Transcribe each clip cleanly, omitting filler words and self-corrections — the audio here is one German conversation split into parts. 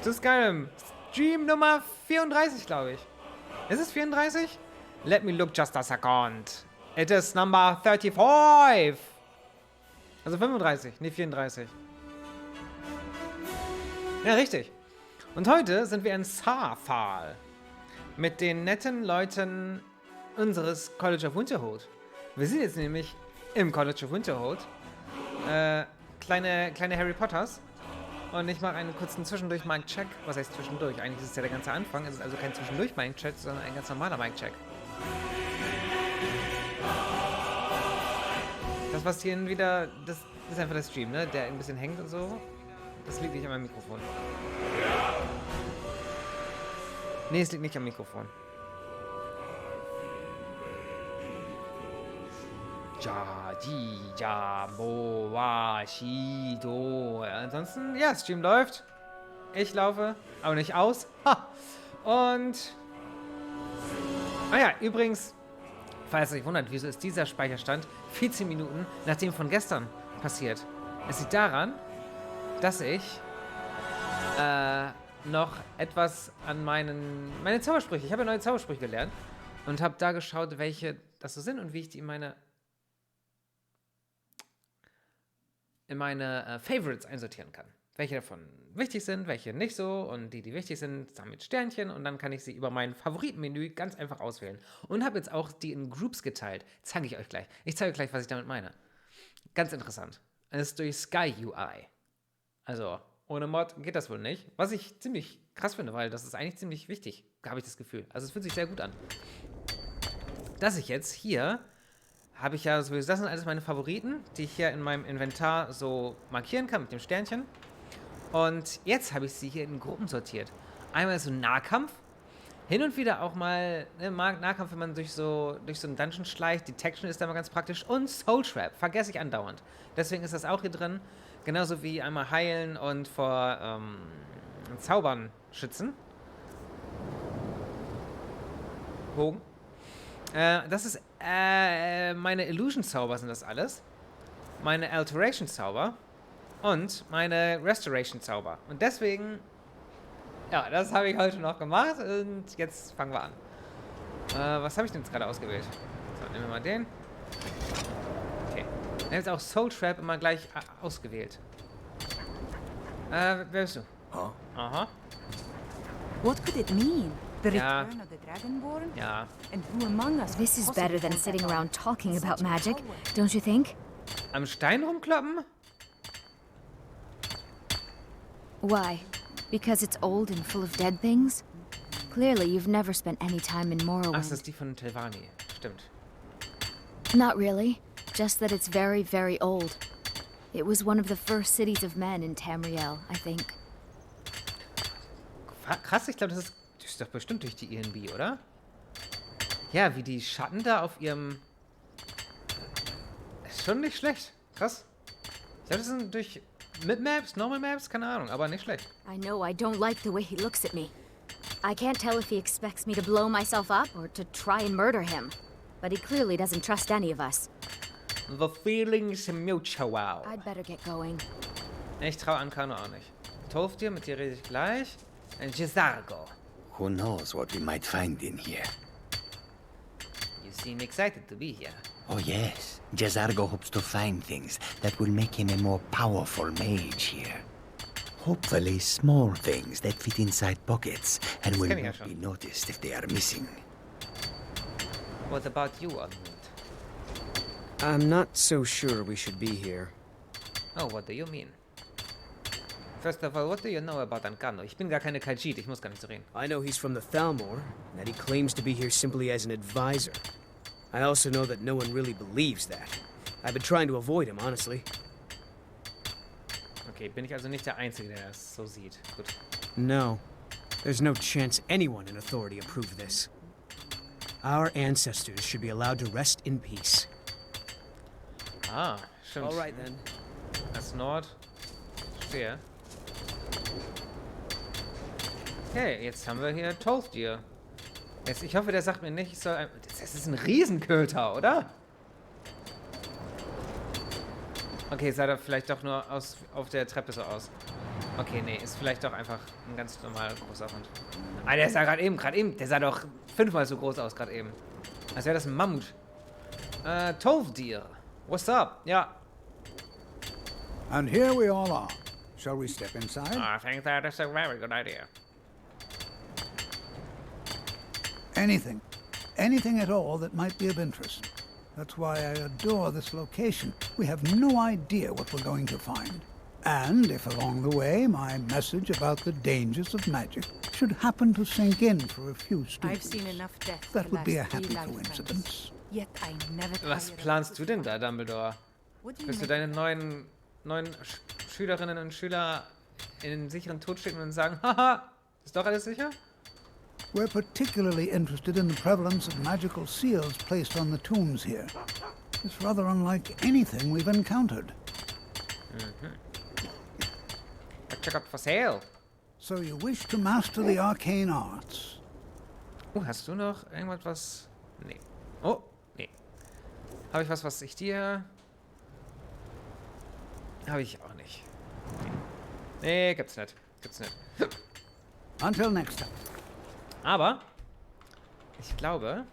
zu Skyrim. Stream Nummer 34, glaube ich. Ist es 34? Let me look just a second. It is number 35. Also 35, nee 34. Ja, richtig. Und heute sind wir in Saarthal. Mit den netten Leuten unseres College of Winterhold. Wir sind jetzt nämlich im College of Winterhold. Kleine Harry Potters. Und ich mache einen kurzen Zwischendurch-Mic-Check. Was heißt zwischendurch? Eigentlich ist es ja der ganze Anfang. Es ist also kein Zwischendurch-Mic-Check, sondern ein ganz normaler Mic-Check. Das, was hier wieder... Das ist einfach der Stream, ne? Der ein bisschen hängt und so. Das liegt nicht an meinem Mikrofon. Nee, es liegt nicht am Mikrofon. Ja, die, ja, mo, wa, shi, do. Ansonsten, ja, Stream läuft. Ich laufe, aber nicht aus. Ha! Und... Ah ja, übrigens, falls ihr euch wundert, wieso ist dieser Speicherstand 14 Minuten nachdem von gestern passiert. Es liegt daran, dass ich noch etwas an meine Zaubersprüche. Ich habe ja neue Zaubersprüche gelernt und habe da geschaut, welche das so sind und wie ich die in meine Favorites einsortieren kann. Welche davon wichtig sind, welche nicht so und die wichtig sind, dann mit Sternchen und dann kann ich sie über mein Favoritenmenü ganz einfach auswählen. Und habe jetzt auch die in Groups geteilt. Zeige ich euch gleich. Ich zeige euch gleich, was ich damit meine. Ganz interessant. Es ist durch Sky UI. Also ohne Mod geht das wohl nicht. Was ich ziemlich krass finde, weil das ist eigentlich ziemlich wichtig, habe ich das Gefühl. Also es fühlt sich sehr gut an. Dass ich jetzt hier... habe ich ja sowieso, das sind alles meine Favoriten, die ich hier in meinem Inventar so markieren kann mit dem Sternchen. Und jetzt habe ich sie hier in Gruppen sortiert. Einmal so Nahkampf, hin und wieder auch mal Nahkampf, wenn man durch so einen Dungeon schleicht. Detection ist da mal ganz praktisch. Und Soul Trap, vergesse ich andauernd. Deswegen ist das auch hier drin. Genauso wie einmal heilen und vor Zaubern schützen. Bogen. Das ist meine Illusion-Zauber sind das alles. Meine Alteration-Zauber. Und meine Restoration-Zauber. Und deswegen, ja, das habe ich heute noch gemacht. Und jetzt fangen wir an. Was habe ich denn jetzt gerade ausgewählt? So, nehmen wir mal den. Okay. Ich habe jetzt auch Soul Trap immer gleich ausgewählt. Wer bist du? Huh? Aha. What could it mean? The Ja. return of the Dragonborn? Ja. And who among us This is possibly better than wants that sitting power? around talking Such about magic, power. don't you think? Am Stein rumkloppen? Why? Because it's old and full of dead things? Clearly, you've never spent any time in Ach, das Morrowind. ist die von Telvanni. Stimmt. Not really. Just that it's very, very old. It was one of the first cities of men in Tamriel, I think. Krass, ich glaube, das ist doch bestimmt durch die ENB, oder? Ja, wie die Schatten da auf ihrem... Ist schon nicht schlecht. Krass. Ich glaube, das sind durch... Mit Maps, Normal Maps, keine Ahnung, aber nicht schlecht. I know I don't like the way he looks at me. I can't tell if he expects me to blow myself up or to try and murder him. But he clearly doesn't trust any of us. The feelings mutual. I'd better get going. Ich traue Ankano auch nicht. Tolfdir, mit dir rede ich gleich. Gisargo. Who knows what we might find in here? You seem excited to be here. Oh yes, Jazargo hopes to find things that will make him a more powerful mage here. Hopefully small things that fit inside pockets and will kenn ich ja not schon. be noticed if they are missing. What about you, Almund? I'm not so sure we should be here. Oh, what do you mean? First of all, what do you know about Ankano? Ich bin gar keine Khajiit, ich muss gar nicht so reden. I know he's from the Thalmor, and that he claims to be here simply as an advisor. I also know that no one really believes that. I've been trying to avoid him, honestly. Okay, bin ich also nicht der Einzige, der das so sieht. Gut. No, there's no chance anyone in authority approved this. Our ancestors should be allowed to rest in peace. Ah, stimmt. All right then. Das Nord. Verstehe. Okay, jetzt haben wir hier Tolfdir. Ich hoffe, der sagt mir nicht, ich soll... Das ist ein Riesenköter, oder? Okay, sah da vielleicht doch nur auf der Treppe so aus. Okay, nee, ist vielleicht doch einfach ein ganz normaler großer Hund. Ah, der sah gerade eben, der sah doch 5-mal so groß aus gerade eben. Als wäre das ein Mammut. Tovdir. What's up? Ja. And here we all are. Shall we step inside? I think that is a very good idea. Anything at all that might be of interest. That's why I adore this location. We have no idea what we're going to find. And if along the way my message about the dangers of magic should happen to sink in for a few students, I've seen enough death that to would be a last happy 3 lifetimes. coincidence. Yet I never Was tired of planst du it. denn da, Dumbledore? What do you Willst du make deine neuen Schülerinnen und Schüler in den sicheren Tod schicken und sagen, haha, ist doch alles sicher? We're particularly interested in the prevalence of magical seals placed on the tombs here. It's rather unlike anything we've encountered. Check up for sale. So you wish to master the arcane arts? Hast du noch irgendwas, was... Nee. Oh, nee. Habe ich was ich dir... Habe ich auch nicht. Nee, gibt's nicht. Until next time. Aber, ich glaube...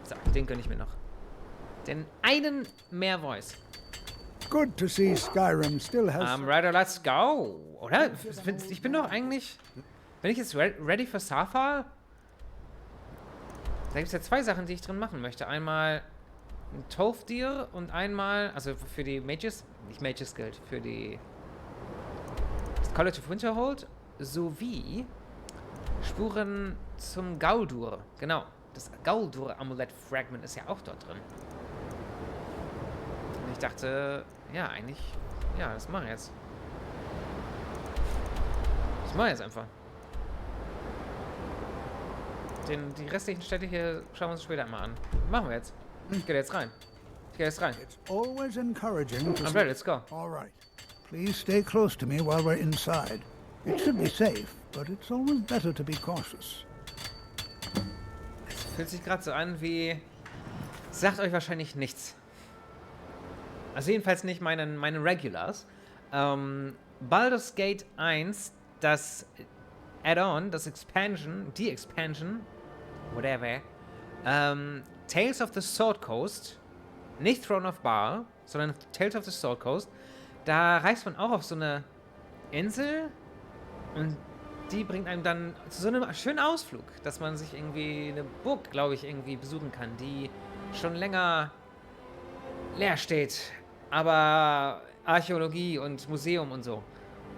So, den gönne ich mir noch. Den einen mehr Voice. Good to see Skyrim still has... Ready, let's go. Oder? Ich bin doch eigentlich... Bin ich jetzt ready für Saarthal? Da gibt es ja 2 Sachen, die ich drin machen möchte. Einmal ein Tovdir und einmal... Also für die Mages... Nicht Mages Guild. Für die... Das College of Winterhold. Sowie... Spuren zum Gauldur. Genau. Das Gauldur-Amulett-Fragment ist ja auch dort drin. Und ich dachte... Ja, eigentlich... Ja, das mache ich jetzt. Das mache ich jetzt einfach. Die restlichen Städte hier schauen wir uns später mal an. Machen wir jetzt. Ich gehe jetzt rein. It's always encouraging to I'm see... ready, let's go. All right. Please stay close to me while we're inside. It should be safe, but it's always better to be cautious. Es fühlt sich gerade so an wie... Sagt euch wahrscheinlich nichts. Also jedenfalls nicht meine Regulars. Baldur's Gate 1, das Add-on, das Expansion, die Expansion, whatever, Tales of the Sword Coast, nicht Throne of Baal, sondern Tales of the Sword Coast, da reist man auch auf so eine Insel und die bringt einem dann zu so einem schönen Ausflug, dass man sich irgendwie eine Burg, glaube ich, irgendwie besuchen kann, die schon länger leer steht, aber Archäologie und Museum und so.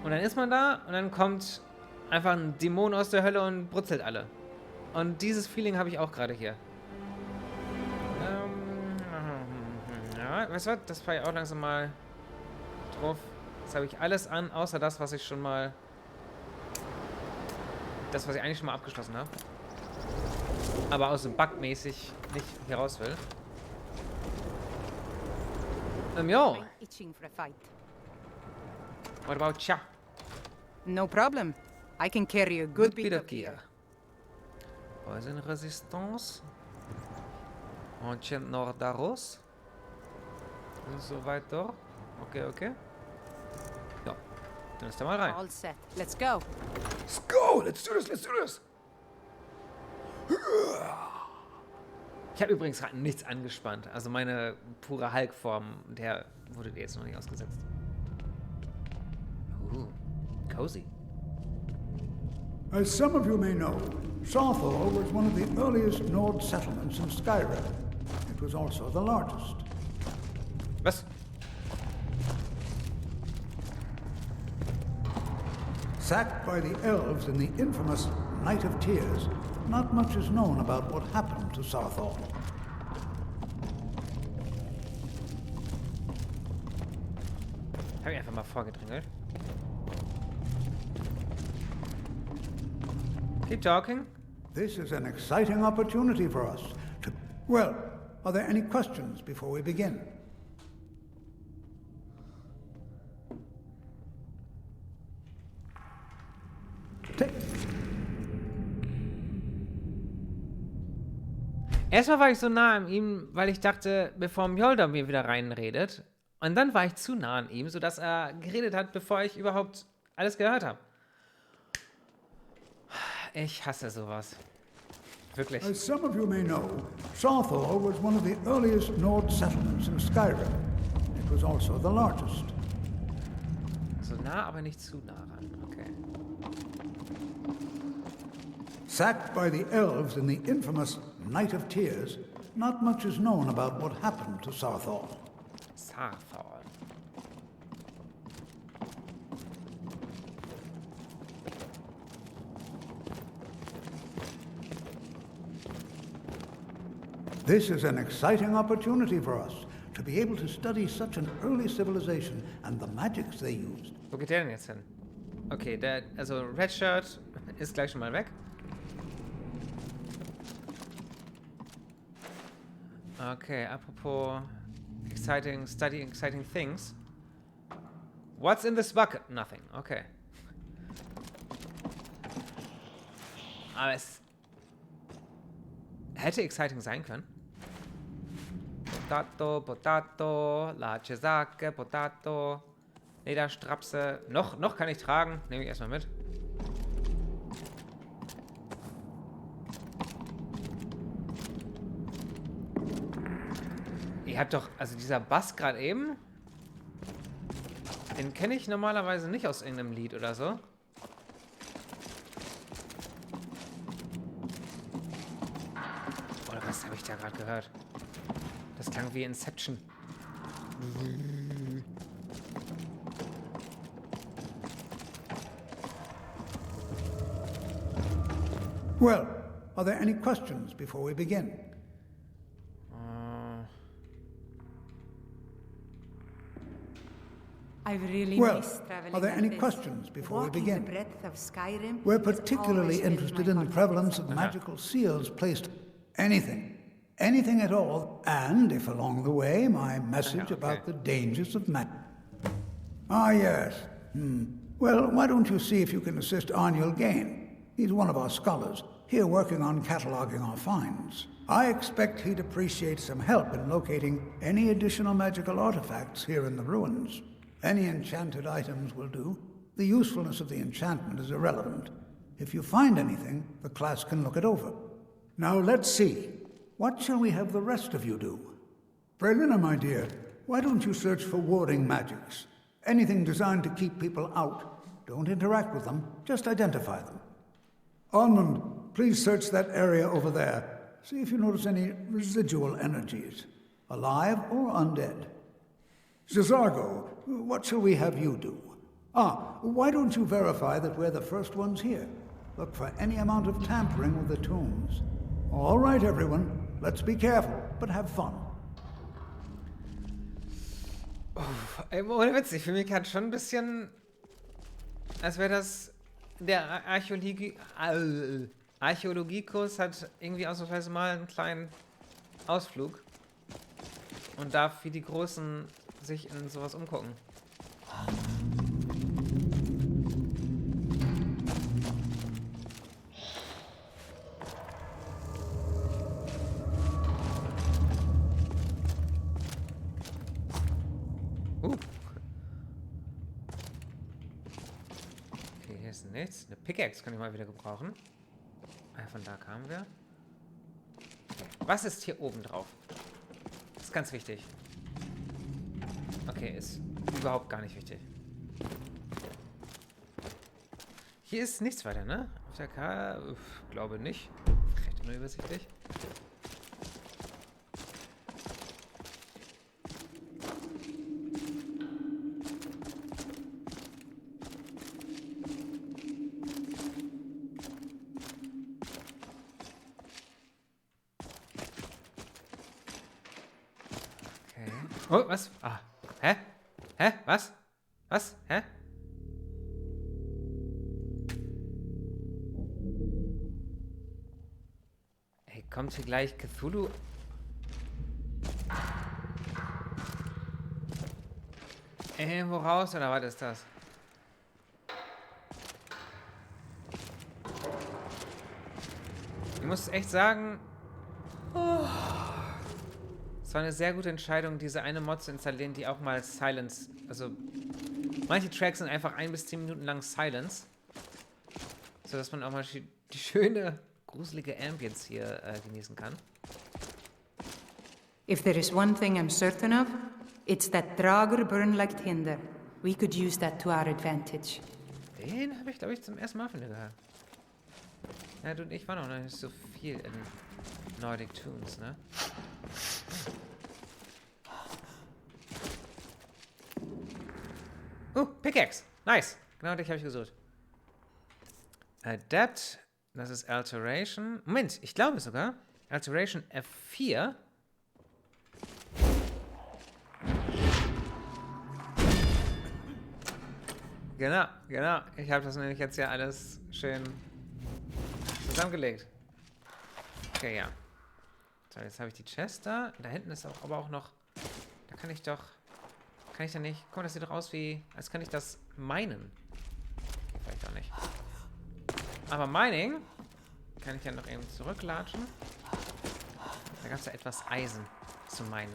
Und dann ist man da und dann kommt einfach ein Dämon aus der Hölle und brutzelt alle. Und dieses Feeling habe ich auch gerade hier. Ja, weißt du was? Das war ja auch langsam mal drauf. Jetzt habe ich alles an, außer das, was ich schon mal... Das, was ich eigentlich schon mal abgeschlossen habe. Aber aus dem Bug-mäßig nicht hier raus will. Jo. I'm itching for a fight. What about Cha? No problem. I can carry a good bit of gear. Poison Resistance. Ancient Nordaros. Und so weiter. Okay. Ja. Dann ist da mal rein. All set. Let's go. Let's go! Let's do this! Ich habe übrigens gerade nichts angespannt. Also meine pure Hulk-Form, der wurde dir jetzt noch nicht ausgesetzt. Cozy. As some of you may know, Saarthal was one of the earliest Nord settlements in Skyrim. It was also the largest. Was? Sacked by the elves in the infamous Night of Tears, not much is known about what happened to Saarthal. Hab ich einfach mal vorgedrängelt. Keep talking. This is an exciting opportunity for us to... Well, are there any questions before we begin? Erstmal war ich so nah an ihm, weil ich dachte, bevor Mjolnir mir wieder reinredet. Und dann war ich zu nah an ihm, sodass er geredet hat, bevor ich überhaupt alles gehört habe. Ich hasse sowas. Wirklich. As some of you may know, Saarthal was one of the earliest Nord settlements in Skyrim. It was also the largest. So nah, aber nicht zu nah ran. Okay. Sacked by the elves in the infamous Night of Tears, not much is known about what happened to Saarthal. Saarthal. This is an exciting opportunity for us to be able to study such an early civilization and the magics they used. Wo geht der denn jetzt hin? Okay, also Red Shirt ist gleich schon mal weg. Okay, apropos study exciting things. What's in this bucket? Nothing. Okay. Aber es hätte exciting sein können. Potato, La Cesake, Potato, Lederstrapse. Noch kann ich tragen. Nehme ich erstmal mit. Ihr habt doch, also dieser Bass gerade eben, den kenne ich normalerweise nicht aus irgendeinem Lied oder so. Oder was habe ich da gerade gehört? Das klang wie Inception. Well, are there any questions before we begin? I've really Well, missed traveling are there like any this. questions before we Walking begin? the breadth of Skyrim We're has always particularly filled interested my in the heart prevalence with of magical seals placed anything at all, and if along the way my message about the dangers of magic. Ah, yes. Well, why don't you see if you can assist Arniel Gain? He's one of our scholars, here working on cataloging our finds. I expect he'd appreciate some help in locating any additional magical artifacts here in the ruins. Any enchanted items will do. The usefulness of the enchantment is irrelevant. If you find anything, the class can look it over. Now let's see. What shall we have the rest of you do? Brelina, my dear, why don't you search for warding magics? Anything designed to keep people out. Don't interact with them, just identify them. Armand, please search that area over there. See if you notice any residual energies, alive or undead. Zizargo, what shall we have you do? Why don't you verify that we're the first ones here? Look for any amount of tampering with the tombs. All right, everyone. Let's be careful, but have fun. Ohne Witz, ich fühle mich gerade schon ein bisschen, als wäre das der Archäologiekurs hat irgendwie ausnahmsweise mal einen kleinen Ausflug und darf wie die Großen sich in sowas umgucken. Okay, hier ist nichts. Eine Pickaxe kann ich mal wieder gebrauchen. Von da kamen wir. Okay. Was ist hier oben drauf? Das ist ganz wichtig. Okay, ist überhaupt gar nicht wichtig. Hier ist nichts weiter, ne? Auf der Karte? Glaube nicht. Recht unübersichtlich. Oh, was? Ah. Hä? Hä? Was? Was? Hä? Ey, kommt hier gleich Cthulhu? Irgendwo raus, oder was ist das? Ich muss echt sagen... Es war eine sehr gute Entscheidung, diese eine Mod zu installieren, die auch mal Silence, also manche Tracks sind einfach 1 bis 10 Minuten lang Silence, sodass man auch mal die schöne, gruselige Ambience hier genießen kann. If there is one thing I'm certain of, it's that Draugr burn like tinder. We could use that to our advantage. Den habe ich, glaube ich, zum ersten Mal von dir gehört. Ja, du und ich waren noch nicht so viel in Nordic Tunes, ne? Pickaxe! Nice! Genau dich habe ich gesucht. Adapt, das ist Alteration. Moment, ich glaube sogar. Alteration F4. Genau. Ich habe das nämlich jetzt ja alles schön zusammengelegt. Okay, ja. So, jetzt habe ich die Chest da. Da hinten ist aber auch noch... Da kann ich doch... Kann ich da nicht... Guck mal, das sieht doch aus wie... Als könnte ich das minen. Vielleicht auch nicht. Aber Mining kann ich ja noch eben zurücklatschen. Da gab es ja etwas Eisen zu minen.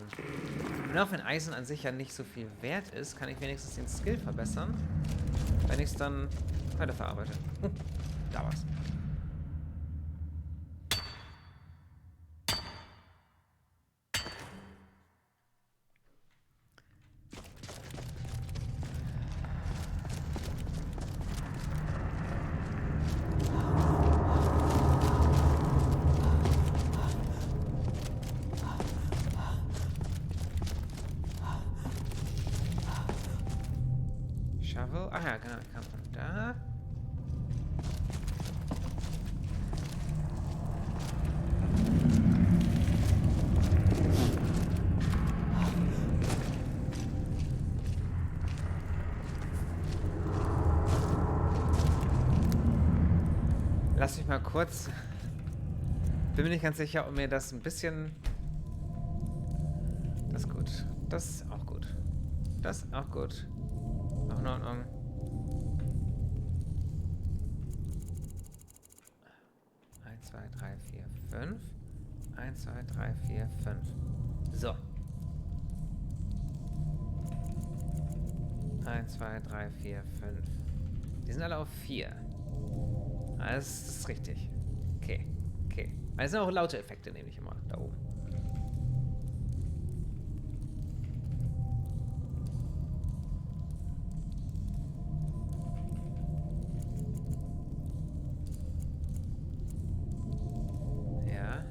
Und auch wenn Eisen an sich ja nicht so viel wert ist, kann ich wenigstens den Skill verbessern, wenn ich es dann weiterverarbeite. Da war's. Shovel. Ah ja, genau, ich kam von da. Lass mich mal kurz... Bin mir nicht ganz sicher, ob mir das ein bisschen... Das ist gut. Das ist auch gut. Das ist auch gut. Auch in Ordnung. Eins, 2, 3, 4, 5. 1, 2, 3, 4, 5. So. 1, 2, 3, 4, 5. Die sind alle auf 4. Das ist richtig. Okay. Es sind auch laute Effekte, nehme ich immer da oben. Ja.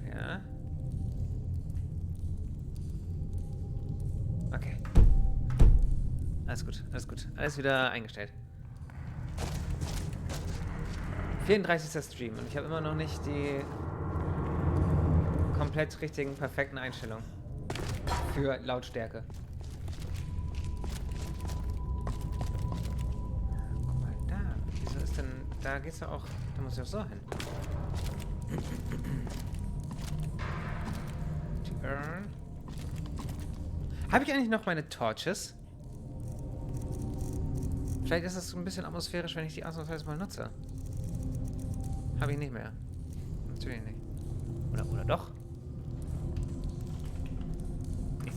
Okay. Alles gut. Alles wieder eingestellt. 34. Stream und ich habe immer noch nicht die komplett richtigen, perfekten Einstellungen für Lautstärke. Guck mal da. Wieso ist denn... Da geht's ja auch... Da muss ich auch so hin. Turn. Habe ich eigentlich noch meine Torches? Vielleicht ist es ein bisschen atmosphärisch, wenn ich die ausnahmsweise mal nutze. Habe ich nicht mehr. Natürlich nicht. Oder doch? Nee.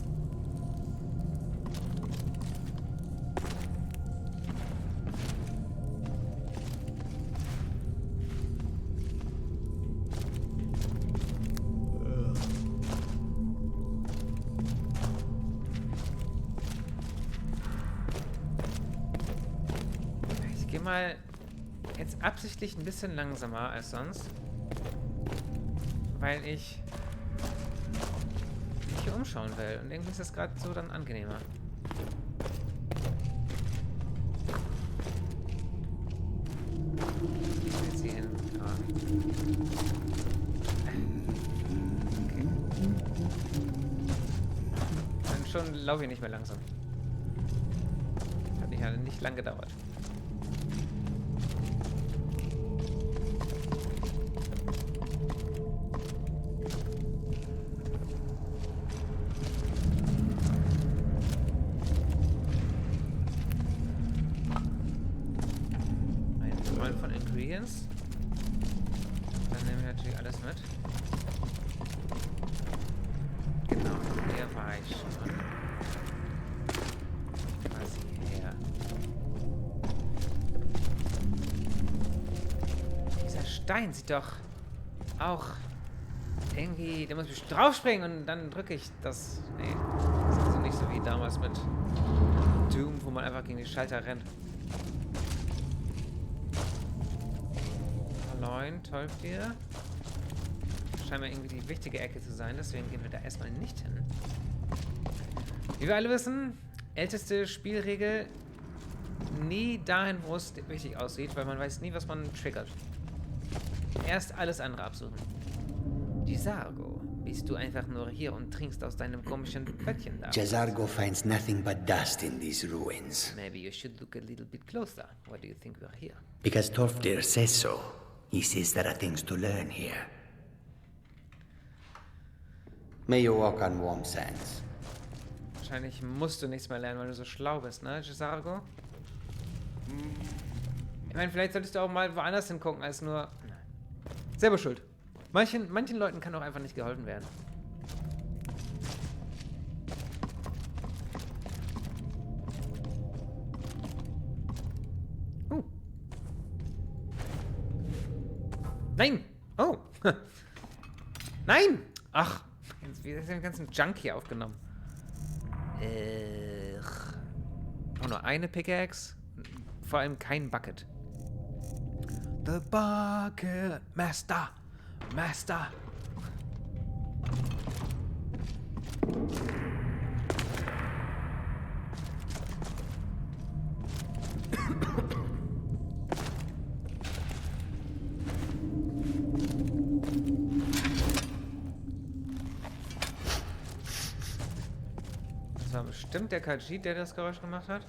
Ich gehe mal jetzt absichtlich ein bisschen langsamer als sonst, weil ich mich hier umschauen will. Und irgendwie ist das gerade so dann angenehmer. Jetzt hier hin. Ah. Okay. Dann schon laufe ich nicht mehr langsam. Hat nicht lang gedauert. Von Ingredients. Dann nehmen wir natürlich alles mit. Genau, der war Stein sieht doch auch irgendwie... Da muss ich draufspringen und dann drücke ich das... Nee, das ist also nicht so wie damals mit Doom, wo man einfach gegen die Schalter rennt. 9, Tolltier. Scheinbar irgendwie die wichtige Ecke zu sein, deswegen gehen wir da erstmal nicht hin. Wie wir alle wissen, älteste Spielregel, nie dahin, wo es wichtig aussieht, weil man weiß nie, was man triggert. Erst alles andere absuchen. Jezargo, bist du einfach nur hier und trinkst aus deinem komischen Pöttchen da? Jezargo finds nothing but dust in these ruins. Maybe you should look a little bit closer. Why do you think we're here? Because Torfdir says so. He says there are things to learn here. May you walk on warm sands. Wahrscheinlich musst du nichts mehr lernen, weil du so schlau bist, ne, Jezargo? Ich meine, vielleicht solltest du auch mal woanders hingucken, als nur... Selber schuld. Manchen Leuten kann auch einfach nicht geholfen werden. Nein! Oh! Nein! Ach, wie ist den ganzen Junk hier aufgenommen? Auch nur eine Pickaxe. Vor allem kein Bucket. The Bucket Master! Master! Das war bestimmt der Khajiit, der das Geräusch gemacht hat.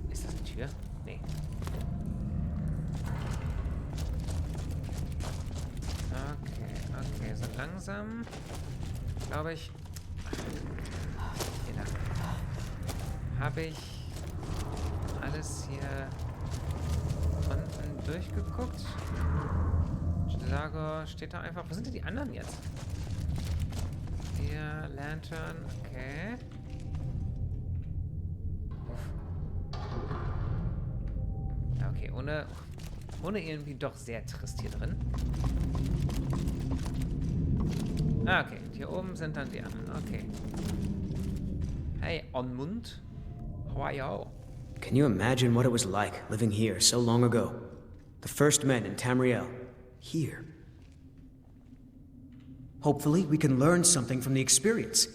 Ist das eine Tür? Nee. Okay, so langsam, glaube ich, hier lang. Habe ich alles hier unten durchgeguckt? Lager steht da einfach. Wo sind denn die anderen jetzt? Hier, Lantern, okay. Ja, okay, ohne irgendwie doch sehr trist hier drin. Ah, okay. Hier oben sind dann die anderen. Okay. Hey, Onmund. How are you? Can you imagine what it was like living here so long ago? The first men in Tamriel. Here. Hopefully, we can learn something from the experience.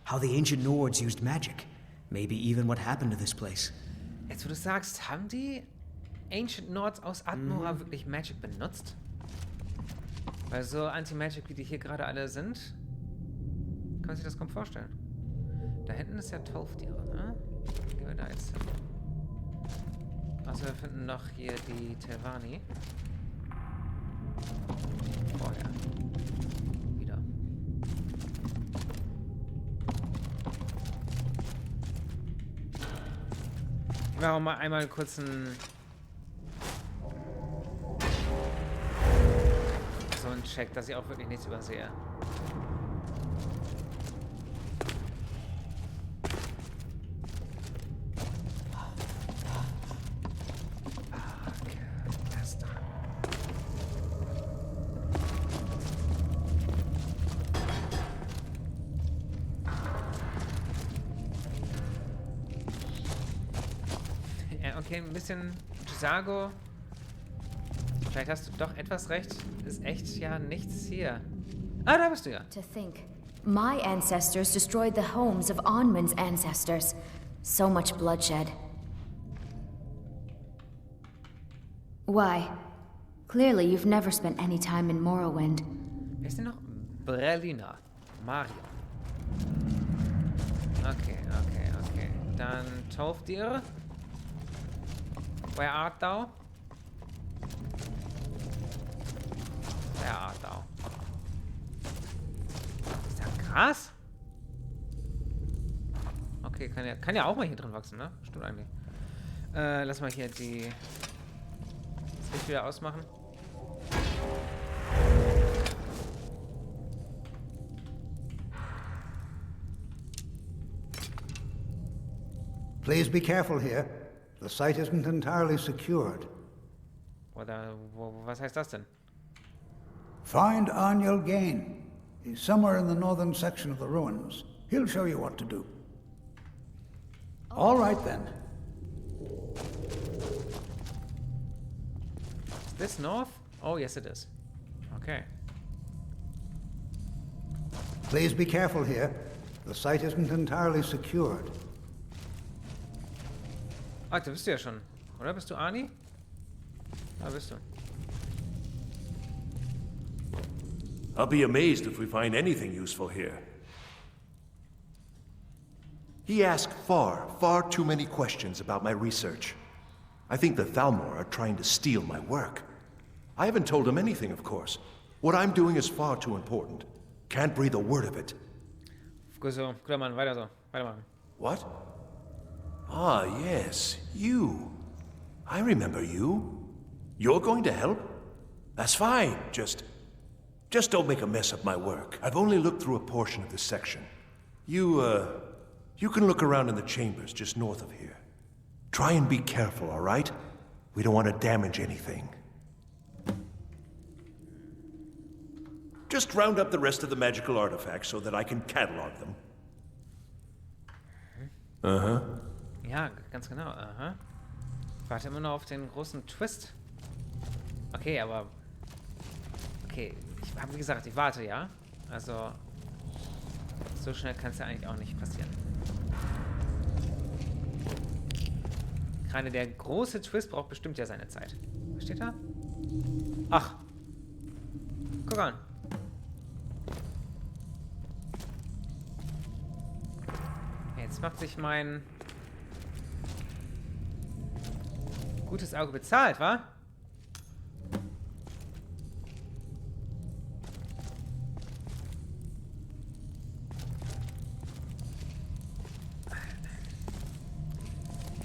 How the ancient Nords used magic. Maybe even what happened to this place. Jetzt, wo du sagst, haben die Ancient Nords aus Arteria wirklich Magic benutzt? Weil so Anti-Magic, wie die hier gerade alle sind, kann man sich das kaum vorstellen. Da hinten ist ja Tolftiere, ne? Gehen wir da jetzt hin. Also wir finden noch hier die Telvanni. Vorher. Wieder. Ich mache auch mal einmal kurz einen... so einen Check, dass ich auch wirklich nichts übersehe. Okay, ein bisschen Jezargo. Vielleicht hast du doch etwas recht. Ist echt ja nichts hier. Ah, da bist du ja. To think, my ancestors destroyed the homes of Onmund's ancestors. So much bloodshed. Why? Clearly you've never spent any time in Morrowind. Wer ist denn noch? Berliner. Mario. Okay. Dann Tolfdir. Where art thou? Where art thou? Ist da Gras? Okay, kann ja auch mal hier drin wachsen, ne? Stimmt eigentlich. Lass mal hier das Licht wieder ausmachen. Please be careful here. The site isn't entirely secured. Oder was heißt das denn? Find Arniel Gain. He's somewhere in the northern section of the ruins. He'll show you what to do. All right, then. Is this north? Oh, yes it is. Okay. Please be careful here. The site isn't entirely secured. Ach, da bist du ja schon. Oder bist du Arnie? Da bist du. I'll be amazed if we find anything useful here. He asked far too many questions about my research. I think the Thalmor are trying to steal my work. I haven't told him anything, of course. What I'm doing is far too important. Can't breathe a word of it. Gut so. Guter Mann. Weiter so. Weitermachen. What? Ah, yes, you. I remember you. You're going to help? That's fine. Just don't make a mess of my work. I've only looked through a portion of this section. You can look around in the chambers just north of here. Try and be careful, all right? We don't want to damage anything. Just round up the rest of the magical artifacts so that I can catalog them. Uh-huh. Ja, ganz genau. Aha. Ich warte immer noch auf den großen Twist. Okay, aber... Okay, ich habe wie gesagt, ich warte, ja? Also... So schnell kann es ja eigentlich auch nicht passieren. Gerade der große Twist braucht bestimmt ja seine Zeit. Was steht da? Ach. Guck an. Jetzt macht sich mein gutes Auge bezahlt, wa?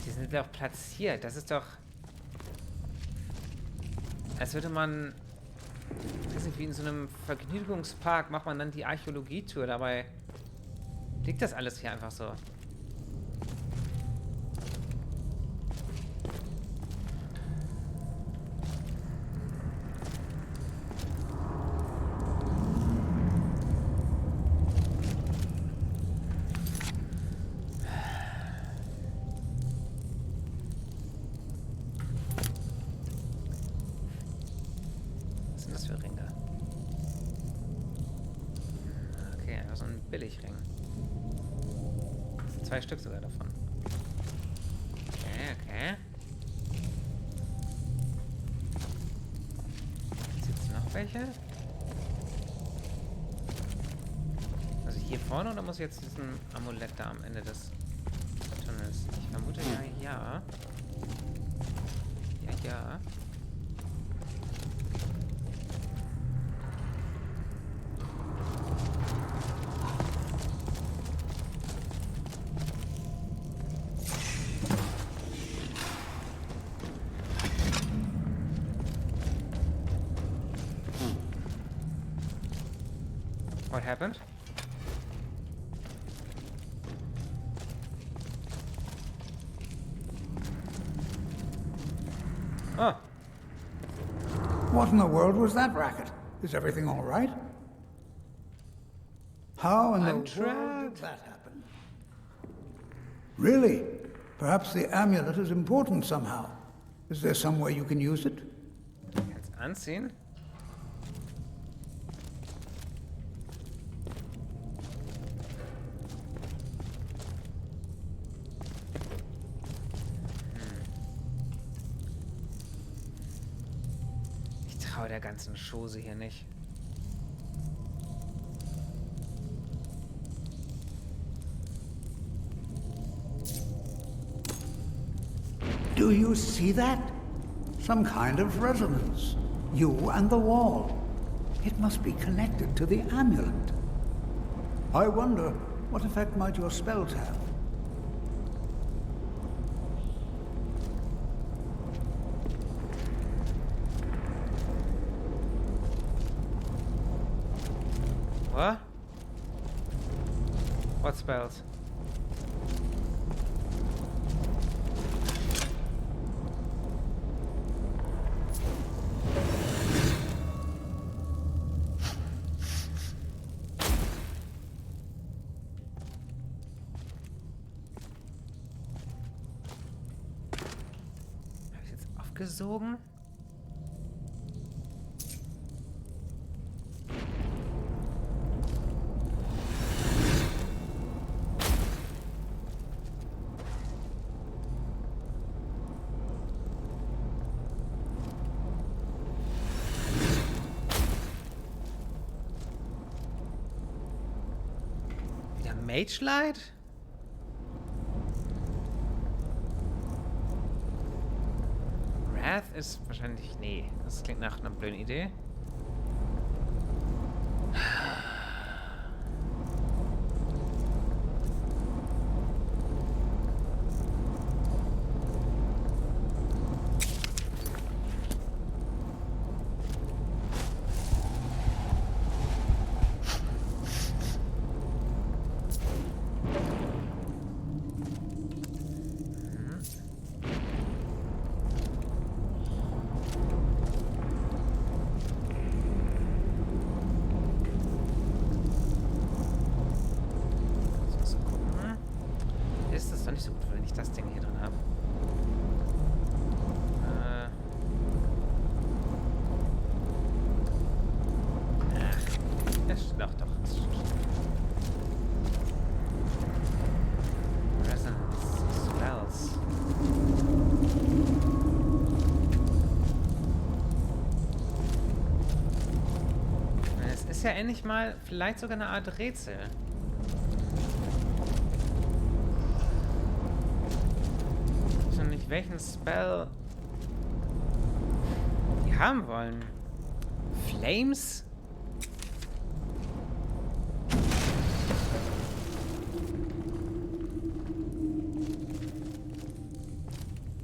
Die sind doch platziert. Das ist doch... Als würde man... Ich weiß nicht, wie in so einem Vergnügungspark macht man dann die Archäologietour. Dabei liegt das alles hier einfach so. Was sind das für Ringe? Okay, einfach so ein Billigring. 2 Stück sogar davon. Okay, okay. Gibt's noch welche? Also hier vorne oder muss ich jetzt diesen Amulett da am Ende des Tunnels? Ich vermute ja. Ja. What happened? Oh. What in the world was that racket? Is everything all right? How in the world did that happen? Really? Perhaps the amulet is important somehow. Is there some way you can use it? Kannst anziehen? Ich traue der ganzen Chose hier nicht. Do you see that? Some kind of resonance. You and the wall. It must be connected to the amulet. I wonder, what effect might your spells have? What? What spells? gesogen? Wieder Mage Light? Wrath ist wahrscheinlich... Nee, das klingt nach einer blöden Idee. Nicht so gut, wenn ich das Ding hier drin habe. Doch. Resonance Spells. Es ist ja endlich mal vielleicht sogar eine Art Rätsel. Welchen Spell die haben wollen. Flames?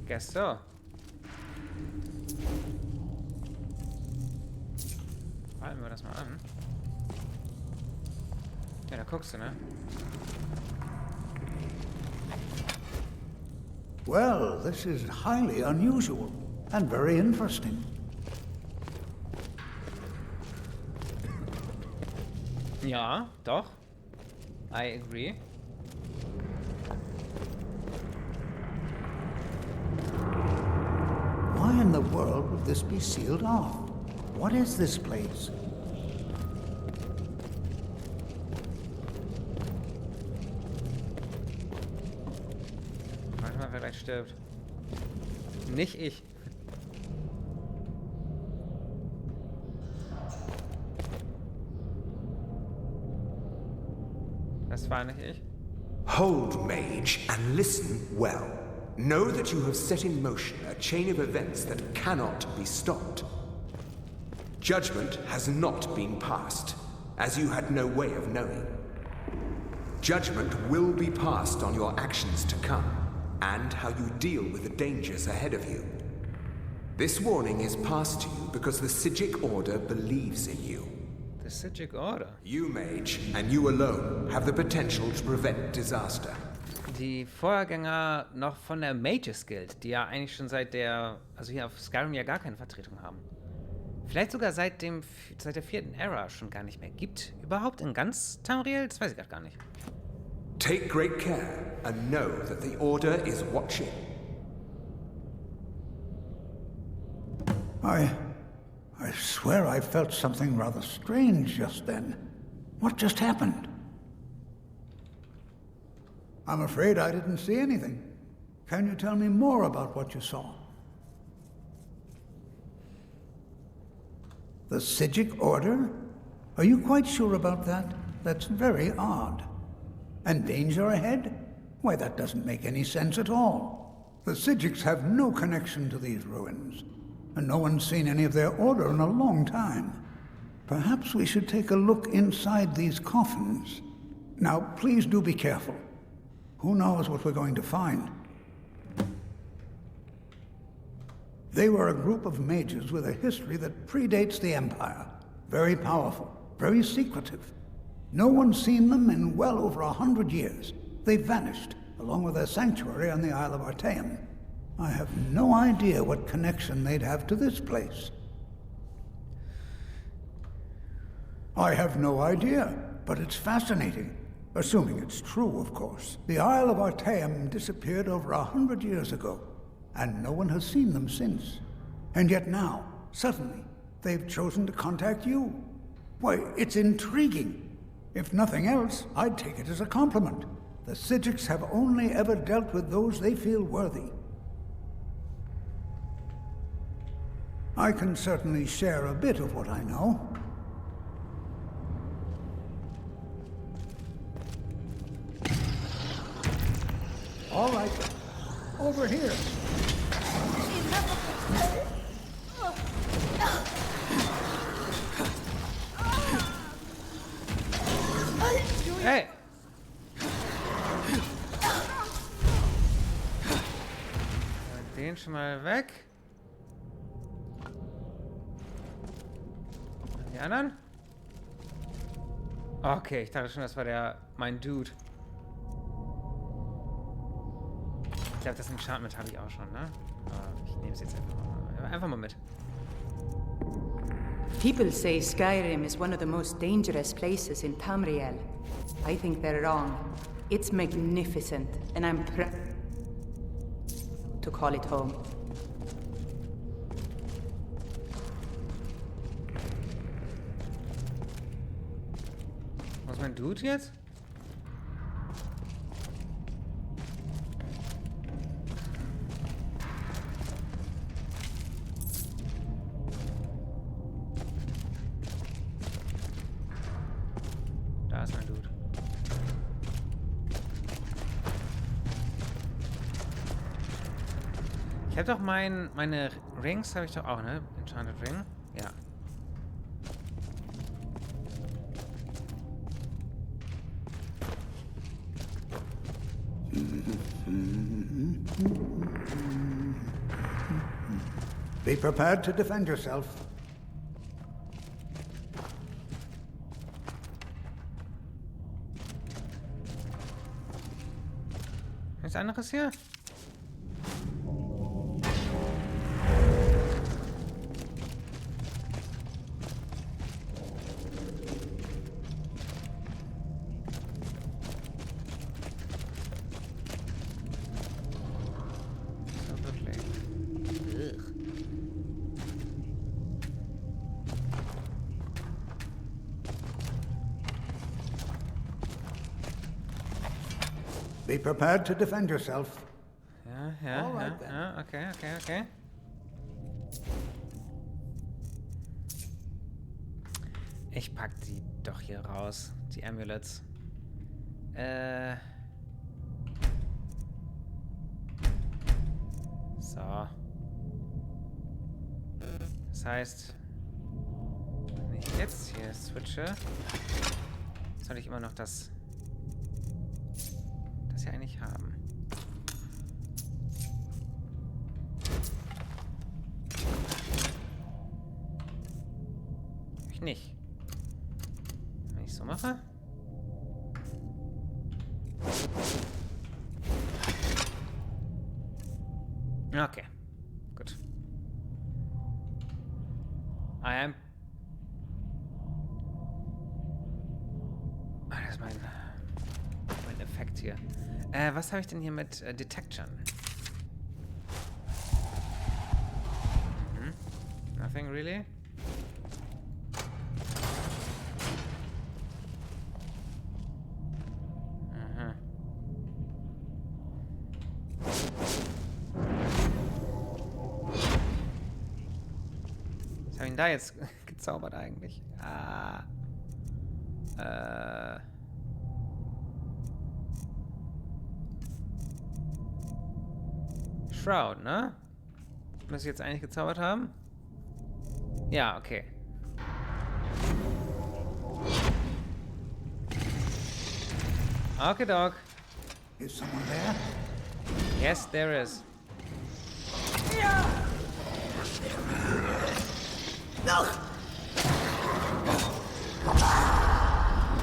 Guess so. Halten wir das mal an. Ja, da guckst du, ne? Well, this is highly unusual and very interesting. Ja, doch. I agree. Why in the world would this be sealed off? What is this place? Warte mal, wer gleich stirbt. Nicht ich. Das war nicht ich. Hold, mage, and listen well. Know that you have set in motion a chain of events that cannot be stopped. Judgment has not been passed, as you had no way of knowing. Judgment will be passed on your actions to come, and how you deal with the dangers ahead of you. This warning is passed to you because the Psijic Order believes in you. The Psijic Order? You, mage, and you alone, have the potential to prevent disaster. Die Vorgänger noch von der Mages Guild, die ja eigentlich schon seit der, also hier auf Skyrim ja gar keine Vertretung haben. Vielleicht sogar seit der 4. Era schon gar nicht mehr gibt. Überhaupt in ganz Tamriel? Das weiß ich gar nicht. Take great care and know that the Order is watching. I swear I felt something rather strange just then. What just happened? I'm afraid I didn't see anything. Can you tell me more about what you saw? The Psijic Order? Are you quite sure about that? That's very odd. And danger ahead? Why, that doesn't make any sense at all. The Psijics have no connection to these ruins, and no one's seen any of their order in a long time. Perhaps we should take a look inside these coffins. Now, please do be careful. Who knows what we're going to find? They were a group of mages with a history that predates the Empire. Very powerful, very secretive. No one's seen them in well over 100 years. They vanished, along with their sanctuary on the Isle of Arteria. I have no idea what connection they'd have to this place. I have no idea, but it's fascinating. Assuming it's true, of course. The Isle of Arteria disappeared over 100 years ago, and no one has seen them since. And yet now, suddenly, they've chosen to contact you. Why, it's intriguing. If nothing else, I'd take it as a compliment. The Psijics have only ever dealt with those they feel worthy. I can certainly share a bit of what I know. All right, over here. Hey! Den schon mal weg. Die anderen? Okay, ich dachte schon, das war mein Dude. Ich glaube, das Enchantment habe ich auch schon, ne? Aber ich nehme es jetzt einfach mal mit. People say Skyrim is one of the most dangerous places in Tamriel. I think they're wrong. It's magnificent, and I'm proud to call it home. Was ist mein Dude jetzt? Da ist mein Dude. Ich habe doch meine Rings habe ich doch auch, ne? Enchanted Ring. Ja. Be prepared to defend yourself. Nichts anderes hier? So wirklich. Ugh. Be prepared to defend yourself. Ja, okay. Ich pack die doch hier raus, die Amulets. So. Das heißt, wenn ich jetzt hier switche, soll ich immer noch das hier eigentlich haben. Ich nicht. Wenn ich so mache. Okay. Gut. Das ist mein Effekt hier. Was habe ich denn hier mit Detection? Nothing really? Was habe ich denn da jetzt gezaubert eigentlich? Shroud, ne? Muss ich jetzt eigentlich gezaubert haben? Ja, okay. Okay, Dog. Is someone there? Yes, there is.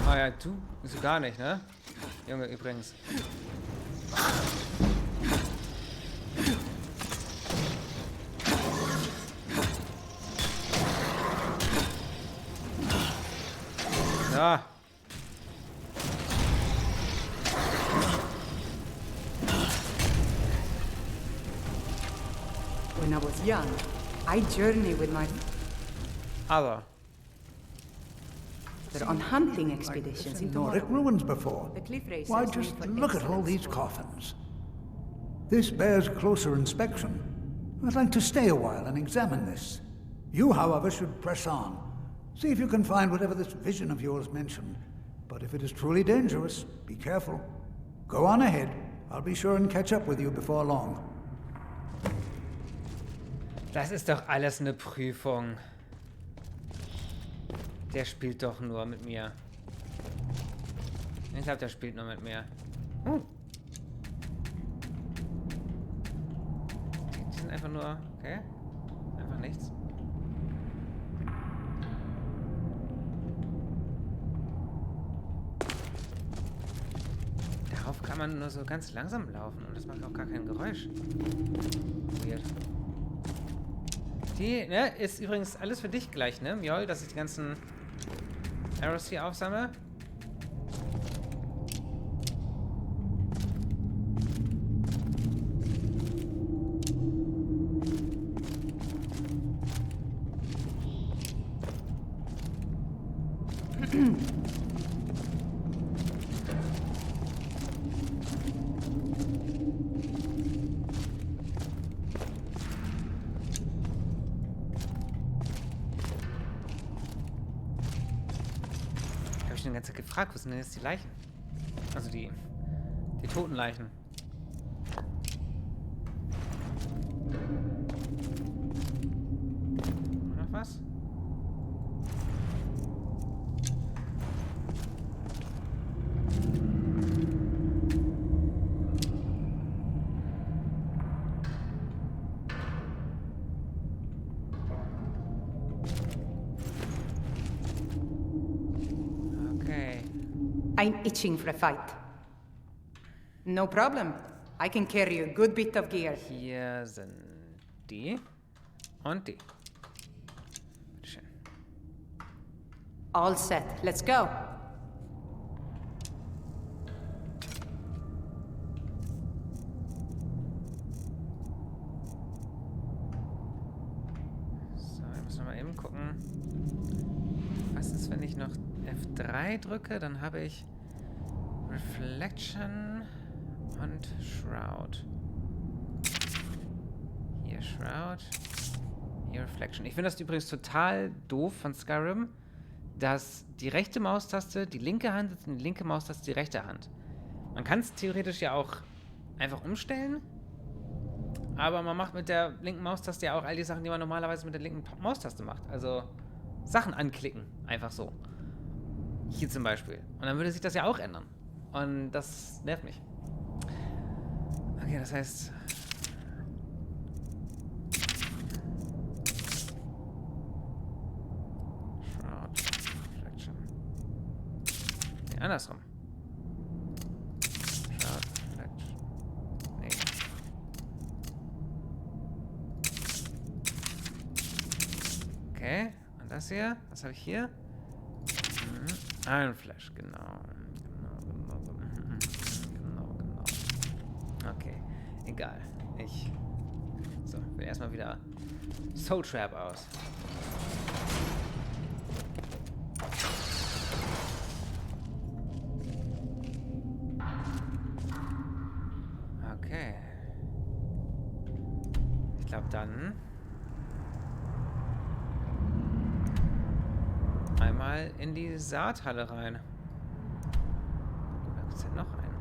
Oh ja, du so gar nicht, ne? Junge, übrigens. Ja. When I was young, I journey with my Aber father on hunting expeditions into Nordic ruins before. The cliff races Why, made just for look at all excellent these sport. coffins. This bears closer inspection. I'd like to stay a while and examine this. You, however, should press on. See if you can find whatever this vision of yours mentioned. But if it is truly dangerous, be careful. Go on ahead. I'll be sure and catch up with you before long. das ist doch alles eine Prüfung. Der spielt doch nur mit mir. Ich glaube, der spielt nur mit mir. Die sind einfach nur... Okay. Einfach nichts. Darauf kann man nur so ganz langsam laufen und das macht auch gar kein Geräusch. Weird. Die, ne, ist übrigens alles für dich gleich, ne, Mjol, dass ich die ganzen Arrows hier aufsammle. Ich habe die ganze Zeit gefragt, wo sind denn jetzt die Leichen? Also die toten Leichen. Noch was? I'm itching for a fight. No problem. I can carry a good bit of gear. Hier sind die und die. Bitteschön. All set. Let's go. So, wir müssen mal eben gucken. Was ist, wenn ich noch F3 drücke? Dann habe ich Reflection und Shroud. Hier Shroud. Hier Reflection. Ich finde das übrigens total doof von Skyrim, dass die rechte Maustaste die linke Hand ist und die linke Maustaste die rechte Hand. Man kann es theoretisch ja auch einfach umstellen, aber man macht mit der linken Maustaste ja auch all die Sachen, die man normalerweise mit der linken Maustaste macht. Also Sachen anklicken, einfach so. Hier zum Beispiel. Und dann würde sich das ja auch ändern. Und das nervt mich. Okay, das heißt... Shroud. Reflection. Nee, andersrum. Shroud. Reflection. Nee. Okay. Und das hier? Was habe ich hier? Iron Flash, genau. Okay, egal. So, will erstmal wieder Soul Trap aus. Okay. Ich glaube dann einmal in die Saarthalle rein. Da gibt es ja noch einen.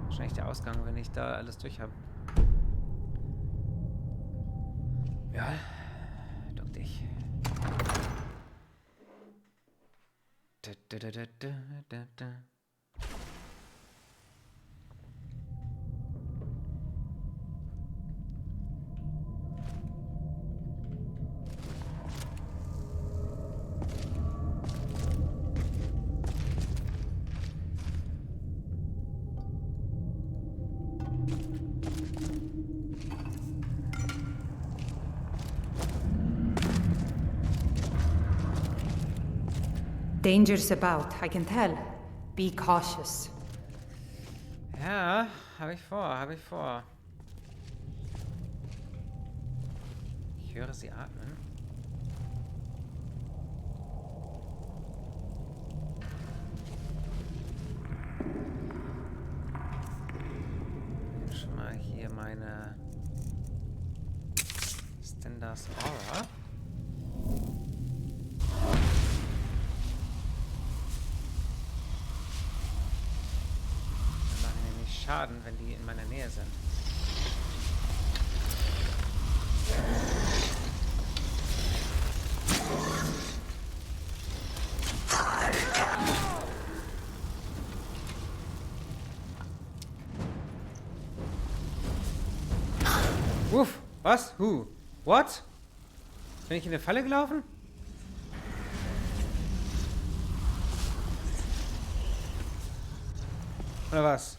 Wahrscheinlich der Ausgang, wenn ich da alles durch habe. Ja, duck dich. Dangers about, I can tell. Be cautious. Ja, habe ich vor. höre sie atmen. Schon mal hier meine Standards Aura. Dann machen die nicht Schaden, wenn die in meiner Nähe sind. Uff, was? What? Bin ich in eine Falle gelaufen? Oder was?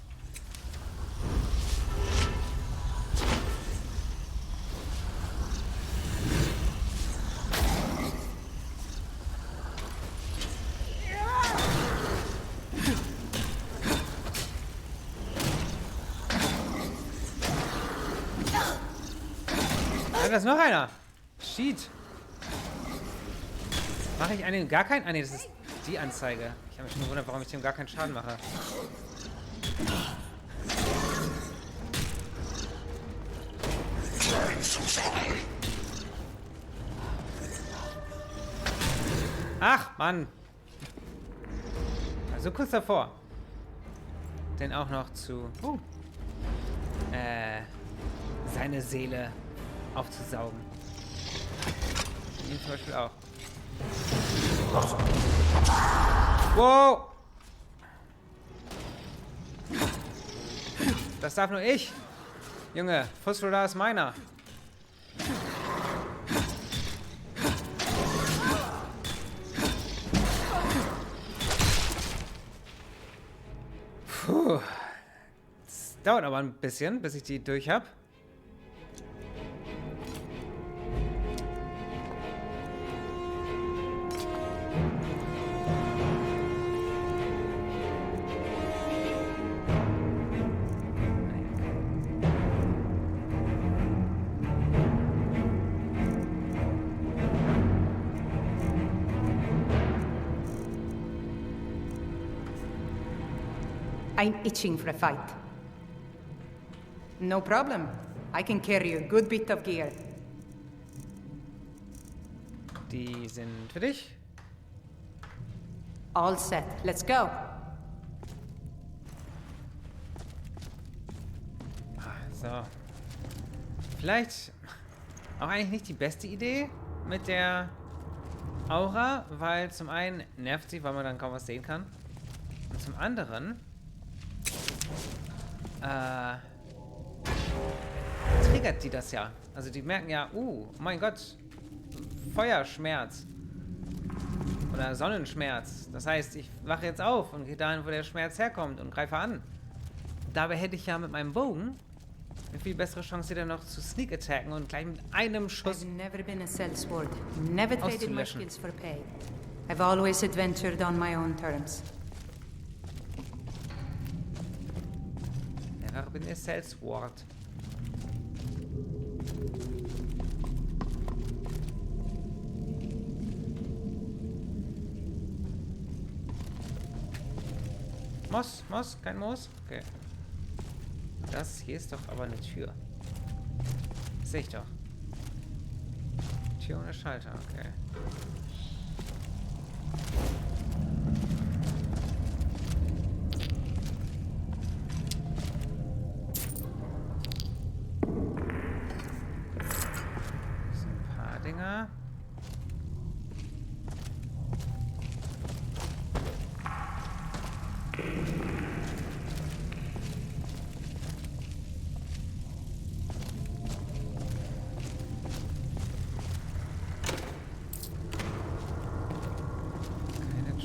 Da ist noch einer. Shit. Mache ich einen gar keinen? Ah ne, das ist die Anzeige. Ich habe mich schon gewundert, warum ich dem gar keinen Schaden mache. Ach, Mann. Also kurz davor. Den auch noch zu... seine Seele aufzusaugen. Ihn zum Beispiel auch. Wow! Das darf nur ich! Junge, Fussroller ist meiner. Puh. Das dauert aber ein bisschen, bis ich die durch habe. I'm itching for a fight. No problem. I can carry a good bit of gear. Die sind für dich. All set. Let's go. So. Vielleicht auch eigentlich nicht die beste Idee mit der Aura, weil zum einen nervt sie, weil man dann kaum was sehen kann. Und zum anderen triggert die das ja. Also die merken ja, mein Gott, Feuerschmerz. Oder Sonnenschmerz. Das heißt, ich wache jetzt auf und gehe dahin, wo der Schmerz herkommt und greife an. Dabei hätte ich ja mit meinem Bogen eine viel bessere Chance, wieder noch zu sneak attacken und gleich mit einem Schuss I've never been a sellsword. Never traded my auszulöschen. skills for pay. I've always adventured on my own terms. Never been a sellsword. Moos? Kein Moos? Okay. Das hier ist doch aber eine Tür. Das sehe ich doch. Tür ohne Schalter, okay. Das sind ein paar Dinger.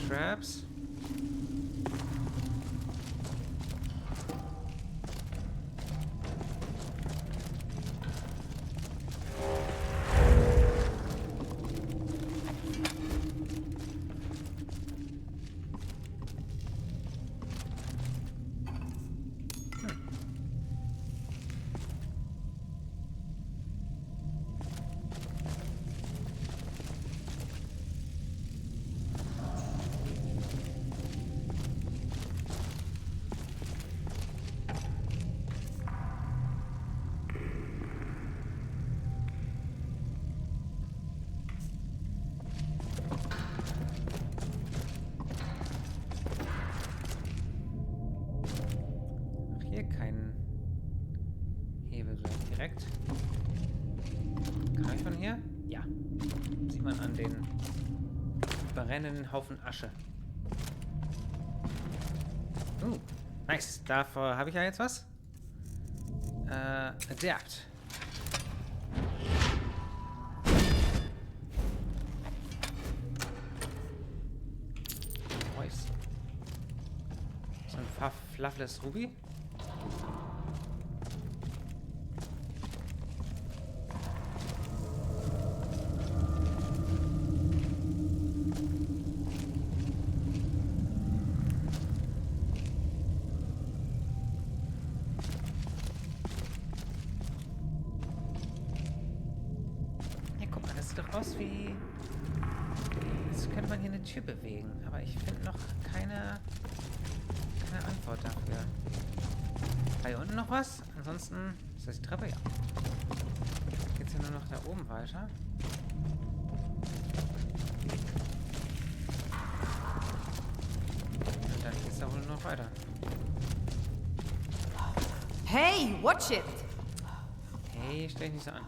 Traps. man an den brennenden Haufen Asche. Nice. Davor habe ich ja jetzt was. Adapt. Nice. So ein Fluffless Ruby. Aus wie... Jetzt könnte man hier eine Tür bewegen, aber ich finde noch keine Antwort dafür. War hier unten noch was? Ansonsten ist das die Treppe? Ja. Geht's ja nur noch da oben weiter. Und dann geht's da wohl noch weiter. Hey, watch it! Hey, stell dich nicht so an.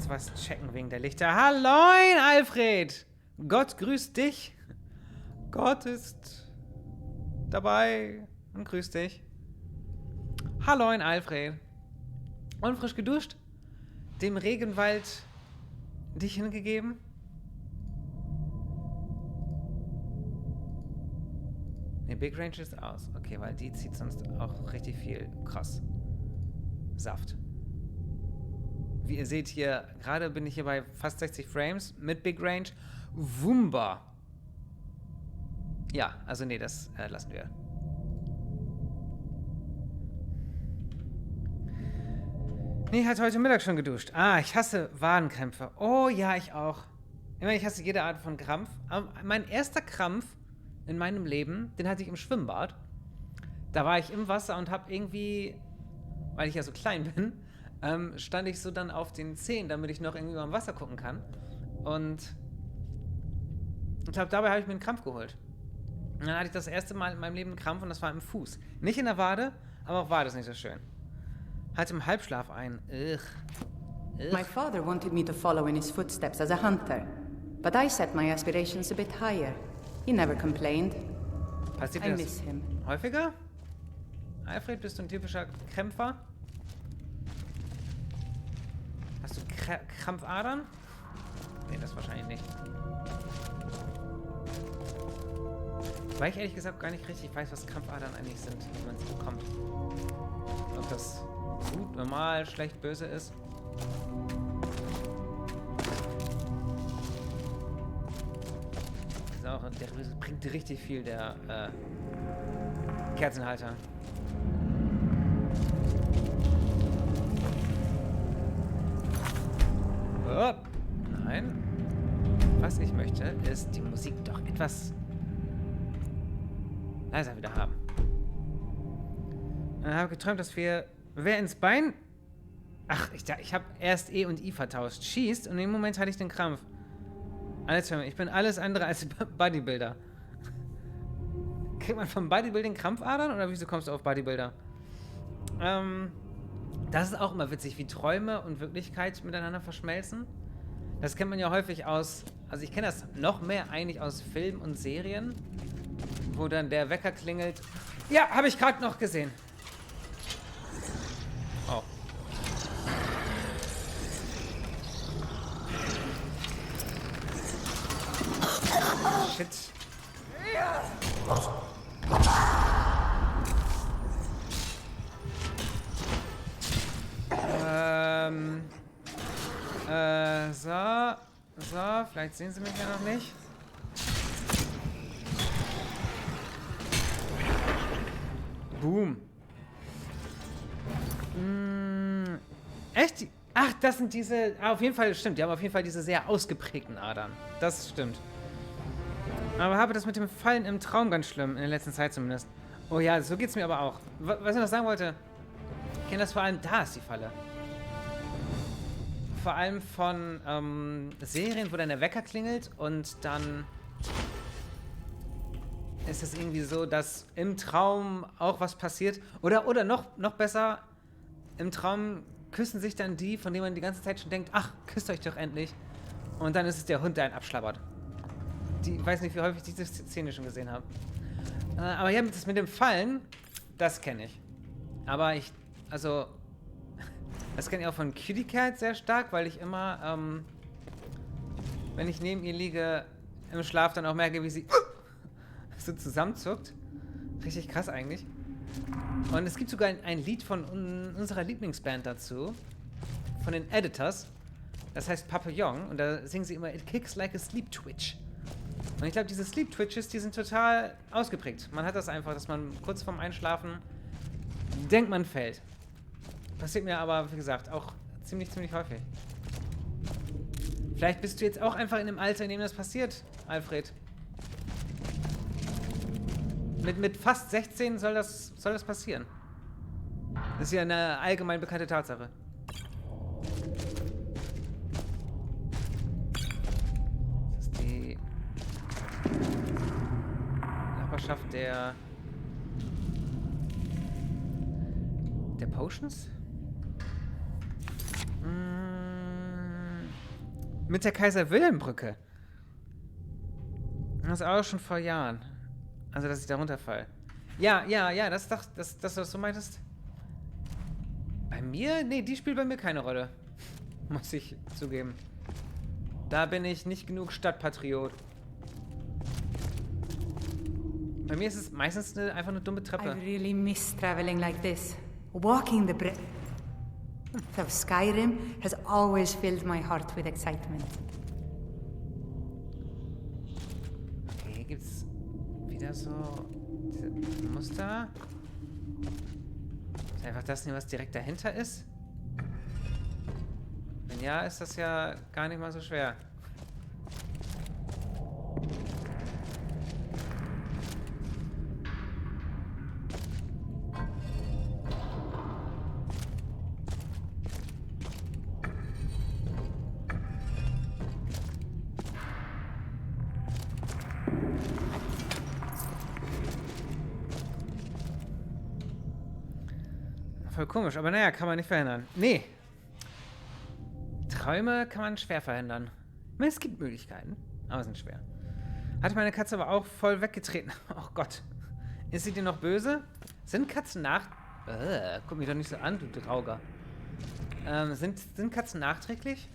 Was checken wegen der Lichter. Halloin, Alfred! Gott grüßt dich. Gott ist dabei und grüßt dich. Halloin, Alfred. Und frisch geduscht? Dem Regenwald dich hingegeben? Ne, Big Range ist aus. Okay, weil die zieht sonst auch richtig viel. Krass. Saft. Wie ihr seht hier, gerade bin ich hier bei fast 60 Frames mit Big Range. Wumba. Ja, also nee, das lassen wir. Nee, hat heute Mittag schon geduscht. Ah, ich hasse Wadenkrämpfe. Oh ja, ich auch. Ich meine, ich hasse jede Art von Krampf. Aber mein erster Krampf in meinem Leben, den hatte ich im Schwimmbad. Da war ich im Wasser und habe irgendwie, weil ich ja so klein bin, stand ich so dann auf den Zehen, damit ich noch irgendwie mal im Wasser gucken kann. Und ich glaube, dabei habe ich mir einen Krampf geholt. Und dann hatte ich das erste Mal in meinem Leben einen Krampf und das war im Fuß. Nicht in der Wade, aber auch Wade ist nicht so schön. Hatte im Halbschlaf ein. My father wanted me to follow in his footsteps as a hunter, but I set my aspirations a bit higher. He never complained. Passiert I das miss him. häufiger? Alfred, bist du ein typischer Kämpfer? Hast du Krampfadern? Nee, das wahrscheinlich nicht. Weil ich ehrlich gesagt gar nicht richtig weiß, was Krampfadern eigentlich sind, wie man sie bekommt. Ob das gut, normal, schlecht, böse ist. Das ist auch, der bringt richtig viel, der Kerzenhalter. Oh, nein. Was ich möchte, ist die Musik doch etwas leiser wieder haben. Ich habe geträumt, dass wer ins Bein... Ach, ich habe erst E und I vertauscht. Schießt und im Moment hatte ich den Krampf. Ich bin alles andere als Bodybuilder. Kriegt man vom Bodybuilding Krampfadern oder wieso kommst du auf Bodybuilder? Das ist auch immer witzig, wie Träume und Wirklichkeit miteinander verschmelzen. Das kennt man ja häufig aus... Also ich kenne das noch mehr eigentlich aus Filmen und Serien, wo dann der Wecker klingelt. Ja, habe ich gerade noch gesehen. Oh. Shit. So, vielleicht sehen sie mich ja noch nicht. Boom. Echt? Ach, das sind diese... auf jeden Fall, stimmt. Die haben auf jeden Fall diese sehr ausgeprägten Adern. Das stimmt. Aber habe das mit dem Fallen im Traum ganz schlimm. In der letzten Zeit zumindest. Oh ja, so geht's mir aber auch. Was ich noch sagen wollte. Ich kenne das vor allem... Da ist die Falle. Vor allem von Serien, wo dann der Wecker klingelt und dann... ist es irgendwie so, dass im Traum auch was passiert. Oder noch besser, im Traum küssen sich dann die, von denen man die ganze Zeit schon denkt, ach, küsst euch doch endlich. Und dann ist es der Hund, der einen abschlabbert. Ich weiß nicht, wie häufig ich diese Szene schon gesehen habe. Aber ja, das mit dem Fallen, das kenne ich. Aber das kenne ich auch von Cutie Cat sehr stark, weil ich immer, wenn ich neben ihr liege, im Schlaf dann auch merke, wie sie so zusammenzuckt. Richtig krass eigentlich. Und es gibt sogar ein Lied von unserer Lieblingsband dazu. Von den Editors. Das heißt Papillon. Und da singen sie immer It kicks like a sleep twitch. Und ich glaube, diese Sleep Twitches, die sind total ausgeprägt. Man hat das einfach, dass man kurz vorm Einschlafen denkt, man fällt. Passiert mir aber, wie gesagt, auch ziemlich häufig. Vielleicht bist du jetzt auch einfach in dem Alter, in dem das passiert, Alfred. Mit fast 16 soll das passieren. Das ist ja eine allgemein bekannte Tatsache. Das ist die Nachbarschaft der Potions? Mit der Kaiser-Wilhelm-Brücke. Das ist auch schon vor Jahren. Also, dass ich da runterfall. Ja, das, was du meintest. Bei mir? Nee, die spielt bei mir keine Rolle. Muss ich zugeben. Da bin ich nicht genug Stadtpatriot. Bei mir ist es meistens einfach eine dumme Treppe. I really miss traveling like this. Walking the breadth of Skyrim has always filled my heart with excitement. Okay, hier gibt's wieder so diese Muster. Ist einfach das nicht, was direkt dahinter ist? Wenn ja, ist das ja gar nicht mal so schwer. Voll komisch, aber naja, kann man nicht verhindern. Nee. Träume kann man schwer verhindern. Es gibt Möglichkeiten, aber sind schwer. Hat meine Katze aber auch voll weggetreten. Oh Gott. Ist sie dir noch böse? Sind Katzen guck mich doch nicht so an, du Drauger. Sind Katzen nachträglich?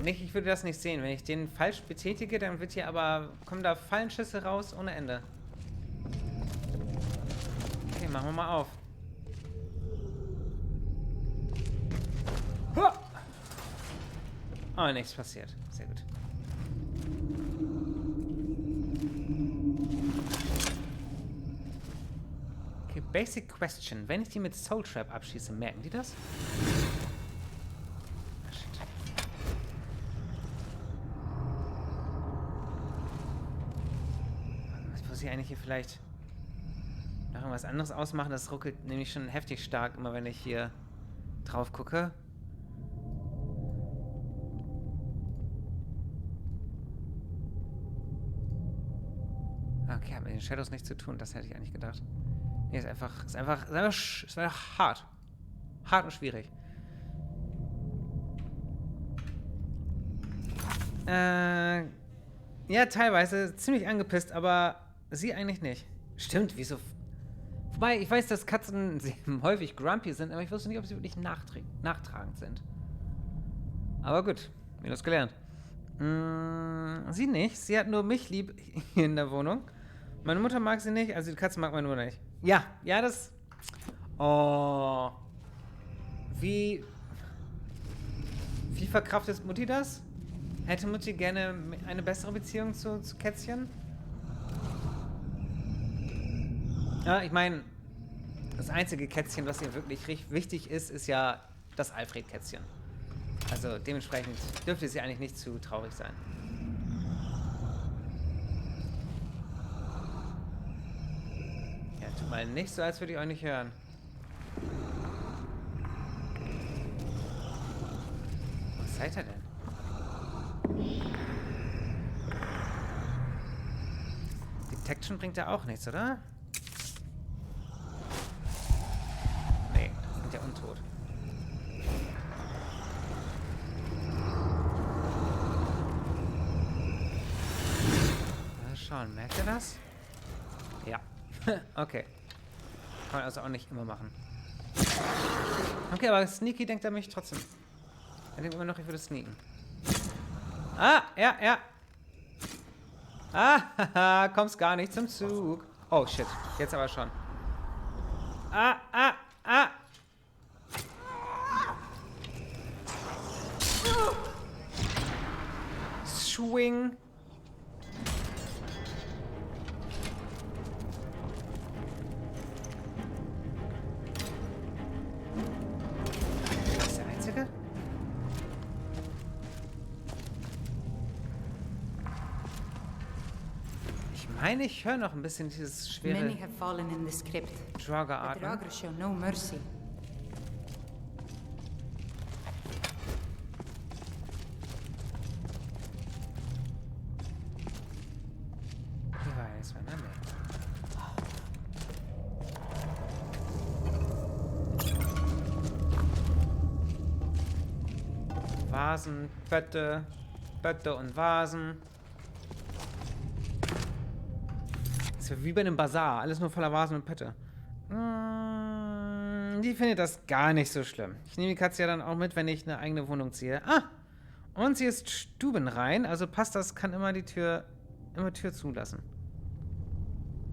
Nicht, ich würde das nicht sehen. Wenn ich den falsch betätige, dann kommen da Fallenschüsse raus ohne Ende. Okay, machen wir mal auf. Oh, nichts passiert. Sehr gut. Okay, basic question. Wenn ich die mit Soul Trap abschieße, merken die das? Eigentlich hier vielleicht noch irgendwas anderes ausmachen. Das ruckelt nämlich schon heftig stark, immer wenn ich hier drauf gucke. Okay, hat mit den Shadows nichts zu tun. Das hätte ich eigentlich gedacht. Nee, ist einfach hart. Hart und schwierig. Ja, teilweise ziemlich angepisst, aber sie eigentlich nicht. Stimmt, wieso? Wobei, ich weiß, dass Katzen häufig grumpy sind, aber ich wusste nicht, ob sie wirklich nachtragend sind. Aber gut, mir das gelernt. Sie nicht. Sie hat nur mich lieb hier in der Wohnung. Meine Mutter mag sie nicht, also die Katze mag meine Mutter nicht. Ja, das... Oh. Wie verkraftet Mutti das? Hätte Mutti gerne eine bessere Beziehung zu Kätzchen? Ja, ich meine, das einzige Kätzchen, was ihr wirklich wichtig ist, ist ja das Alfred-Kätzchen. Also dementsprechend dürfte sie eigentlich nicht zu traurig sein. Ja, tut mal nicht so, als würde ich euch nicht hören. Was seid ihr denn? Detection bringt ja auch nichts, oder? Nee, sind ja untot. Mal schauen, merkt ihr das? Ja. Okay. Kann man also auch nicht immer machen. Okay, aber Sneaky denkt er mich trotzdem. Er denkt immer noch, ich würde sneaken. Ah, ja, ja. Ah, haha, kommst gar nicht zum Zug. Oh, shit. Jetzt aber schon. Ah, ah, ah. Swing. Das ist der einzige? Ich meine, ich höre noch ein bisschen dieses schwere Many have fallen in this crypt. Draugr The atmen. Draugr show no mercy. Ich weiß, wenn er nicht. Vasen, Bötte, Bötte und Vasen. Das ist ja wie bei einem Bazar. Alles nur voller Vasen und Pötte. Die findet das gar nicht so schlimm. Ich nehme die Katze ja dann auch mit, wenn ich eine eigene Wohnung ziehe. Ah! Und sie ist stubenrein, also passt das, kann immer die Tür, Tür zulassen.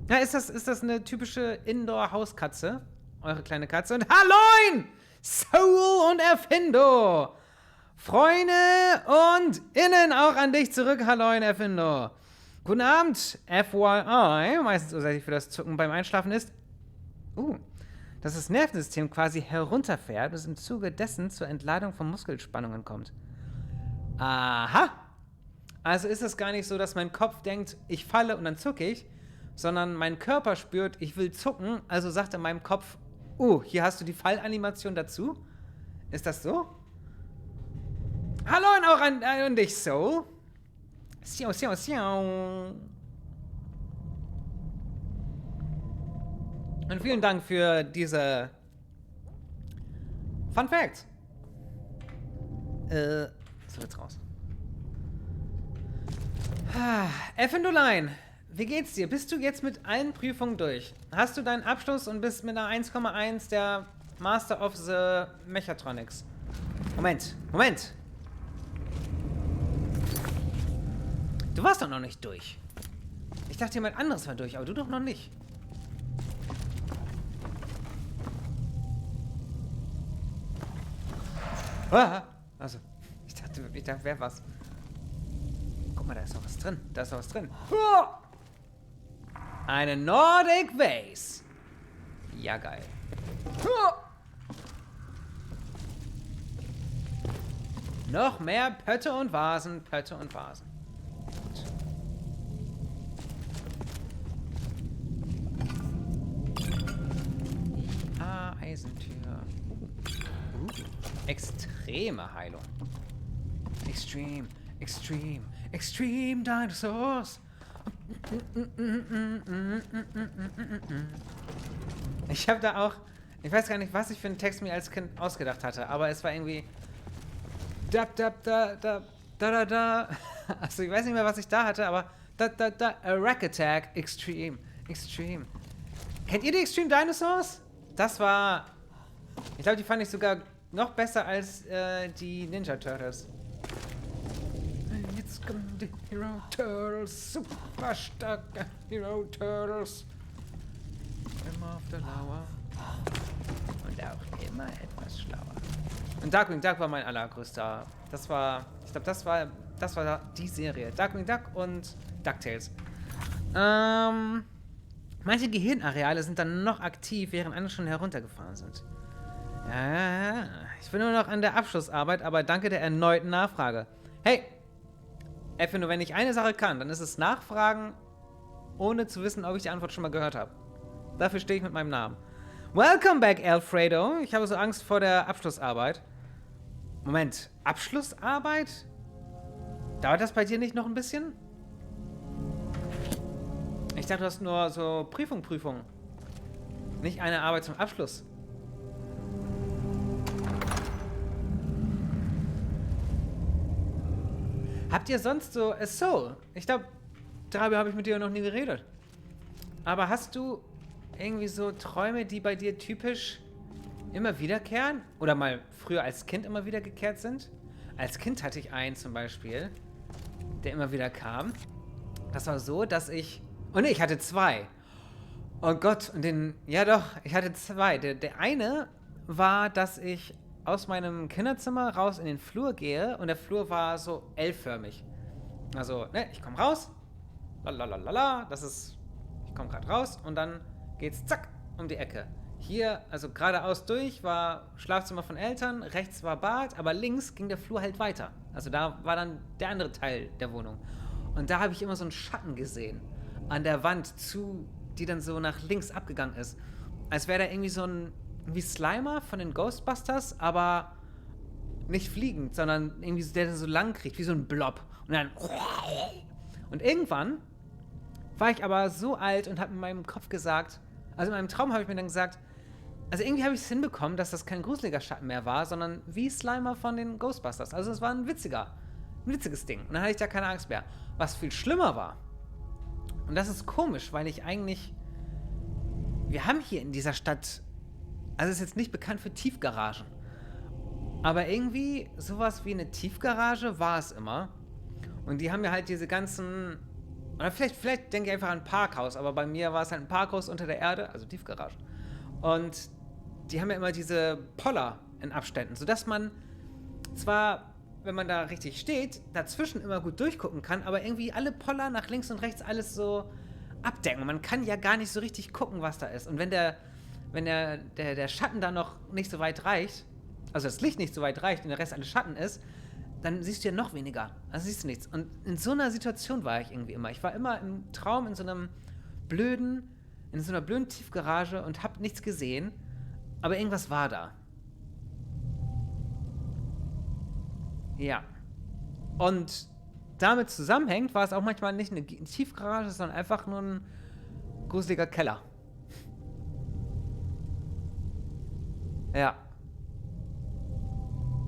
Ja, ist das eine typische Indoor-Hauskatze? Eure kleine Katze. Und Halloin! Soul und Erfindo! Freunde und Innen auch an dich zurück, Halloin, Erfindo. Guten Abend, FYI, meistens ursächlich für das Zucken beim Einschlafen ist, dass das Nervensystem quasi herunterfährt und es im Zuge dessen zur Entladung von Muskelspannungen kommt. Aha! Also ist es gar nicht so, dass mein Kopf denkt, ich falle und dann zucke ich, sondern mein Körper spürt, ich will zucken, also sagt er meinem Kopf, hier hast du die Fallanimation dazu? Ist das so? Hallo und auch an dich, Soul. Siau, siau, siau. Und vielen Dank für diese Fun Facts. So jetzt raus. Effindolein, wie geht's dir? Bist du jetzt mit allen Prüfungen durch? Hast du deinen Abschluss und bist mit einer 1,1 der Master of the Mechatronics? Moment. Du warst doch noch nicht durch. Ich dachte, jemand anderes war durch, aber du doch noch nicht. Also, ich dachte, wer was? Guck mal, da ist noch was drin. Eine Nordic Vase. Ja, geil. Noch mehr Pötte und Vasen. Eisentür. Extreme Heilung. Extreme Dinosaurs. Ich habe da auch, ich weiß gar nicht, was ich für einen Text mir als Kind ausgedacht hatte, aber es war irgendwie da. Also ich weiß nicht mehr, was ich da hatte, aber a Rack Attack, Extreme. Kennt ihr die Extreme Dinosaurs? Das war, ich glaube, die fand ich sogar noch besser als die Ninja Turtles. Jetzt kommen die Hero Turtles, super starke Hero Turtles. Immer auf der Lauer. Und der auch immer etwas schlauer. Und Darkwing Duck war mein allergrößter. Ich glaube, das war die Serie. Darkwing Duck und DuckTales. Manche Gehirnareale sind dann noch aktiv, während andere schon heruntergefahren sind. Ja. Ich bin nur noch an der Abschlussarbeit, aber danke der erneuten Nachfrage. Hey! Nur wenn ich eine Sache kann, dann ist es nachfragen, ohne zu wissen, ob ich die Antwort schon mal gehört habe. Dafür stehe ich mit meinem Namen. Welcome back, Alfredo. Ich habe so Angst vor der Abschlussarbeit. Moment, Abschlussarbeit? Dauert das bei dir nicht noch ein bisschen? Ich dachte, du hast nur so Prüfung. Nicht eine Arbeit zum Abschluss. Habt ihr sonst so... So, ich glaube, darüber habe ich mit dir noch nie geredet. Aber hast du irgendwie so Träume, die bei dir typisch immer wiederkehren? Oder mal früher als Kind immer wieder gekehrt sind? Als Kind hatte ich einen zum Beispiel, der immer wieder kam. Das war so, dass ich... Oh ne, ich hatte zwei. Oh Gott, und den... Ja doch, ich hatte zwei. Der eine war, dass ich aus meinem Kinderzimmer raus in den Flur gehe und der Flur war so L-förmig. Also, ne, ich komme raus. Lalalala, das ist... Ich komme gerade raus und dann geht's zack um die Ecke. Hier, also geradeaus durch, war Schlafzimmer von Eltern, rechts war Bad, aber links ging der Flur halt weiter. Also da war dann der andere Teil der Wohnung. Und da habe ich immer so einen Schatten gesehen an der Wand die dann so nach links abgegangen ist. Als wäre da irgendwie so ein wie Slimer von den Ghostbusters, aber nicht fliegend, sondern irgendwie der so lang kriegt, wie so ein Blob. Und dann... Und irgendwann war ich aber so alt und habe in meinem Kopf gesagt, also in meinem Traum habe ich mir dann gesagt, also irgendwie habe ich es hinbekommen, dass das kein gruseliger Schatten mehr war, sondern wie Slimer von den Ghostbusters. Also es war ein witziges Ding. Und dann hatte ich da keine Angst mehr. Was viel schlimmer war, und das ist komisch, weil ich eigentlich, wir haben hier in dieser Stadt, also es ist jetzt nicht bekannt für Tiefgaragen, aber irgendwie sowas wie eine Tiefgarage war es immer. Und die haben ja halt diese ganzen, oder vielleicht denke ich einfach an ein Parkhaus, aber bei mir war es halt ein Parkhaus unter der Erde, also Tiefgarage. Und die haben ja immer diese Poller in Abständen, sodass man zwar, wenn man da richtig steht, dazwischen immer gut durchgucken kann, aber irgendwie alle Poller nach links und rechts alles so abdecken. Man kann ja gar nicht so richtig gucken, was da ist. Und wenn der Schatten da noch nicht so weit reicht, also das Licht nicht so weit reicht und der Rest alles Schatten ist, dann siehst du ja noch weniger. Also siehst du nichts. Und in so einer Situation war ich irgendwie immer. Ich war immer im Traum in so einer blöden Tiefgarage und hab nichts gesehen, aber irgendwas war da. Ja. Und damit zusammenhängt, war es auch manchmal nicht eine Tiefgarage, sondern einfach nur ein gruseliger Keller. Ja.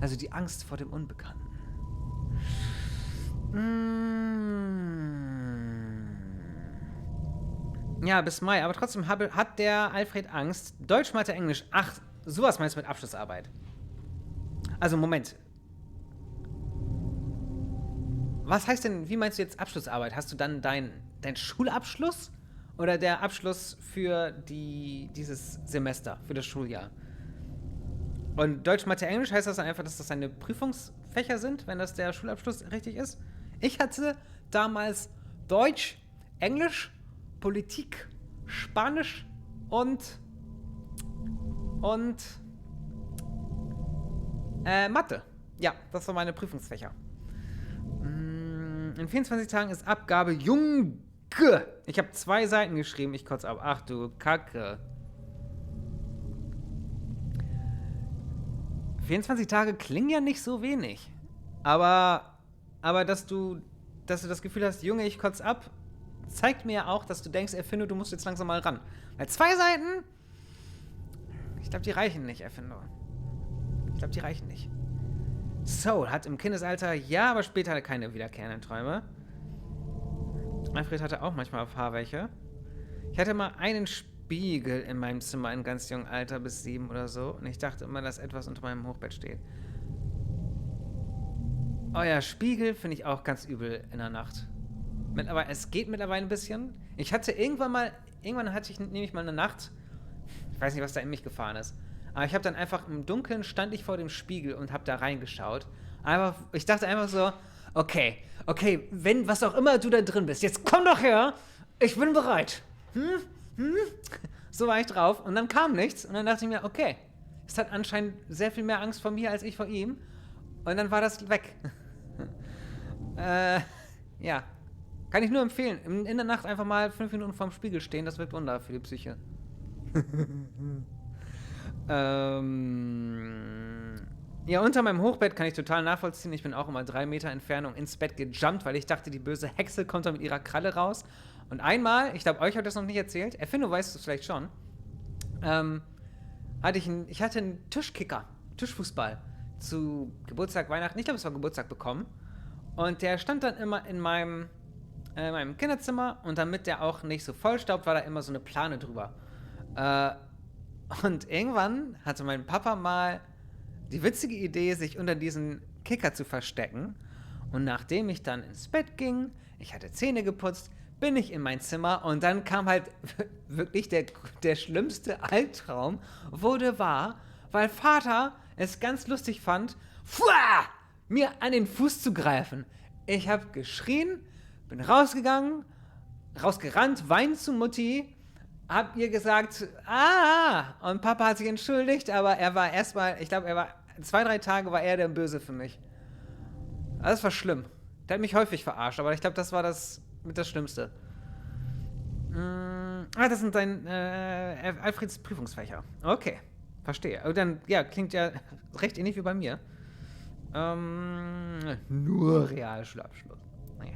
Also die Angst vor dem Unbekannten. Ja, bis Mai. Aber trotzdem hat der Alfred Angst. Deutsch, Mathe, Englisch. Ach, sowas meinst du mit Abschlussarbeit? Also, Moment. Was heißt denn, wie meinst du jetzt Abschlussarbeit? Hast du dann deinen Schulabschluss? Oder der Abschluss für dieses Semester, für das Schuljahr? Und Deutsch, Mathe, Englisch heißt das dann einfach, dass das deine Prüfungsfächer sind, wenn das der Schulabschluss richtig ist? Ich hatte damals Deutsch, Englisch, Politik, Spanisch und Mathe. Ja, das waren meine Prüfungsfächer. In 24 Tagen ist Abgabe. Junge! Ich habe 2 Seiten geschrieben, ich kotze ab. Ach du Kacke. 24 Tage klingen ja nicht so wenig. Aber dass du das Gefühl hast, Junge, ich kotze ab, zeigt mir ja auch, dass du denkst, Erfinder, du musst jetzt langsam mal ran. Weil 2 Seiten, ich glaube, die reichen nicht, Erfinder. Ich glaube, die reichen nicht. Soul hat im Kindesalter, ja, aber später keine wiederkehrenden Träume. Alfred hatte auch manchmal ein paar welche. Ich hatte mal einen Spiegel in meinem Zimmer in ganz jungem Alter, bis 7 oder so. Und ich dachte immer, dass etwas unter meinem Hochbett steht. Oh ja, Spiegel finde ich auch ganz übel in der Nacht. Aber es geht mittlerweile ein bisschen. Ich hatte irgendwann hatte ich nämlich mal eine Nacht, ich weiß nicht, was da in mich gefahren ist, Aber ich habe dann einfach im Dunkeln, stand ich vor dem Spiegel und habe da reingeschaut. Einfach, ich dachte einfach so, okay, wenn, was auch immer du da drin bist, jetzt komm doch her, ich bin bereit. So war ich drauf und dann kam nichts und dann dachte ich mir, okay, es hat anscheinend sehr viel mehr Angst vor mir als ich vor ihm und dann war das weg. Ja, kann ich nur empfehlen, in der Nacht einfach mal 5 Minuten vorm Spiegel stehen, das wirkt Wunder für die Psyche. Ja, unter meinem Hochbett kann ich total nachvollziehen. Ich bin auch immer 3 Meter Entfernung ins Bett gejumpt, weil ich dachte, die böse Hexe kommt da mit ihrer Kralle raus. Und einmal, ich glaube, euch habe ich das noch nicht erzählt, Erfinder weißt du es vielleicht schon, ich hatte einen Tischkicker, Tischfußball, zu Geburtstag, Weihnachten, ich glaube, es war Geburtstag bekommen. Und der stand dann immer in meinem Kinderzimmer und damit der auch nicht so vollstaubt, war da immer so eine Plane drüber. Und irgendwann hatte mein Papa mal die witzige Idee, sich unter diesen Kicker zu verstecken. Und nachdem ich dann ins Bett ging, ich hatte Zähne geputzt, bin ich in mein Zimmer und dann kam halt wirklich der schlimmste Albtraum, wurde wahr, weil Vater es ganz lustig fand, mir an den Fuß zu greifen. Ich habe geschrien, bin rausgegangen, rausgerannt, weinend zu Mutti, hab ihr gesagt, und Papa hat sich entschuldigt, aber er war erstmal, ich glaube, 2-3 Tage war er der Böse für mich. Also das war schlimm. Der hat mich häufig verarscht, aber ich glaube, das war das Schlimmste. Das sind Alfreds Prüfungsfächer. Okay, verstehe. Und dann, ja, klingt ja recht ähnlich wie bei mir. Nur Realschulabschluss. Naja.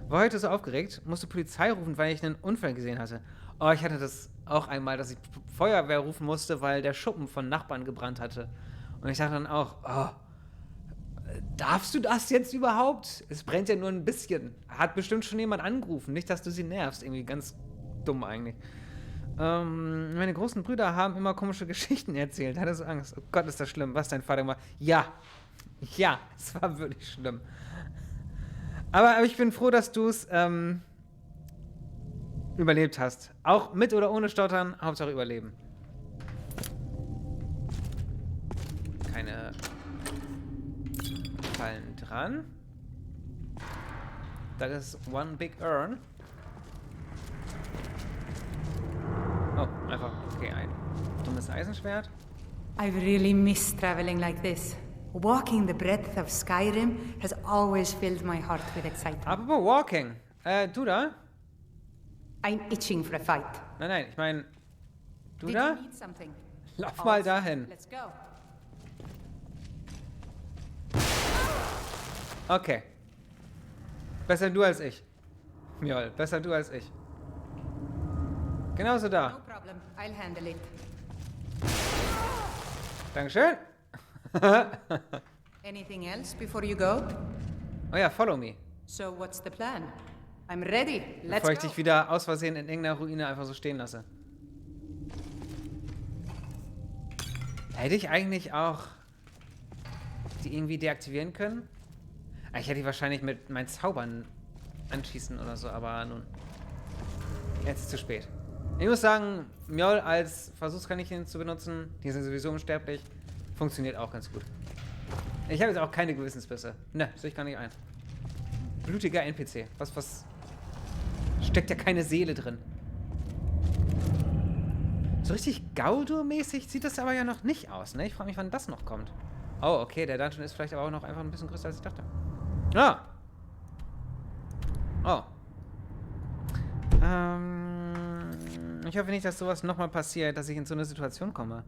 War heute so aufgeregt, musste Polizei rufen, weil ich einen Unfall gesehen hatte. Oh, ich hatte das auch einmal, dass ich Feuerwehr rufen musste, weil der Schuppen von Nachbarn gebrannt hatte. Und ich dachte dann auch, darfst du das jetzt überhaupt? Es brennt ja nur ein bisschen. Hat bestimmt schon jemand angerufen, nicht, dass du sie nervst. Irgendwie ganz dumm eigentlich. Meine großen Brüder haben immer komische Geschichten erzählt. Hatte so Angst. Oh Gott, ist das schlimm. Was dein Vater gemacht? Ja, es war wirklich schlimm. Aber ich bin froh, dass du es überlebt hast. Auch mit oder ohne Stottern, Hauptsache überleben. Keine Fallen dran. Das ist one big urn. Oh, einfach, okay, ein dummes Eisenschwert. I've really missed traveling like this. Walking the breadth of Skyrim has always filled my heart with excitement. Apropos walking. Du da? I'm itching for a fight. Nein, ich meine, du Did da? you need something? Lauf mal dahin. Let's go. Okay. Besser du als ich. Mjol, besser du als ich. Genauso da. No problem. I'll handle it. Dankeschön. Anything else before you go? Oh ja, follow me. So what's the plan? I'm ready. Let's Bevor ich go. dich wieder aus Versehen in irgendeiner Ruine einfach so stehen lasse. Hätte ich eigentlich auch die irgendwie deaktivieren können? Ich hätte die wahrscheinlich mit meinen Zaubern anschießen oder so, aber nun. Jetzt ist es zu spät. Ich muss sagen, Mjol als Versuchskaninchen zu benutzen, die sind sowieso unsterblich, funktioniert auch ganz gut. Ich habe jetzt auch keine Gewissensbisse. Ne, sehe ich gar nicht ein. Blutiger NPC. Was steckt ja keine Seele drin. So richtig Gaudur-mäßig sieht das aber ja noch nicht aus, ne? Ich frage mich, wann das noch kommt. Oh, okay, der Dungeon ist vielleicht aber auch noch einfach ein bisschen größer, als ich dachte. Ah! Oh. Ich hoffe nicht, dass sowas nochmal passiert, dass ich in so eine Situation komme.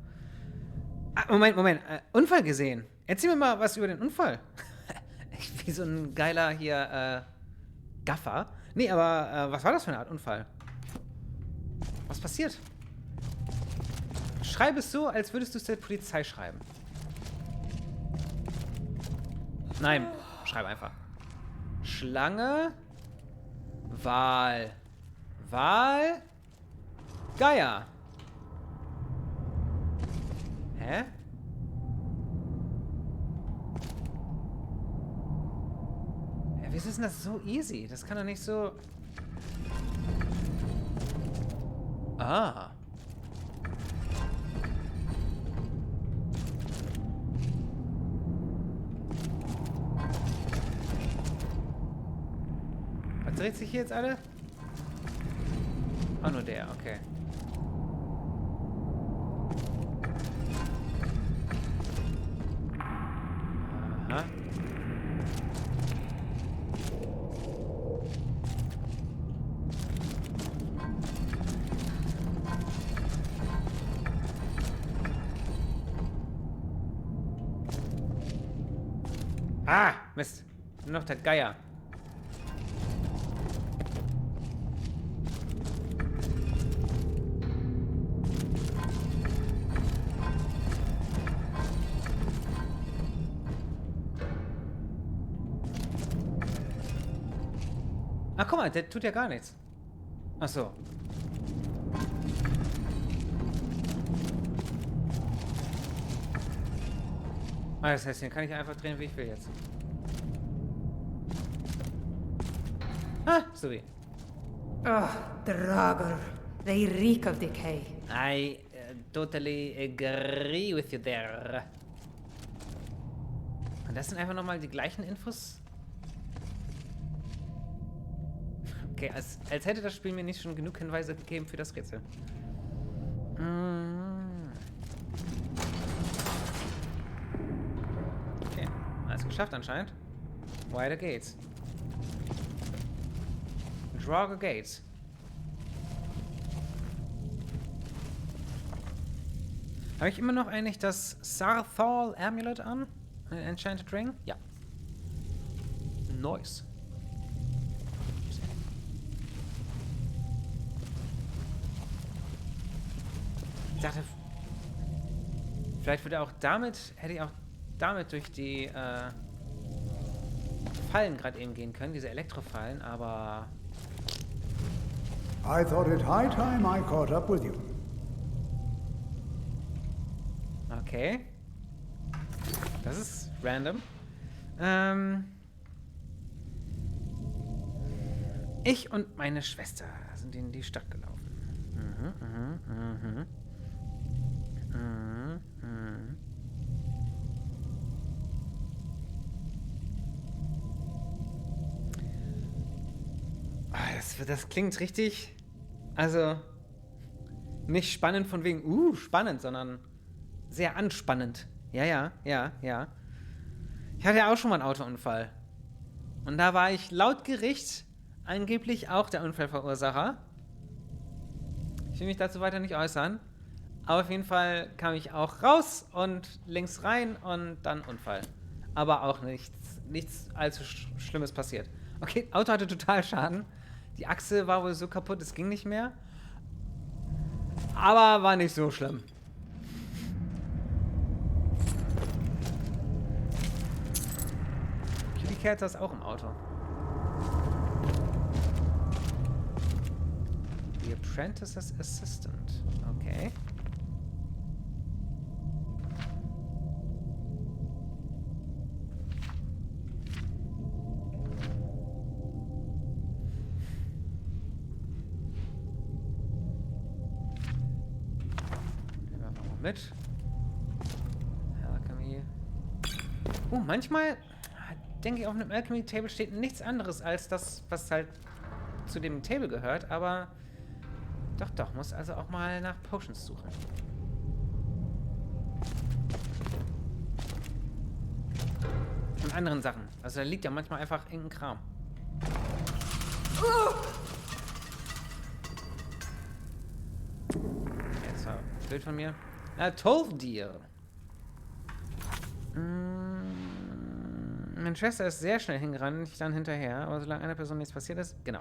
Moment. Unfall gesehen. Erzähl mir mal was über den Unfall. Wie so ein geiler hier, Gaffer. Nee, aber was war das für eine Art Unfall? Was passiert? Schreib es so, als würdest du es der Polizei schreiben. Nein, schreib einfach. Schlange. Wal. Geier. Hä? Ja, wieso ist denn das so easy? Das kann doch nicht so... dreht sich hier jetzt alle? Oh, nur der, okay. Aha. Ah, Mist. Nur noch der Geier. Ach, guck mal, der tut ja gar nichts. Ach so. Ah, das heißt, den kann ich einfach drehen, wie ich will jetzt. Ah, sorry. Oh, Draugr. They reek of decay. I totally agree with you there. Und das sind einfach nochmal die gleichen Infos? Okay, als hätte das Spiel mir nicht schon genug Hinweise gegeben für das Rätsel. Okay, alles geschafft anscheinend. Weiter geht's. Draugr Gates. Habe ich immer noch eigentlich das Saarthal Amulet an? Enchanted Ring? Ja. Nice. Ich dachte, vielleicht würde auch damit, hätte ich auch damit durch die Fallen gerade eben gehen können, diese Elektrofallen, aber... I thought it high time I caught up with you. Okay. Das ist random. Ich und meine Schwester sind in die Stadt gelaufen. Das klingt richtig, also nicht spannend von wegen, spannend, sondern sehr anspannend. Ja. Ich hatte ja auch schon mal einen Autounfall. Und da war ich laut Gericht angeblich auch der Unfallverursacher. Ich will mich dazu weiter nicht äußern. Aber auf jeden Fall kam ich auch raus und links rein und dann Unfall. Aber auch nichts allzu Schlimmes passiert. Okay, Auto hatte total Schaden. Die Achse war wohl so kaputt, es ging nicht mehr. Aber war nicht so schlimm. Kitty Cat ist auch im Auto. The Apprentice's Assistant. Okay. Mit. Alchemy. Manchmal denke ich, auf einem Alchemy Table steht nichts anderes als das, was halt zu dem Table gehört, aber doch, muss also auch mal nach Potions suchen. Und anderen Sachen. Also da liegt ja manchmal einfach irgendein Kram. Jetzt war ein Bild von mir. I told you. Meine Schwester ist sehr schnell hingerannt, ich dann hinterher, aber solange einer Person nichts passiert ist, genau.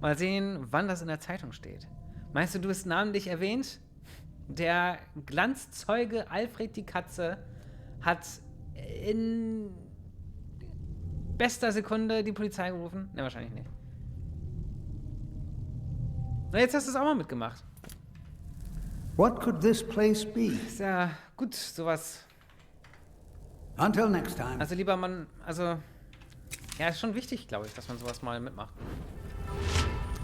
Mal sehen, wann das in der Zeitung steht. Meinst du bist namentlich erwähnt? Der Glanzzeuge Alfred die Katze hat in bester Sekunde die Polizei gerufen? Ne, wahrscheinlich nicht. Na, jetzt hast du es auch mal mitgemacht. What could this place be? Ist ja gut, sowas. Until next time. Also lieber man, ja, ist schon wichtig, glaube ich, dass man sowas mal mitmacht.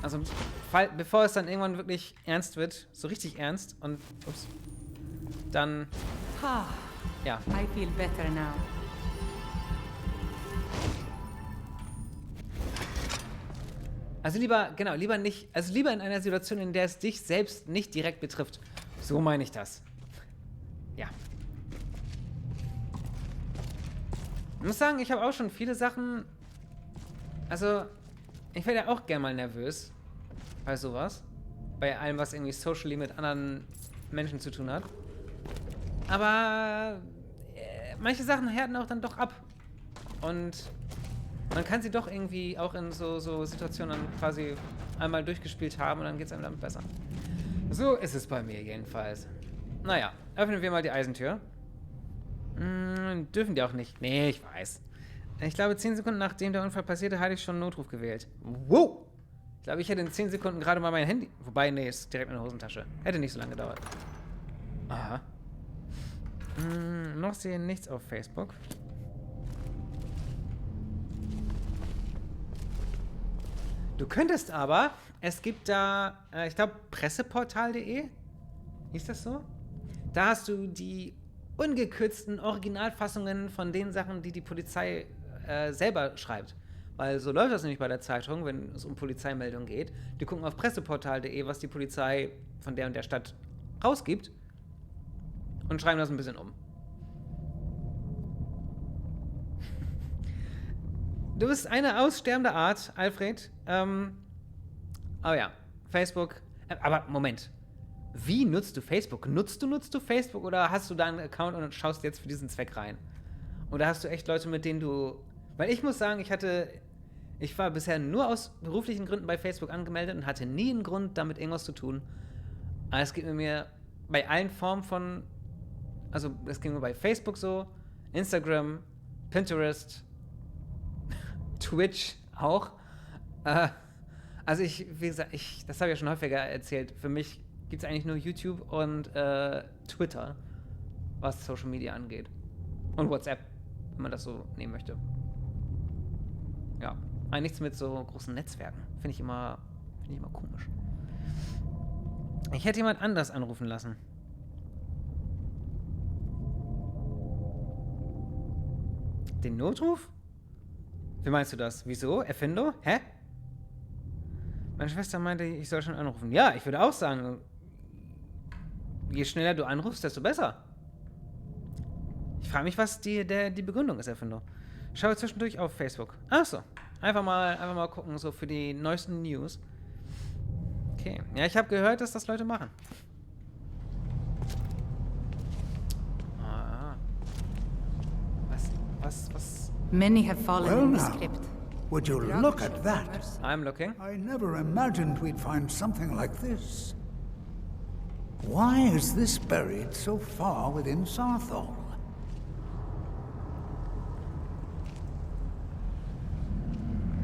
Also, bevor es dann irgendwann wirklich ernst wird, so richtig ernst und, dann, ja. I feel better now. Also lieber, genau, lieber nicht, also lieber in einer Situation, in der es dich selbst nicht direkt betrifft. So meine ich das. Ja. Ich muss sagen, ich habe auch schon viele Sachen, also ich werde ja auch gerne mal nervös bei sowas. Bei allem, was irgendwie socially mit anderen Menschen zu tun hat. Aber manche Sachen härten auch dann doch ab. Und man kann sie doch irgendwie auch in so Situationen dann quasi einmal durchgespielt haben und dann geht es einem damit besser. So ist es bei mir jedenfalls. Naja, öffnen wir mal die Eisentür. Dürfen die auch nicht. Nee, ich weiß. Ich glaube, 10 Sekunden nachdem der Unfall passierte, hatte ich schon einen Notruf gewählt. Wow! Ich glaube, ich hätte in 10 Sekunden gerade mal mein Handy... Wobei, nee, ist direkt in der Hosentasche. Hätte nicht so lange gedauert. Aha. Noch sehen nichts auf Facebook. Du könntest aber... Es gibt da... ich glaube, presseportal.de? Hieß das so? Da hast du die ungekürzten Originalfassungen von den Sachen, die die Polizei selber schreibt. Weil so läuft das nämlich bei der Zeitung, wenn es um Polizeimeldungen geht. Die gucken auf presseportal.de, was die Polizei von der und der Stadt rausgibt und schreiben das ein bisschen um. Du bist eine aussterbende Art, Alfred. Aber ja, Facebook. Aber Moment. Wie nutzt du Facebook? Nutzt du Facebook oder hast du da einen Account und schaust jetzt für diesen Zweck rein? Oder hast du echt Leute, mit denen du... Weil ich muss sagen, ich war bisher nur aus beruflichen Gründen bei Facebook angemeldet und hatte nie einen Grund, damit irgendwas zu tun. Aber es geht mir bei allen Formen von... Also, es ging mir bei Facebook so, Instagram, Pinterest, Twitch auch. Also wie gesagt, das habe ich ja schon häufiger erzählt. Für mich gibt es eigentlich nur YouTube und Twitter, was Social Media angeht. Und WhatsApp, wenn man das so nehmen möchte. Ja, aber nichts mit so großen Netzwerken. Finde ich immer komisch. Ich hätte jemand anders anrufen lassen. Den Notruf? Wie meinst du das? Wieso? Erfindo? Hä? Meine Schwester meinte, ich soll schon anrufen. Ja, ich würde auch sagen, je schneller du anrufst, desto besser. Ich frage mich, was die Begründung ist, Erfindo. Schau zwischendurch auf Facebook. Ach so. Einfach mal gucken, so für die neuesten News. Okay. Ja, ich habe gehört, dass das Leute machen. Ah. Was? Many have fallen in this crypt. Would you look at that? I'm looking. I never imagined we'd find something like this. Why is this buried so far within Saarthal?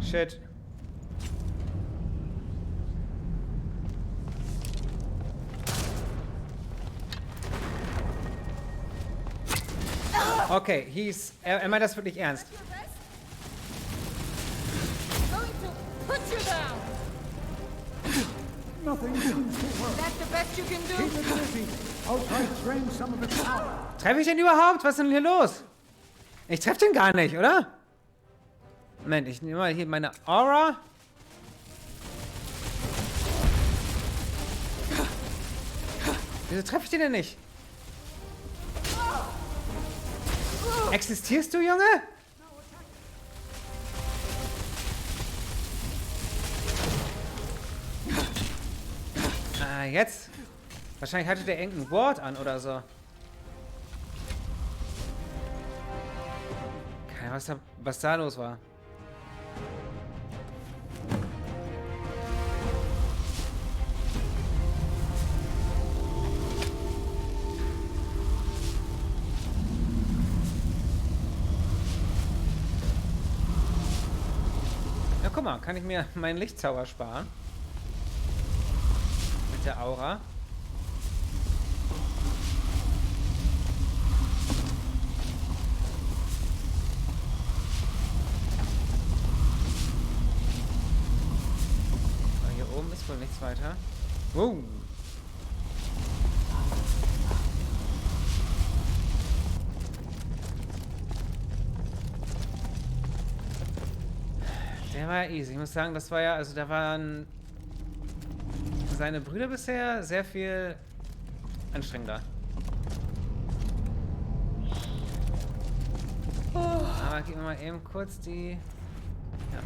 Shit. Okay, er meint das wirklich ernst. Nothing seems to work. That's the best you can do? Keep it busy. I'll try to drain some of its power. Treffe ich den überhaupt? Was ist denn hier los? Ich treffe den gar nicht, oder? Moment, ich nehme mal hier meine Aura. Wieso treffe ich den denn nicht? Existierst du, Junge? Jetzt? Wahrscheinlich hatte der irgendein Wort an oder so. Keine Ahnung, was da los war. Ja, guck mal, kann ich mir meinen Lichtzauber sparen? Mit der Aura. Aber hier oben ist wohl nichts weiter. Wow. Der war ja easy. Ich muss sagen, das war ja, also da waren seine Brüder bisher sehr viel anstrengender. Aber geben wir mal eben kurz die... Ja.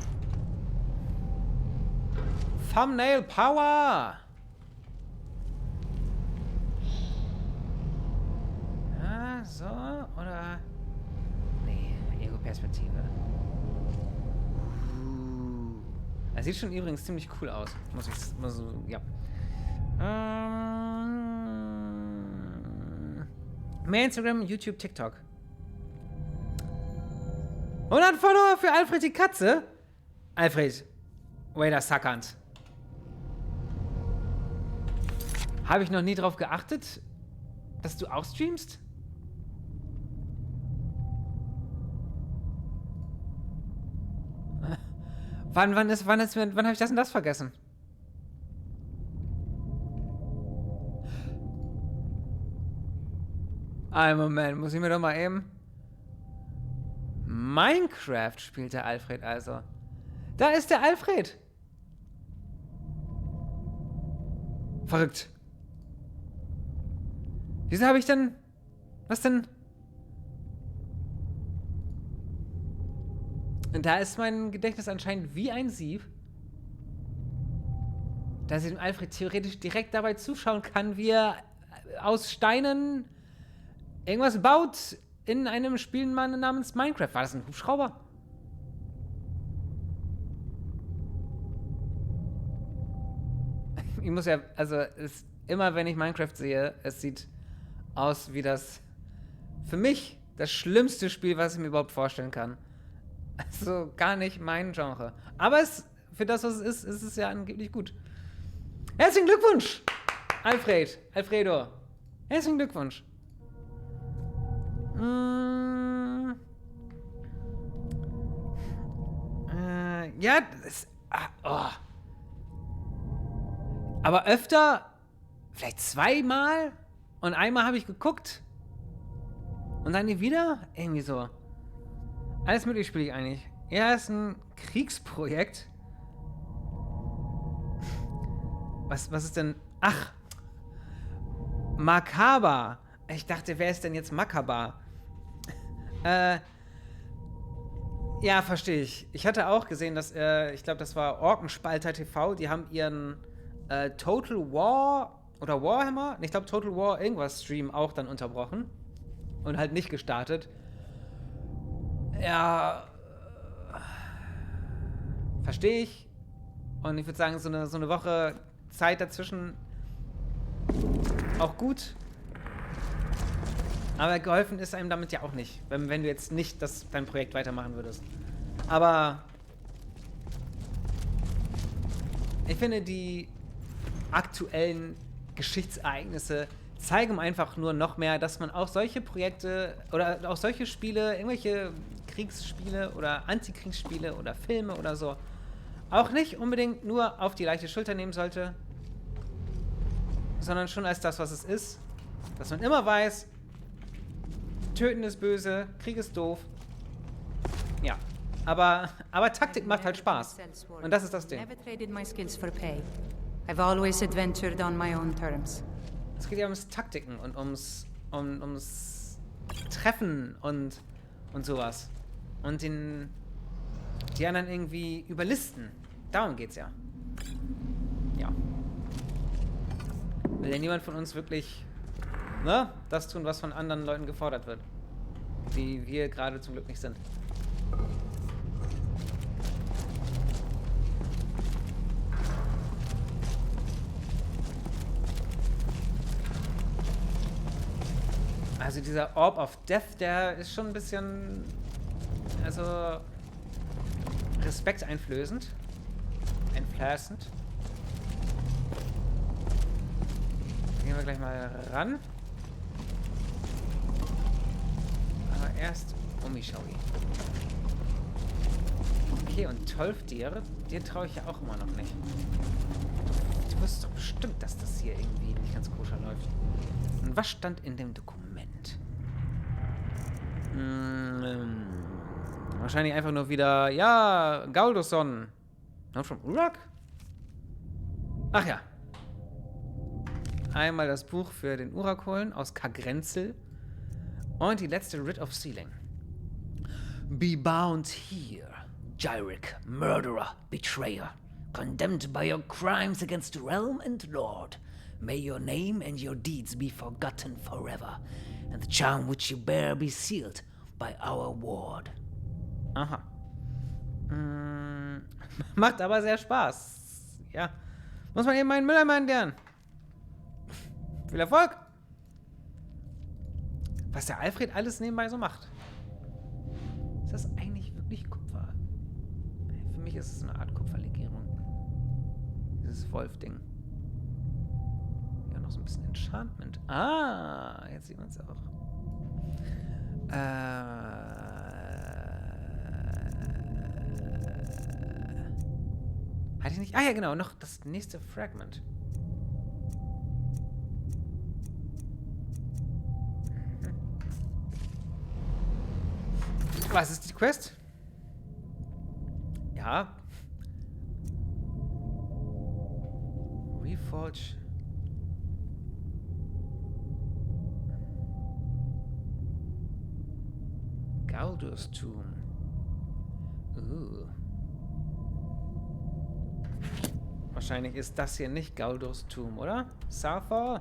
Thumbnail Power! Ja, so, oder... Nee, Ego-Perspektive. Er sieht schon übrigens ziemlich cool aus. Muss ich mal so... Ja. Mehr Instagram, YouTube, TikTok. 100 Follower für Alfred die Katze? Alfred, wait a second. Habe ich noch nie drauf geachtet, dass du auch streamst? Wann habe ich das und das vergessen? Einen Moment, muss ich mir doch mal eben... Minecraft spielt der Alfred also. Da ist der Alfred. Verrückt. Wieso habe ich denn... Was denn? Und da ist mein Gedächtnis anscheinend wie ein Sieb. Dass ich dem Alfred theoretisch direkt dabei zuschauen kann, wie er aus Steinen irgendwas baut in einem Spielmann namens Minecraft. War das ein Hubschrauber? Ich muss ja, also immer wenn ich Minecraft sehe, es sieht aus wie das, für mich, das schlimmste Spiel, was ich mir überhaupt vorstellen kann. Also gar nicht mein Genre. Aber für das, was es ist es ja angeblich gut. Herzlichen Glückwunsch, Alfredo. Herzlichen Glückwunsch. Ja, aber öfter, vielleicht zweimal und einmal habe ich geguckt und dann nie wieder, irgendwie so. Alles mögliche spiele ich eigentlich. Er ist ein Kriegsprojekt. Was ist denn? Ach, Makaber. Ich dachte, wer ist denn jetzt Makaber? Ja, verstehe ich. Ich hatte auch gesehen, dass, ich glaube, das war Orkenspalter TV, die haben ihren Total War oder Warhammer, ich glaube Total War irgendwas Stream auch dann unterbrochen und halt nicht gestartet. Ja, verstehe ich. Und ich würde sagen, so eine Woche Zeit dazwischen auch gut. Aber geholfen ist einem damit ja auch nicht, wenn du jetzt nicht dein Projekt weitermachen würdest. Aber ich finde, die aktuellen Geschichtsereignisse zeigen einfach nur noch mehr, dass man auch solche Projekte oder auch solche Spiele, irgendwelche Kriegsspiele oder Antikriegsspiele oder Filme oder so, auch nicht unbedingt nur auf die leichte Schulter nehmen sollte, sondern schon als das, was es ist. Dass man immer weiß, Töten ist böse, Krieg ist doof. Ja, aber Taktik macht halt Spaß. Und das ist das Ding. Es geht ja ums Taktiken und ums Treffen und sowas. Und die anderen irgendwie überlisten. Darum geht's ja. Ja. Will ja niemand von uns wirklich das tun, was von anderen Leuten gefordert wird. Die wir gerade zum Glück nicht sind. Also dieser Orb of Death, der ist schon ein bisschen, also respekteinflößend. Einflößend. Gehen wir gleich mal ran. Aber erst Umishaui. Okay, und Tolfdir, dir traue ich ja auch immer noch nicht. Du wusstest doch bestimmt, dass das hier irgendwie nicht ganz koscher läuft. Und was stand in dem Dokument? Wahrscheinlich einfach nur wieder, ja, Gaulduson. Not from Uruk? Ach ja. Einmal das Buch für den Urak holen aus Kagrenzel. Und die letzte Writ of Sealing. Be bound here, Gyric, murderer, betrayer, condemned by your crimes against realm and lord. May your name and your deeds be forgotten forever, and the charm which you bear be sealed by our ward. Aha. Macht aber sehr Spaß. Ja. Muss man eben meinen Mülleimer entleeren. Viel Erfolg! Was der Alfred alles nebenbei so macht. Ist das eigentlich wirklich Kupfer? Für mich ist es eine Art Kupferlegierung. Dieses Wolf-Ding. Ja, noch so ein bisschen Enchantment. Ah, jetzt sieht man es auch. Hatte ich nicht? Ah ja, genau, noch das nächste Fragment. Was ist die Quest? Ja. Reforge. Galdur's Tomb. Wahrscheinlich ist das hier nicht Galdur's Tomb, oder? Saarthal?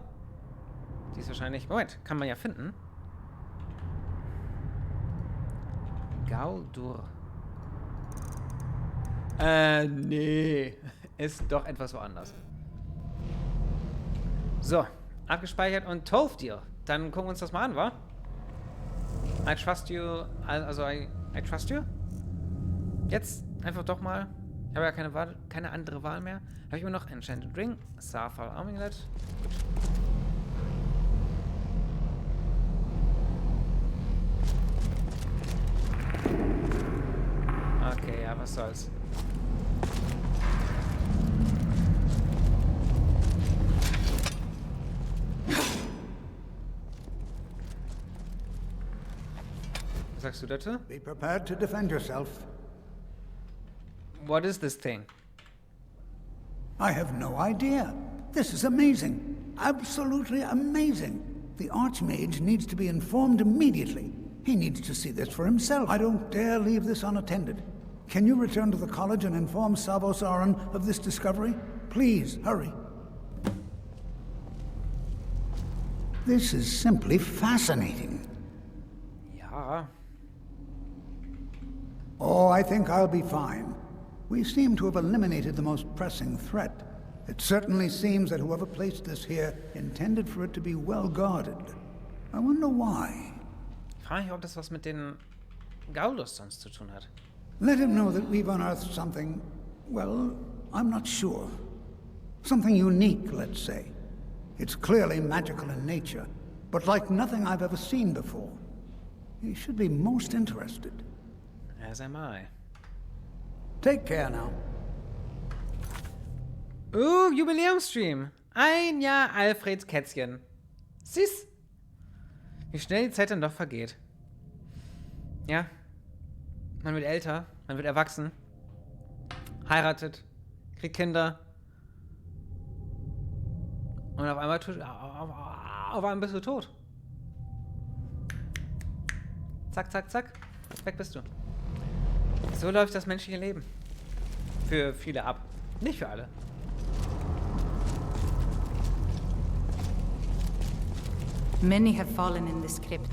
Die ist wahrscheinlich... Moment, kann man ja finden. Galdur. Nee. Ist doch etwas woanders. So, abgespeichert und Tolfdir. Dann gucken wir uns das mal an, wa? I trust you. Also, I trust you. Jetzt einfach doch mal. Ich habe ja keine andere Wahl mehr. Habe ich immer noch Enchanted Ring. Saarthal Arminglet. Gut. Okay, ja, was soll's. Was sagst du dazu? Be prepared to defend yourself. What is this thing? I have no idea. This is amazing. Absolutely amazing. The Archmage needs to be informed immediately. He needs to see this for himself. I don't dare leave this unattended. Can you return to the college and inform Savos Aran of this discovery? Please, hurry. This is simply fascinating. Ja. Oh, I think I'll be fine. We seem to have eliminated the most pressing threat. It certainly seems that whoever placed this here intended for it to be well guarded. I wonder why. Ich frage mich, ob das was mit den Gaulus sonst zu tun hat. Let him know that we've unearthed something, well, I'm not sure. Something unique, let's say. It's clearly magical in nature, but like nothing I've ever seen before. He should be most interested. As am I. Take care now. Jubiläumsstream. 1 Jahr Alfreds Kätzchen. Siehst, wie schnell die Zeit dann doch vergeht. Ja. Man wird älter, man wird erwachsen, heiratet, kriegt Kinder. Und auf einmal bist du tot. Zack, zack, zack. Weg bist du. So läuft das menschliche Leben. Für viele ab. Nicht für alle. Many have fallen in this crypt.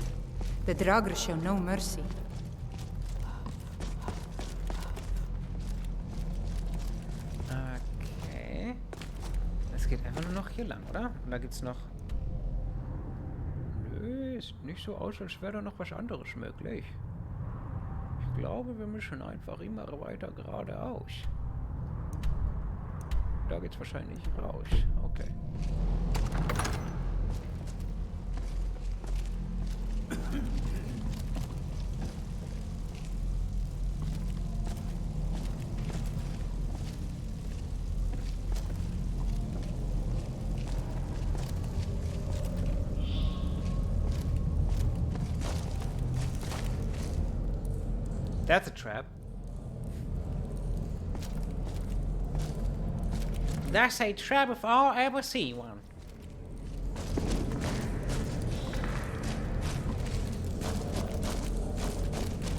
The Draugr show no mercy. Okay. Es geht einfach nur noch hier lang, oder? Und da gibt's noch... Nö, ist nicht so aus, als wäre da noch was anderes möglich. Ich glaube, wir müssen einfach immer weiter geradeaus. Da geht's wahrscheinlich raus. Okay. That's a trap. That's a trap if I ever see one.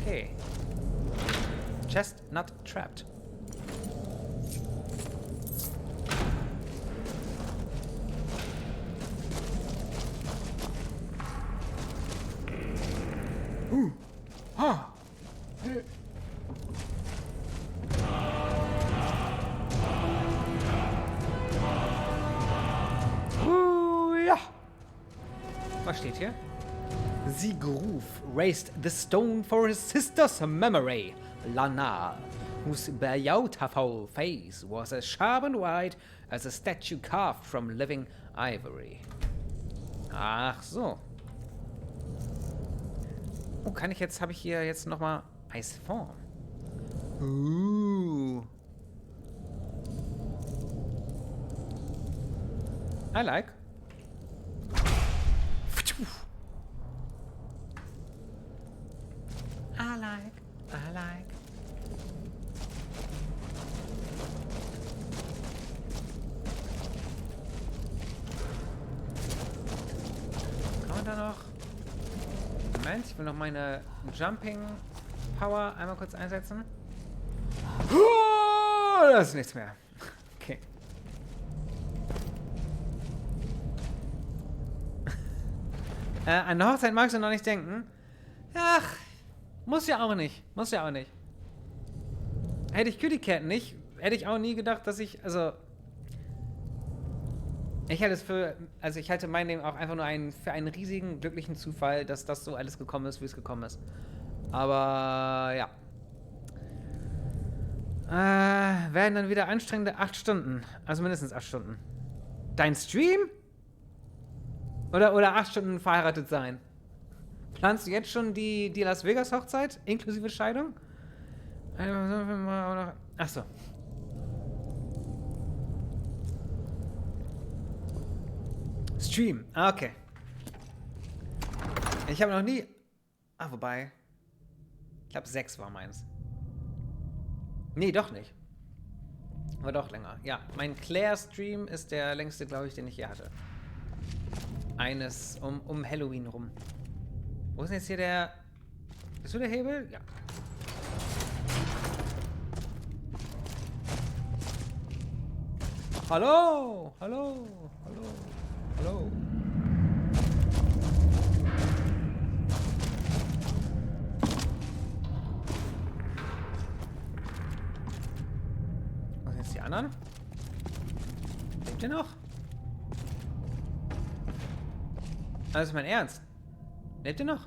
Okay. Chest not trapped. Ooh. Ah. Ja. Was steht hier? The Groove raised the stone for his sister's memory, Lana, whose beautiful face was as sharp and white as a statue carved from living ivory. Ach so. Oh, habe ich hier jetzt nochmal Eisform? I like. I like. Kann man da noch... Moment, ich will noch meine Jumping Power einmal kurz einsetzen. Oh, das ist nichts mehr. Okay. An eine Hochzeit magst du noch nicht denken. Ach, muss ja auch nicht. Hätte ich Kitty Cat nicht, hätte ich auch nie gedacht, dass ich, ich halte mein Leben auch einfach nur für einen riesigen, glücklichen Zufall, dass das so alles gekommen ist, wie es gekommen ist. Aber, ja. Werden dann wieder anstrengende 8 Stunden. Also mindestens 8 Stunden. Dein Stream? Oder 8 Stunden verheiratet sein? Planst du jetzt schon die Las Vegas Hochzeit? Inklusive Scheidung? Achso. Stream. Okay. Ich habe noch nie... wobei... Ich glaube 6 war meins. Nee, doch nicht. War doch länger. Ja, mein Claire-Stream ist der längste, glaube ich, den ich je hatte. Eines um Halloween rum. Wo ist denn jetzt hier der... Bist du der Hebel? Ja. Hallo! Hallo! Hallo! Hallo! Was sind jetzt die anderen? Lebt ihr noch? Das ist mein Ernst. Lebt ihr noch?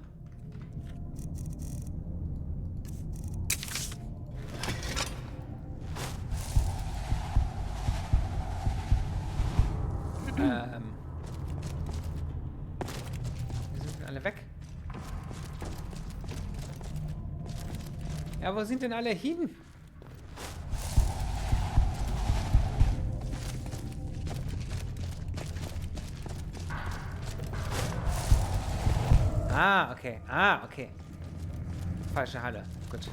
Die sind alle weg. Ja, wo sind denn alle hin? Okay. Okay. Falsche Halle. Gut.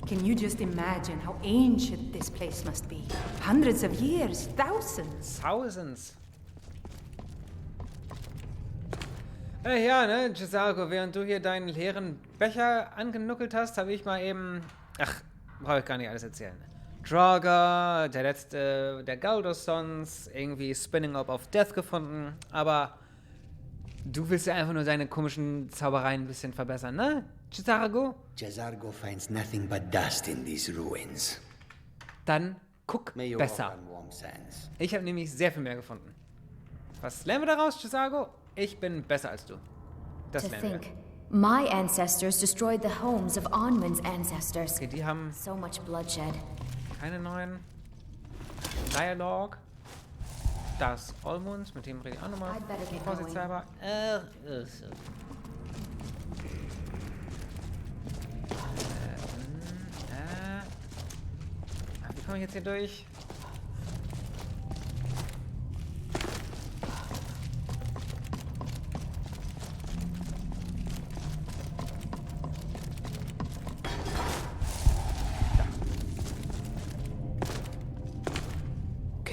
Can you just imagine how ancient this place must be? Hundreds of years, thousands. Ja, ne, Gisargo, während du hier deinen leeren Becher angenuckelt hast, habe ich mal eben... Ach, brauche ich gar nicht alles erzählen. Draugr, der letzte der Galdor-Sons, irgendwie Spinning Orb of Death gefunden, aber du willst ja einfach nur deine komischen Zaubereien ein bisschen verbessern, ne? Gisargo? Gisargo finds nothing but dust in these ruins. Dann guck besser. Ich habe nämlich sehr viel mehr gefunden. Was lernen wir daraus, Gisargo? Ich bin besser als du. Das lernen wir. My ancestors destroyed the homes of Onwin's ancestors. Okay, die haben so much bloodshed. Keine neuen Dialog. Das Olmund, mit dem rede ich auch nochmal vorsichtshalber. Wie komme ich jetzt hier durch?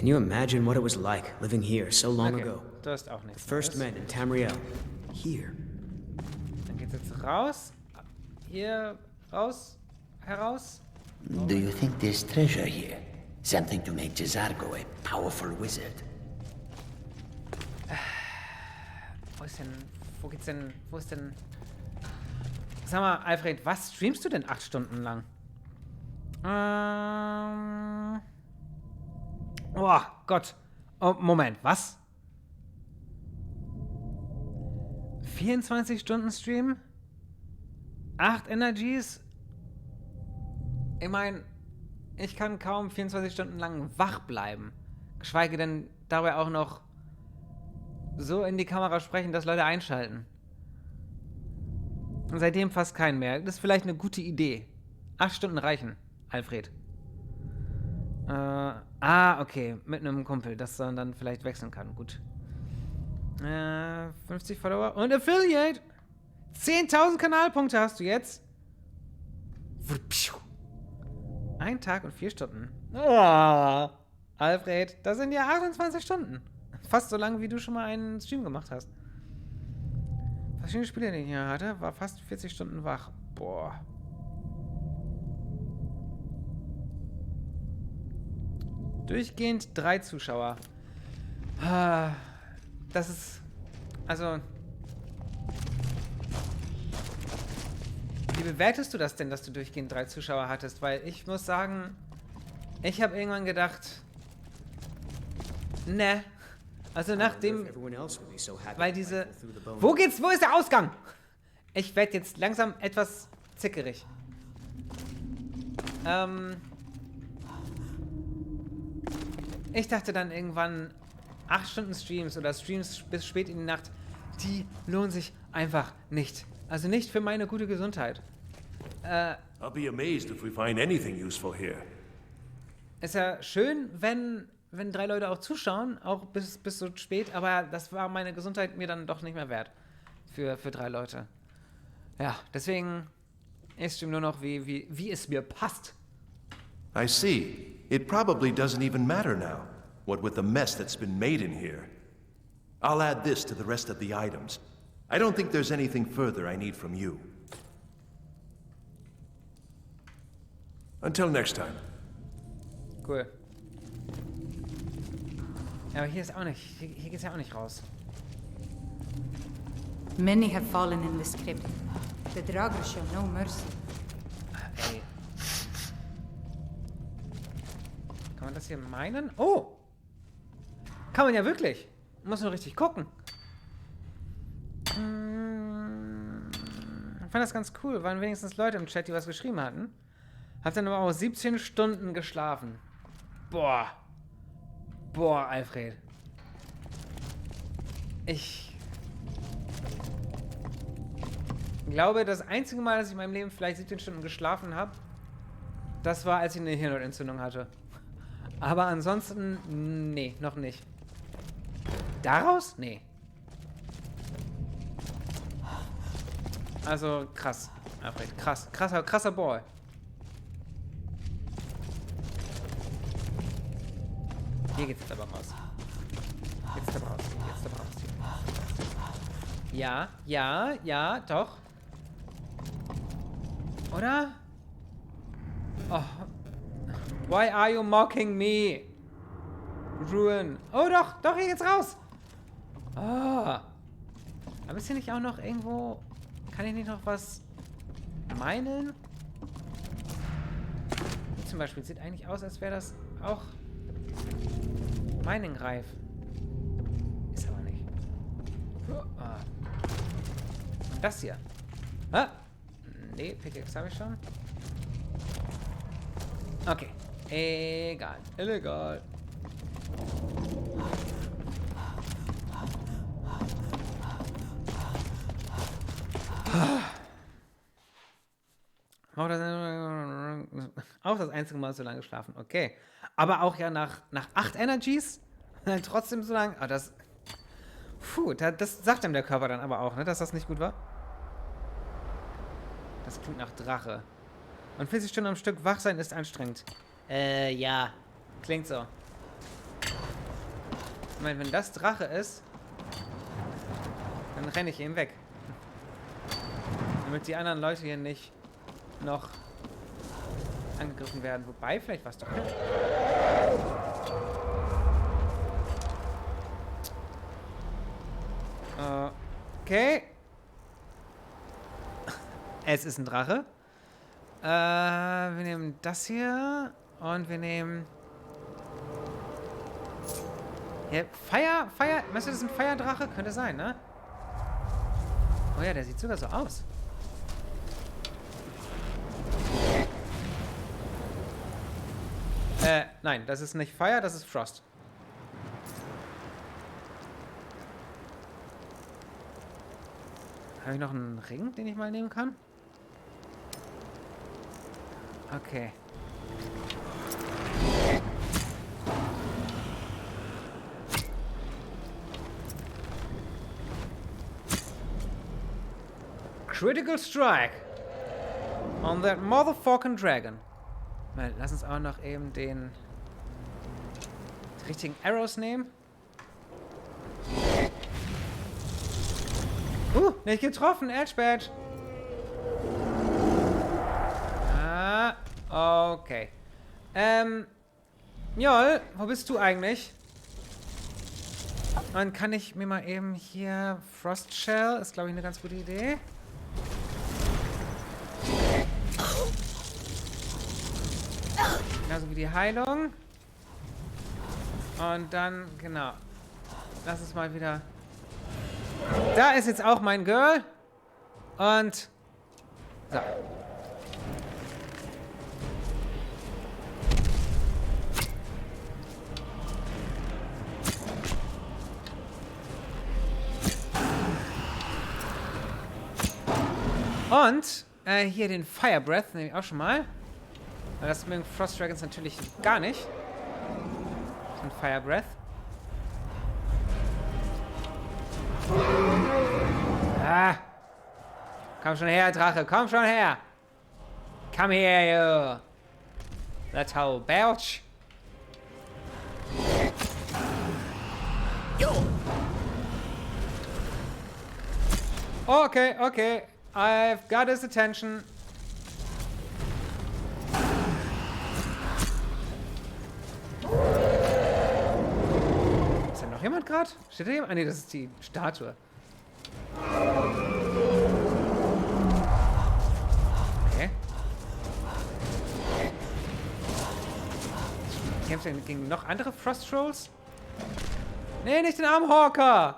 Can you imagine what it was like living here so long Okay, ago? du hast auch The nichts. first men in Tamriel. Here. Dann geht's jetzt raus. Hier raus. Heraus. Do you think there's treasure here? Something to make Jezargo a powerful wizard? Wo ist denn? Wo geht's denn? Wo ist denn? Sag mal, Alfred, was streamst du denn 8 Stunden lang? Oh Gott. Oh, Moment, was? 24 Stunden Stream? 8 Energies? Ich meine, ich kann kaum 24 Stunden lang wach bleiben. Geschweige denn dabei auch noch so in die Kamera sprechen, dass Leute einschalten. Und seitdem fast keinen mehr. Das ist vielleicht eine gute Idee. 8 Stunden reichen, Alfred. Okay. Mit einem Kumpel, das man dann vielleicht wechseln kann. Gut. 50 Follower und Affiliate. 10.000 Kanalpunkte hast du jetzt. 1 Tag und 4 Stunden. Oh, Alfred, das sind ja 28 Stunden. Fast so lange, wie du schon mal einen Stream gemacht hast. Verschiedene Spiele, die ich hier hatte, war fast 40 Stunden wach. Boah. Durchgehend 3 Zuschauer. Das ist... Also... Wie bewertest du das denn, dass du durchgehend 3 Zuschauer hattest? Weil ich muss sagen, ich habe irgendwann gedacht... Ne. Also nachdem... Weil diese... Wo geht's? Wo ist der Ausgang? Ich werde jetzt langsam etwas zickerig. Ich dachte dann irgendwann, 8 Stunden Streams oder Streams bis spät in die Nacht, die lohnen sich einfach nicht. Also nicht für meine gute Gesundheit. I'll be amazed if we find anything useful here. Ist ja schön, wenn 3 Leute auch zuschauen, auch bis so spät, aber das war meine Gesundheit mir dann doch nicht mehr wert. Für 3 Leute. Ja, deswegen, ich stream nur noch, wie es mir passt. I see. It probably doesn't even matter now, what with the mess that's been made in here. I'll add this to the rest of the items. I don't think there's anything further I need from you. Until next time. Cool. Ja, aber hier ist auch nicht, hier geht's ja auch nicht raus. Many have fallen in this crypt. The Draugr show no mercy. Ey. Kann man das hier meinen? Oh! Kann man ja wirklich. Muss nur richtig gucken. Ich fand das ganz cool. Waren wenigstens Leute im Chat, die was geschrieben hatten. Hab dann aber auch 17 Stunden geschlafen. Boah. Boah, Alfred. Ich glaube, das einzige Mal, dass ich in meinem Leben vielleicht 17 Stunden geschlafen habe, das war, als ich eine Hirnhautentzündung hatte. Aber ansonsten, nee, noch nicht. Daraus? Nee. Also, krass. Alfred, krass. Krasser Boy. Hier geht's jetzt aber raus. Jetzt aber raus. Jetzt aber raus. Ja, doch. Oder? Oh. Why are you mocking me? Ruin. Oh, doch, hier geht's raus. Oh. Aber ist hier nicht auch noch irgendwo... Kann ich nicht noch was meinen? Hier zum Beispiel sieht eigentlich aus, als wäre das auch Mining-reif. Ist aber nicht. Ah. Das hier. Ah. Nee, Pickaxe habe ich schon. Okay. Egal. Illegal. Auch das einzige Mal so lange geschlafen. Okay. Aber auch ja nach 8 Energies. Trotzdem so lange. Ah, das. Puh, das sagt einem der Körper dann aber auch, ne, dass das nicht gut war. Das klingt nach Drache. Und 40 Stunden am Stück wach sein ist anstrengend. Ja. Klingt so. Ich meine, wenn das Drache ist, dann renne ich eben weg. Damit die anderen Leute hier nicht noch angegriffen werden. Wobei, vielleicht war es doch nicht. Okay. Es ist ein Drache. Wir nehmen das hier. Und wir nehmen... Ja, Feuer... Meinst du, das ist ein Feuerdrache? Könnte sein, ne? Oh ja, der sieht sogar so aus. Nein, das ist nicht Fire, das ist Frost. Habe ich noch einen Ring, den ich mal nehmen kann? Okay. Critical Strike on that motherfucking dragon. Mal, lass uns auch noch eben die richtigen Arrows nehmen. Nicht getroffen, Edge Badge. Ah, okay. Jol, wo bist du eigentlich? Dann kann ich mir mal eben hier... Frost Shell ist, glaube ich, eine ganz gute Idee. Genauso wie die Heilung. Und dann, genau. Lass uns mal wieder... Da ist jetzt auch mein Girl. Und... So. Und hier den Fire Breath nehme ich auch schon mal. Weil das mögen Frost Dragons natürlich gar nicht. So ein Fire Breath. Ah. Komm schon her, Drache. Komm schon her. Come here, you. Little belch. Okay, okay. I've got his attention. Ist da noch jemand gerade? Steht da jemand? Ah, nee, das ist die Statue. Okay. Kämpft er gegen noch andere Frost Trolls? Nee, nicht den Armhawker!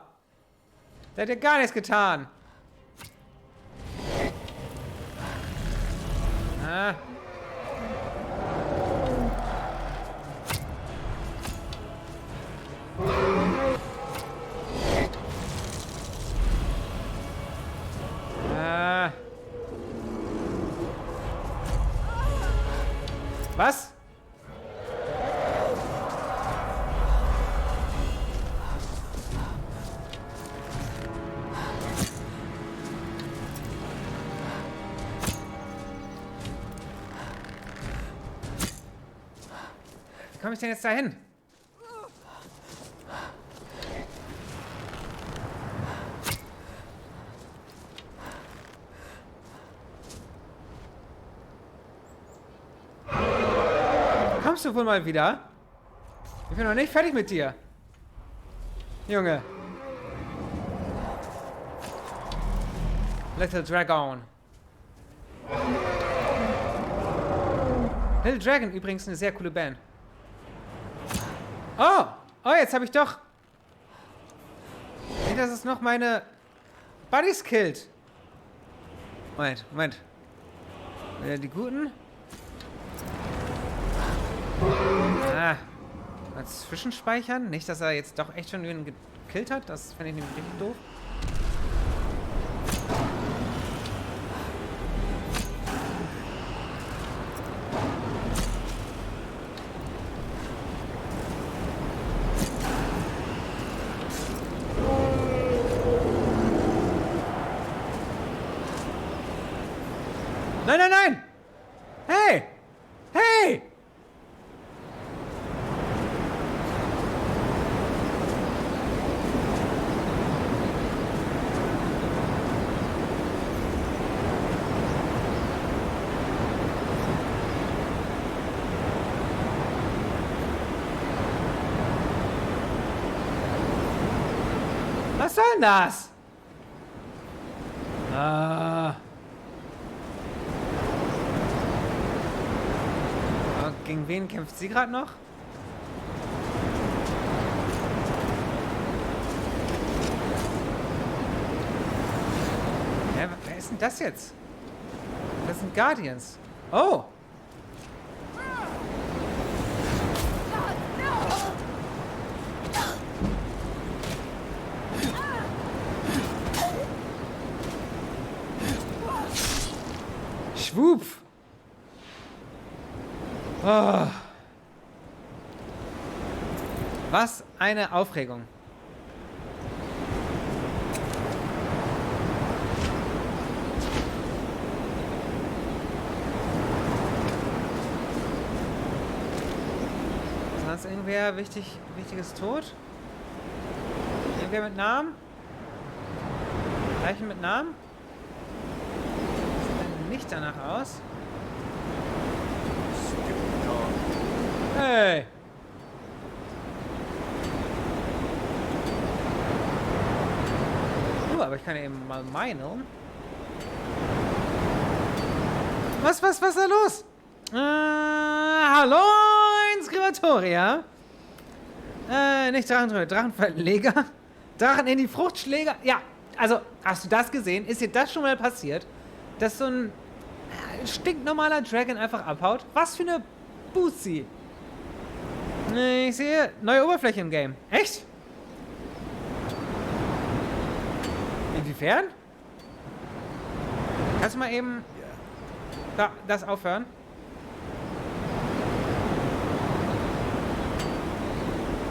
Der hat ja gar nichts getan. Ah. Ah. Was? Wie komme ich denn jetzt dahin? Kommst du wohl mal wieder? Ich bin noch nicht fertig mit dir. Junge. Little Dragon. Little Dragon übrigens eine sehr coole Band. Oh! Oh, jetzt habe ich doch... Nicht, dass es noch meine Buddies killt. Moment, Moment. Wieder die Guten. Ah. Mal zwischenspeichern. Nicht, dass er jetzt doch echt schon wen gekillt hat. Das fände ich nämlich richtig doof. Nein, nein, nein! Hey! Hey! Was soll denn das? Und gegen wen kämpft sie gerade noch? Ja, wer ist denn das jetzt? Das sind Guardians. Oh! Schwup! Oh. Was eine Aufregung. Ist sonst irgendwer wichtiges tot? Irgendwer mit Namen? Leichen mit Namen? Nicht danach aus. Hey! Aber ich kann ja eben mal meinen. Was ist da los? Hallo ins Krematoria. Nicht Drachenverleger. Drachen in die Fruchtschläger. Ja, also, hast du das gesehen? Ist dir das schon mal passiert? Dass so ein stinknormaler Dragon einfach abhaut? Was für eine Pussy. Ich sehe neue Oberfläche im Game. Echt? Inwiefern? Kannst du mal eben das aufhören?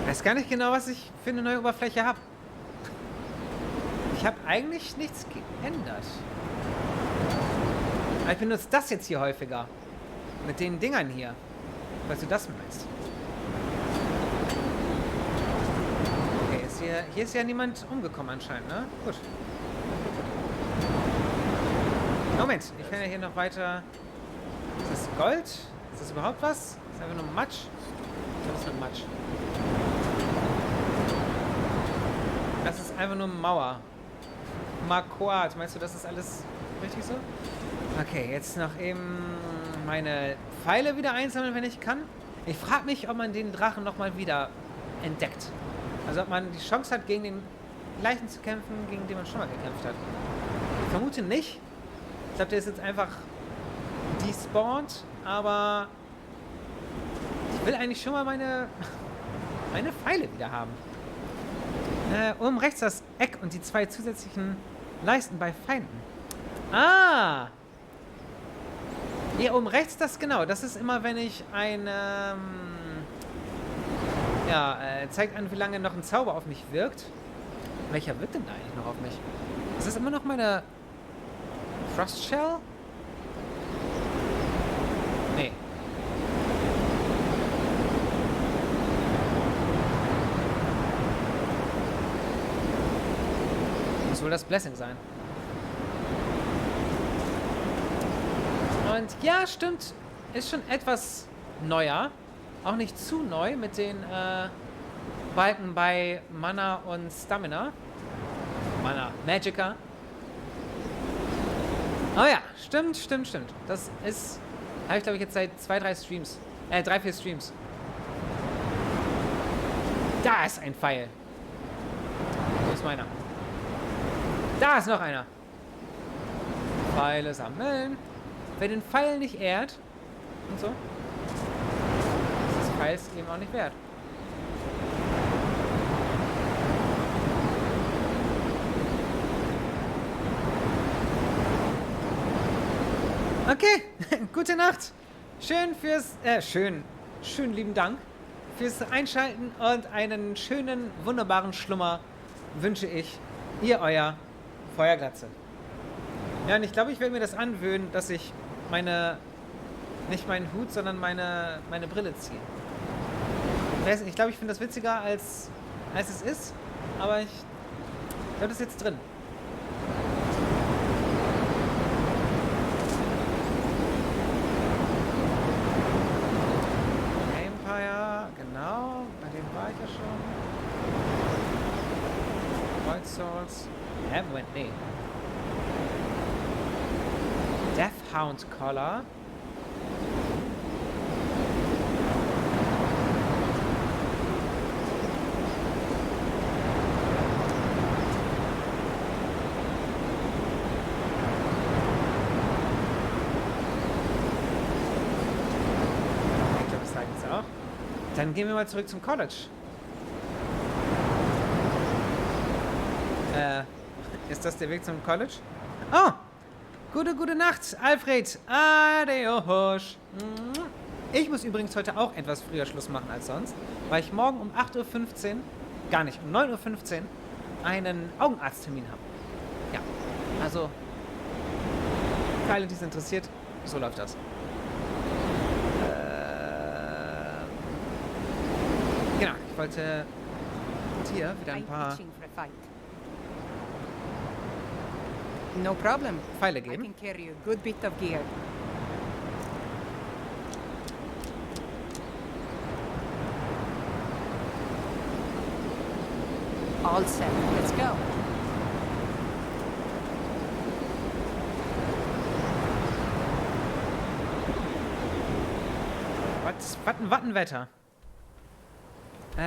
Ich weiß gar nicht genau, was ich für eine neue Oberfläche habe. Ich habe eigentlich nichts geändert. Aber ich benutze das jetzt hier häufiger. Mit den Dingern hier. Falls du das meinst. Okay, hier ist ja niemand umgekommen anscheinend, ne? Gut. Moment, ich kann ja hier noch weiter... Ist das Gold? Ist das überhaupt was? Ist das einfach nur Matsch? Ich glaube, das ist nur Matsch. Das ist einfach nur Mauer. Marquardt. Meinst du, das ist alles richtig so? Okay, jetzt noch eben meine Pfeile wieder einsammeln, wenn ich kann. Ich frage mich, ob man den Drachen nochmal wieder entdeckt. Also ob man die Chance hat, gegen den gleichen zu kämpfen, gegen den man schon mal gekämpft hat. Ich vermute nicht. Ich glaube, der ist jetzt einfach despawned, aber ich will eigentlich schon mal meine Pfeile wieder haben. Oben rechts das Eck und die 2 zusätzlichen Leisten bei Feinden. Ah! Hier oben rechts das genau. Das ist immer, wenn ich zeigt an, wie lange noch ein Zauber auf mich wirkt. Welcher wirkt denn da eigentlich noch auf mich? Ist das immer noch meine Frost Shell? Nee. Muss wohl das Blessing sein. Und ja, stimmt. Ist schon etwas neuer. Auch nicht zu neu mit den Balken bei Mana und Stamina. Mana, Magicka. Oh ja, stimmt. Das ist... Habe ich, glaube ich, jetzt seit 3, 4 Streams. Da ist ein Pfeil. Wo ist meiner? Da ist noch einer. Pfeile sammeln. Wer den Pfeil nicht ehrt und so, ist das Pfeils eben auch nicht wert. Okay, gute Nacht. Schön lieben Dank fürs Einschalten und einen schönen, wunderbaren Schlummer wünsche ich. Ihr, euer Feuerglatze. Ja, und ich glaube, ich werde mir das anwöhnen, dass ich nicht meinen Hut, sondern meine Brille ziehe. Ich glaube, ich finde das witziger, als es ist, aber ich glaube, das ist jetzt drin. Empire, genau, bei dem war ich ja schon. Wild Souls. Hä? Moment, nee. Deathhound Collar. Ich glaube, das sagen sie auch. Dann gehen wir mal zurück zum College. Ist das der Weg zum College? Oh! Gute Nacht, Alfred. Adios. Ich muss übrigens heute auch etwas früher Schluss machen als sonst, weil ich morgen um 8:15 Uhr, gar nicht, um 9:15 Uhr einen Augenarzttermin habe. Ja, also, für alle, die es interessiert, so läuft das. Genau, ich wollte dir wieder ein paar No problem. Pfeile I geben. can carry a good bit of gear. All set. Let's go. Was ein Wattenwetter.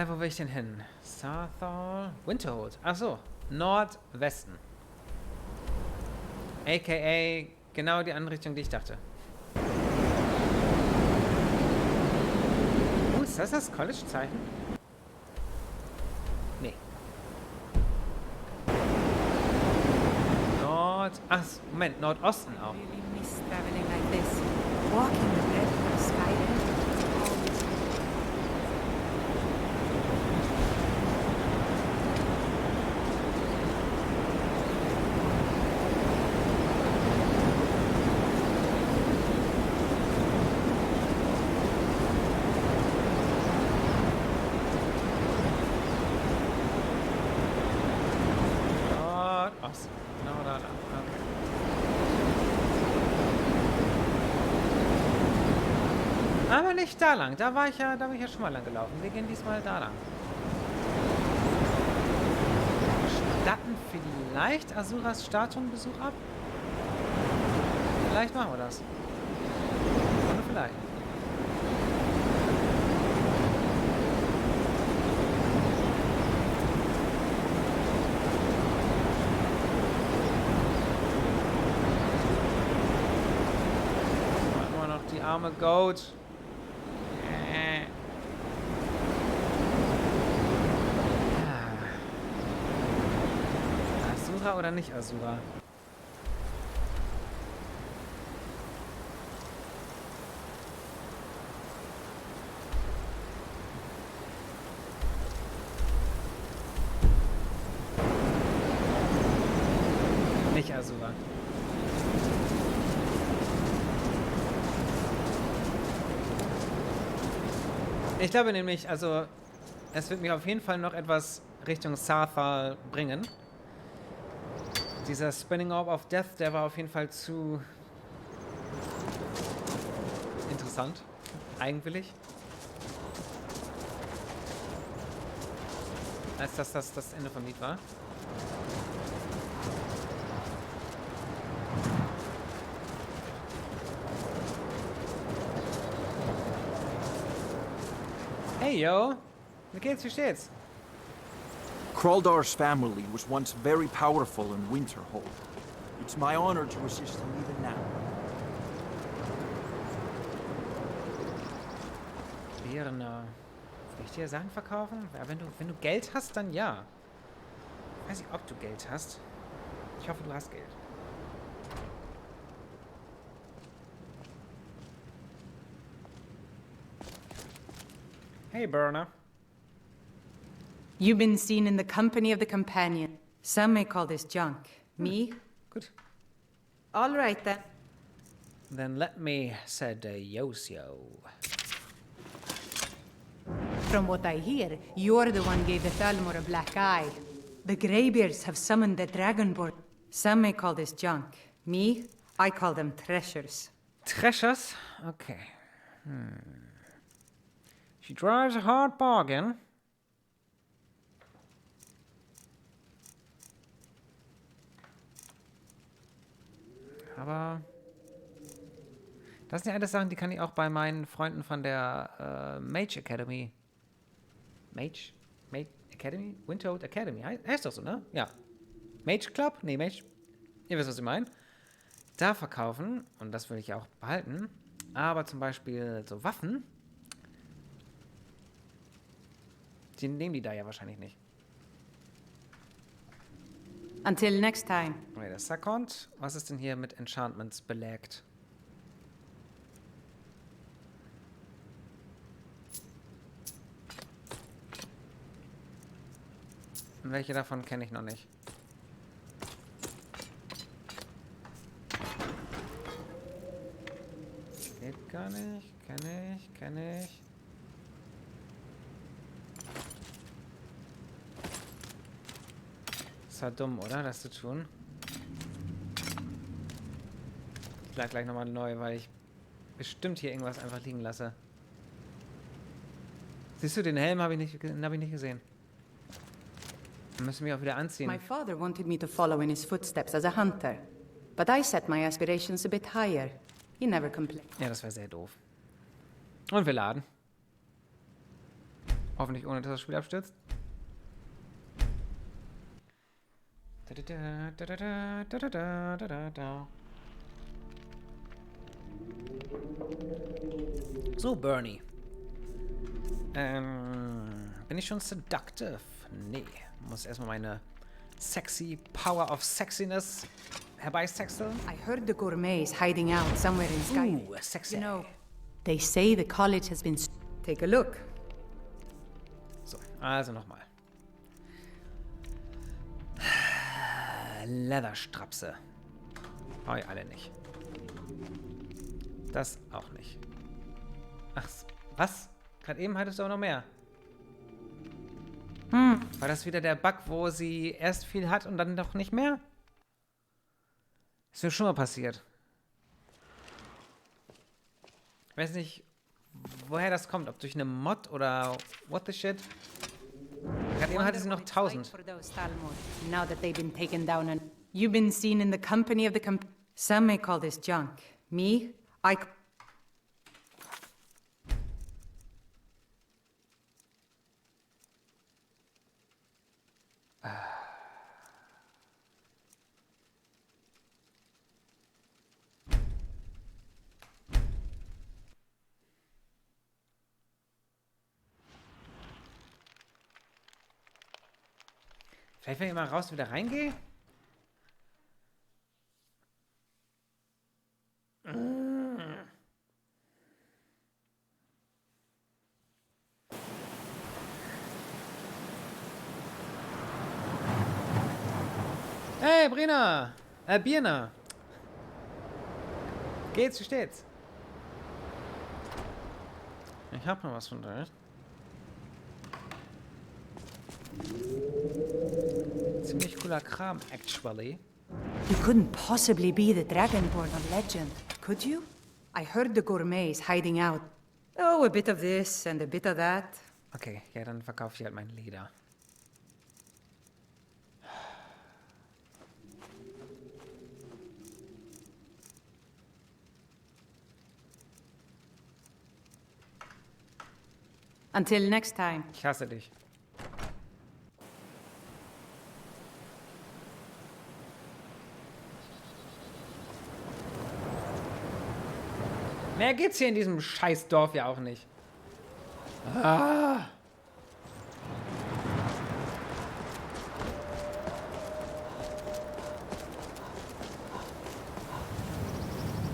Wo will ich denn hin? Saarthal? Winterhold. Ach so, Nordwesten. A.k.a. genau die andere Richtung, die ich dachte. Ist das College-Zeichen? Nee. Ach, Moment, Nordosten auch. Really miss traveling like this. Walking the red First Skyrim. Nordosten. Genau da lang. Okay. Aber nicht da lang. Da bin ich ja schon mal lang gelaufen. Wir gehen diesmal da lang. Statten vielleicht Asuras Statuenbesuch ab? Vielleicht machen wir das. Oder vielleicht. Immer noch die arme Goat. Asura oder nicht Asura? Nicht Asura. Ich glaube nämlich, also es wird mich auf jeden Fall noch etwas Richtung Saarthal bringen. Dieser Spinning Orb of Death, der war auf jeden Fall zu interessant, eigenwillig. Als dass das das Ende vom Lied war. Hey, yo. Wie geht's? Wie steht's? Kraldar's family was once very powerful in Winterhold. It's my honor to assist them even now. Birne. Soll ich dir Sachen verkaufen? Ja, wenn du Geld hast, dann ja. Ich weiß nicht, ob du Geld hast. Ich hoffe, du hast Geld. Hey, Burner. You've been seen in the company of the companion. Some may call this junk. Me? Gut. All right then. Then let me seduce you. From what I hear, you're the one gave the Thalmor a black eye. The Greybeards have summoned the Dragonborn. Some may call this junk. Me? I call them treasures. Treasures? Okay. She drives a hard bargain. Aber das sind ja alles Sachen, die kann ich auch bei meinen Freunden von der Mage Academy. Mage Academy? Windtoad Academy. Heißt doch so, ne? Ja. Mage Club? Nee, Mage. Ihr wisst, was ich meine. Da verkaufen. Und das will ich auch behalten. Aber zum Beispiel so Waffen. Die nehmen die da ja wahrscheinlich nicht. Until next time. Wait a second. Was ist denn hier mit Enchantments belegt? Welche davon kenne ich noch nicht? Geht gar nicht. Kenne ich. Ist halt dumm, oder? Das zu tun. Ich lade gleich nochmal neu, weil ich bestimmt hier irgendwas einfach liegen lasse. Siehst du, den Helm habe ich nicht gesehen. Dann müssen wir auch wieder anziehen. My father wanted me to follow in his footsteps as a hunter. But I set my aspirations a bit higher. He never complained. Ja, das wäre sehr doof. Und wir laden. Hoffentlich ohne, dass das Spiel abstürzt. So, Bernie. Bin ich schon seductive? Nee. Muss erstmal meine sexy Power of Sexiness herbeisexeln. I heard the gourmets hiding out somewhere in Skyrim. Sexy. You know, they say the college has been... Take a look. So, also nochmal. Leatherstrapse. Brauche ich alle nicht. Das auch nicht. Ach, was? Gerade eben hattest du aber noch mehr. War das wieder der Bug, wo sie erst viel hat und dann doch nicht mehr? Ist mir schon mal passiert. Ich weiß nicht, woher das kommt. Ob durch eine Mod oder what the shit. Gerade eben hatte sie noch 1000. Now that they've been taken down and you've been seen in the company of the some may call this junk. Me, I... Vielleicht, wenn ich mal raus und wieder reingehe? Hey, Brina! Birna! Geht's, wie steht's? Ich hab noch was von dir. Ziemlich cooler Kram, actually. You couldn't possibly be the Dragonborn of legend, could you? I heard the gourmets hiding out. Oh, a bit of this and a bit of that. Okay, ja, dann verkaufe ich halt mein Leder. Until next time. Ich hasse dich. Mehr geht's hier in diesem Scheißdorf ja auch nicht. Ah.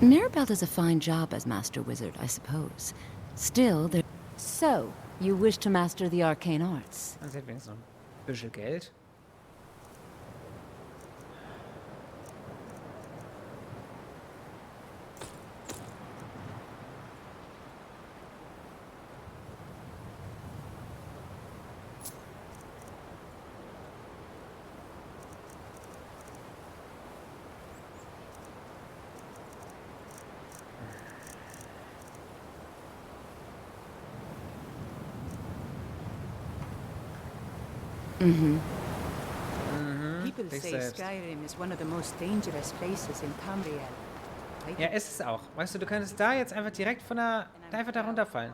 Mirabelle does a fine job as Master Wizard, I suppose. Still, there... So, you wish to master the arcane arts? Das hat wenigstens noch ein bisschen Geld. People say Skyrim is one of the most dangerous places in Tamriel. Ja, ist es auch. Weißt du, du könntest da jetzt einfach direkt von der... einfach da runterfallen.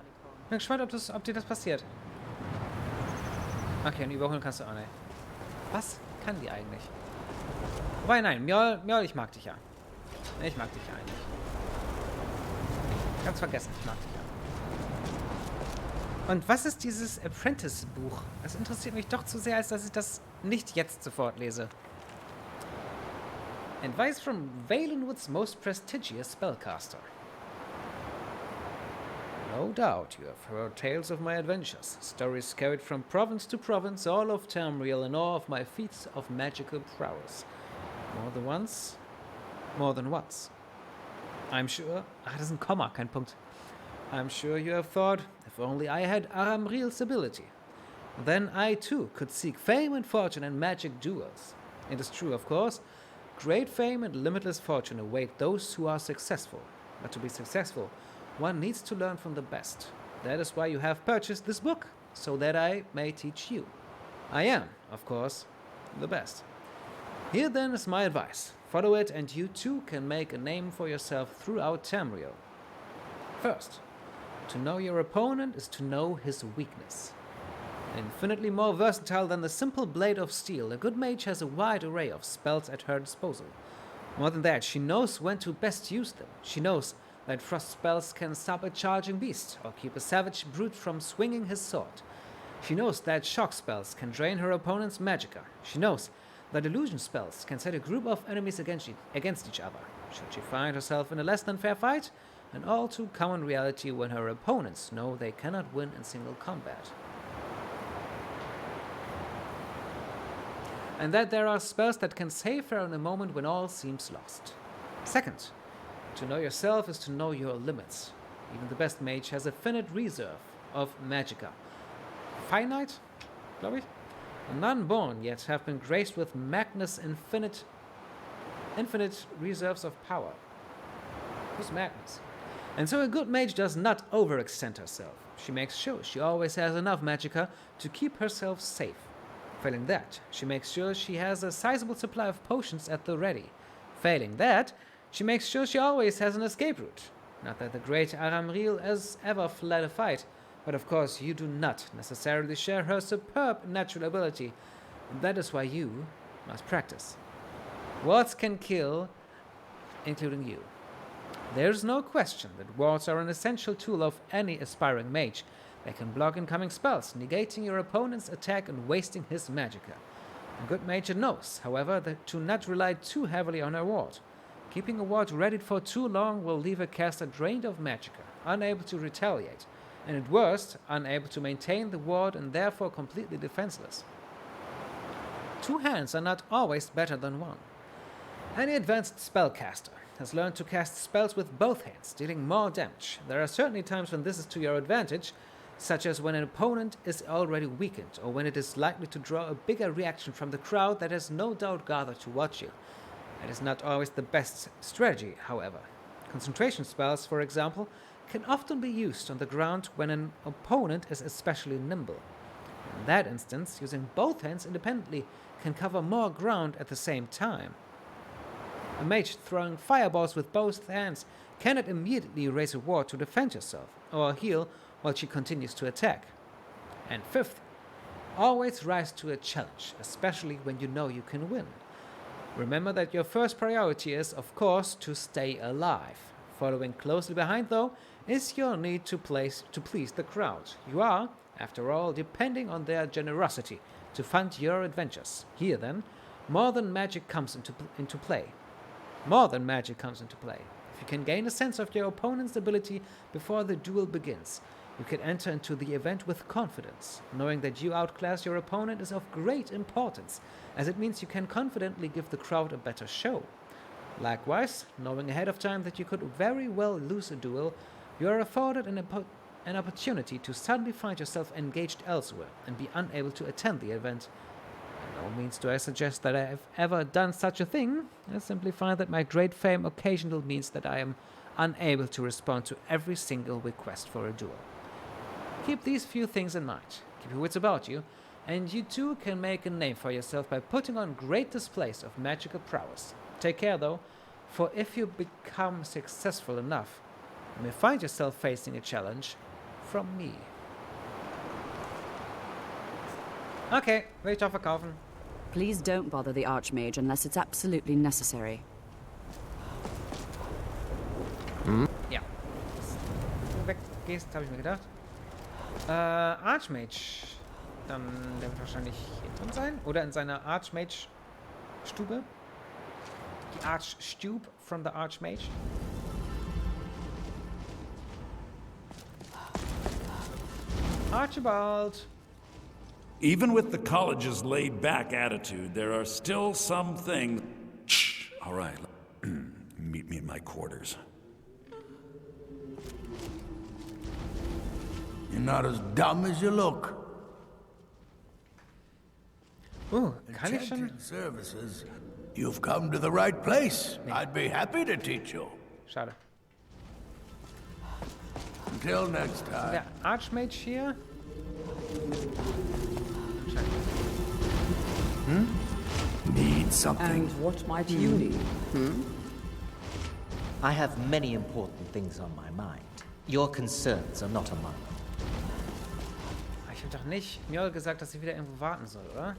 Bin gespannt, ob dir das passiert. Okay, und überholen kannst du auch nicht. Was kann die eigentlich? Wobei, nein, Mjol, ich mag dich ja. Ich mag dich ja eigentlich. Ganz vergessen, ich mag dich ja. Und was ist dieses Apprentice-Buch? Das interessiert mich doch zu sehr, als dass ich das nicht jetzt sofort lese. Advice from Valenwood's most prestigious spellcaster. No doubt you have heard tales of my adventures, stories carried from province to province, all of Tamriel, and all of my feats of magical prowess. More than once? More than once. I'm sure... das ist ein Komma, kein Punkt. I'm sure you have thought, if only I had Aramriel's ability. Then I too could seek fame and fortune in magic duels. It is true, of course, great fame and limitless fortune await those who are successful. But to be successful, one needs to learn from the best. That is why you have purchased this book, so that I may teach you. I am, of course, the best. Here then is my advice. Follow it and you too can make a name for yourself throughout Tamriel. First, to know your opponent is to know his weakness. Infinitely more versatile than the simple blade of steel, a good mage has a wide array of spells at her disposal. More than that, she knows when to best use them. She knows that frost spells can stop a charging beast or keep a savage brute from swinging his sword. She knows that shock spells can drain her opponent's magicka. She knows that illusion spells can set a group of enemies against each other. Should she find herself in a less than fair fight, an all too common reality when her opponents know they cannot win in single combat. And that there are spells that can save her in a moment when all seems lost. Second, to know yourself is to know your limits. Even the best mage has a finite reserve of magicka. Finite, glaube ich? None born yet have been graced with Magnus' infinite reserves of power. Who's Magnus? And so a good mage does not overextend herself. She makes sure she always has enough magicka to keep herself safe. Failing that, she makes sure she has a sizable supply of potions at the ready. Failing that, she makes sure she always has an escape route. Not that the great Aramriel has ever fled a fight, but of course you do not necessarily share her superb natural ability, and that is why you must practice. Wards can kill, including you. There's no question that wards are an essential tool of any aspiring mage. They can block incoming spells, negating your opponent's attack and wasting his magicka. A good mage knows, however, that to not rely too heavily on her ward. Keeping a ward readied for too long will leave a caster drained of magicka, unable to retaliate, and at worst, unable to maintain the ward and therefore completely defenseless. Two hands are not always better than one. Any advanced spellcaster has learned to cast spells with both hands, dealing more damage. There are certainly times when this is to your advantage, such as when an opponent is already weakened, or when it is likely to draw a bigger reaction from the crowd that has no doubt gathered to watch you. It is not always the best strategy, however. Concentration spells, for example, can often be used on the ground when an opponent is especially nimble. In that instance, using both hands independently can cover more ground at the same time. A mage throwing fireballs with both hands cannot immediately raise a ward to defend herself, or heal while she continues to attack. And fifth, always rise to a challenge, especially when you know you can win. Remember that your first priority is, of course, to stay alive. Following closely behind, though, is your need to please the crowd. You are, after all, depending on their generosity to fund your adventures. Here, then, more than magic comes into play. More than magic comes into play. If you can gain a sense of your opponent's ability before the duel begins, you can enter into the event with confidence. Knowing that you outclass your opponent is of great importance, as it means you can confidently give the crowd a better show. Likewise, knowing ahead of time that you could very well lose a duel, you are afforded an opportunity to suddenly find yourself engaged elsewhere and be unable to attend the event. By no means do I suggest that I have ever done such a thing. I simply find that my great fame occasionally means that I am unable to respond to every single request for a duel. Keep these few things in mind, keep your wits about you, and you too can make a name for yourself by putting on great displays of magical prowess. Take care, though, For if you become successful enough, you may find yourself facing a challenge from me. Okay, will ich doch verkaufen. Please don't bother the Archmage unless it's absolutely necessary. Ja. Wenn du weggehst, habe ich mir gedacht. Archmage. Dann, der wird wahrscheinlich hier drin sein. Oder in seiner Archmage-Stube. Die Archstube from the Archmage. Archibald! Even with the college's laid-back attitude, there are still some things... Shh! All right. Meet me in my quarters. You're not as dumb as you look. Kann ich schon? Services. You've come to the right place. Nee. I'd be happy to teach you. Schade. Until next time. Der Archmage hier. Need something. And what might you need? I have many important things on my mind. Your concerns are not among them. Ich hab doch nicht Mjol gesagt, dass ich wieder irgendwo warten soll, oder?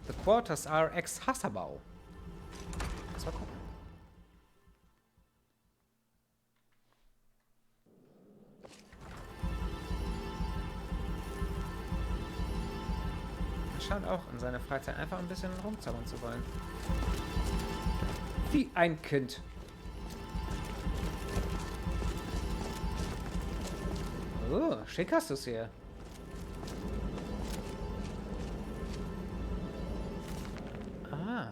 The quarters are ex-Hassabau. Lass mal gucken. Er scheint auch in seiner Freizeit einfach ein bisschen rumzaubern zu wollen. Wie ein Kind. Schick hast du es hier.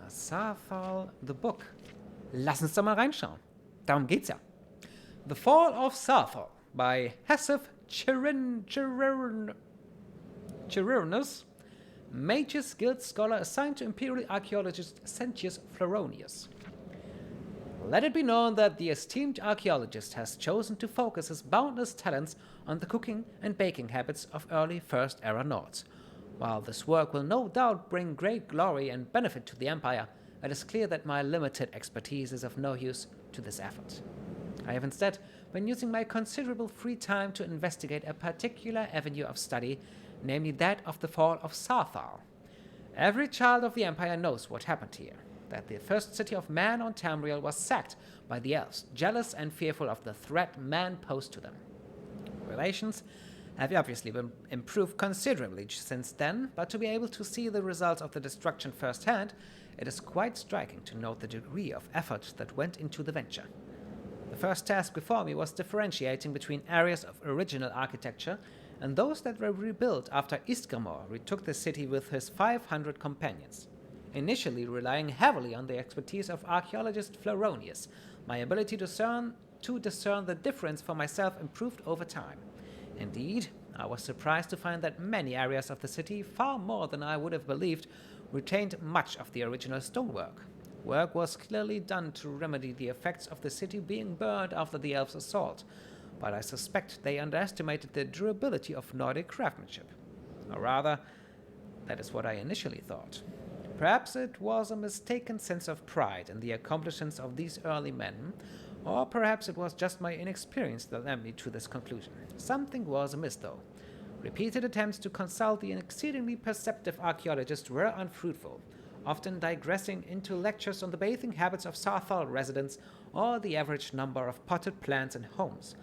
Saarthal, the book. Lass uns doch mal reinschauen. Darum geht's ja. The Fall of Saarthal by Hassef Chirinus, Magus Guild Scholar assigned to Imperial archaeologist Sentius Floronius. Let it be known that the esteemed archaeologist has chosen to focus his boundless talents on the cooking and baking habits of early First Era Nords. While this work will no doubt bring great glory and benefit to the Empire, it is clear that my limited expertise is of no use to this effort. I have instead been using my considerable free time to investigate a particular avenue of study, namely that of the fall of Saarthal. Every child of the Empire knows what happened here, that the first city of man on Tamriel was sacked by the elves, jealous and fearful of the threat man posed to them. Relations have obviously been improved considerably since then, but to be able to see the results of the destruction firsthand, it is quite striking to note the degree of effort that went into the venture. The first task before me was differentiating between areas of original architecture and those that were rebuilt after Istgramor retook the city with his 500 companions. Initially relying heavily on the expertise of archaeologist Floronius, my ability to discern the difference for myself improved over time. Indeed, I was surprised to find that many areas of the city, far more than I would have believed, retained much of the original stonework. Work was clearly done to remedy the effects of the city being burned after the elves' assault, but I suspect they underestimated the durability of Nordic craftsmanship. Or rather, that is what I initially thought. Perhaps it was a mistaken sense of pride in the accomplishments of these early men, or perhaps it was just my inexperience that led me to this conclusion. Something was amiss, though. Repeated attempts to consult the exceedingly perceptive archaeologist were unfruitful, often digressing into lectures on the bathing habits of Saarthal residents or the average number of potted plants in homes.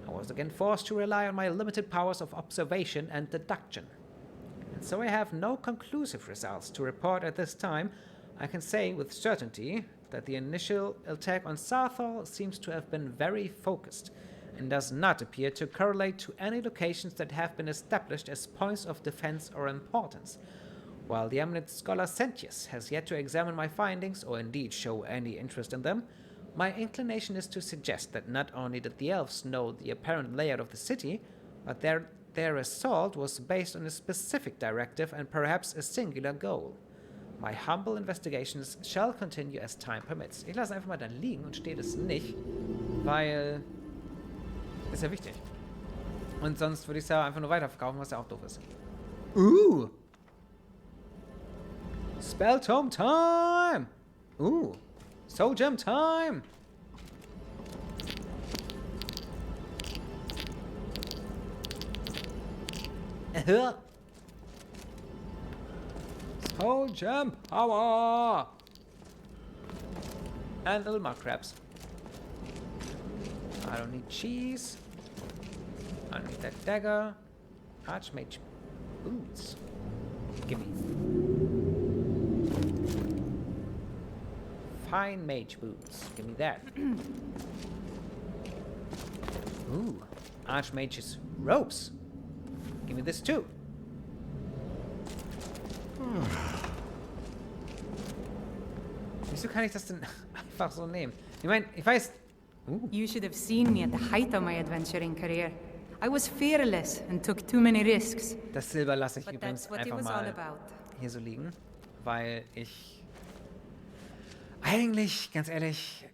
I was again forced to rely on my limited powers of observation and deduction. And so I have no conclusive results to report at this time. I can say with certainty that the initial attack on Saarthal seems to have been very focused, and does not appear to correlate to any locations that have been established as points of defense or importance. While the eminent scholar Sentius has yet to examine my findings, or indeed show any interest in them, my inclination is to suggest that not only did the elves know the apparent layout of the city, but their assault was based on a specific directive and perhaps a singular goal. My humble investigations shall continue as time permits. Ich lasse einfach mal da liegen und steht es nicht, weil ist ja wichtig. Und sonst würde ich es ja einfach nur weiterverkaufen, was ja auch doof ist. Spelltome Time! Soul Gem Time! Soul Gem Power! And little mud crabs. I don't need cheese. I don't need that dagger. Archmage boots. Gimme. Fine mage boots. Give me that. Ooh. Archmage's ropes. Give me this too. Wieso kann ich das denn einfach so nehmen? Ich meine, ich weiß... You should have seen me at the height of my adventuring career. I was fearless and took too many risks. Das Silber lasse ich But übrigens that's what it einfach was all mal about. hier so liegen, weil ich eigentlich, ganz ehrlich,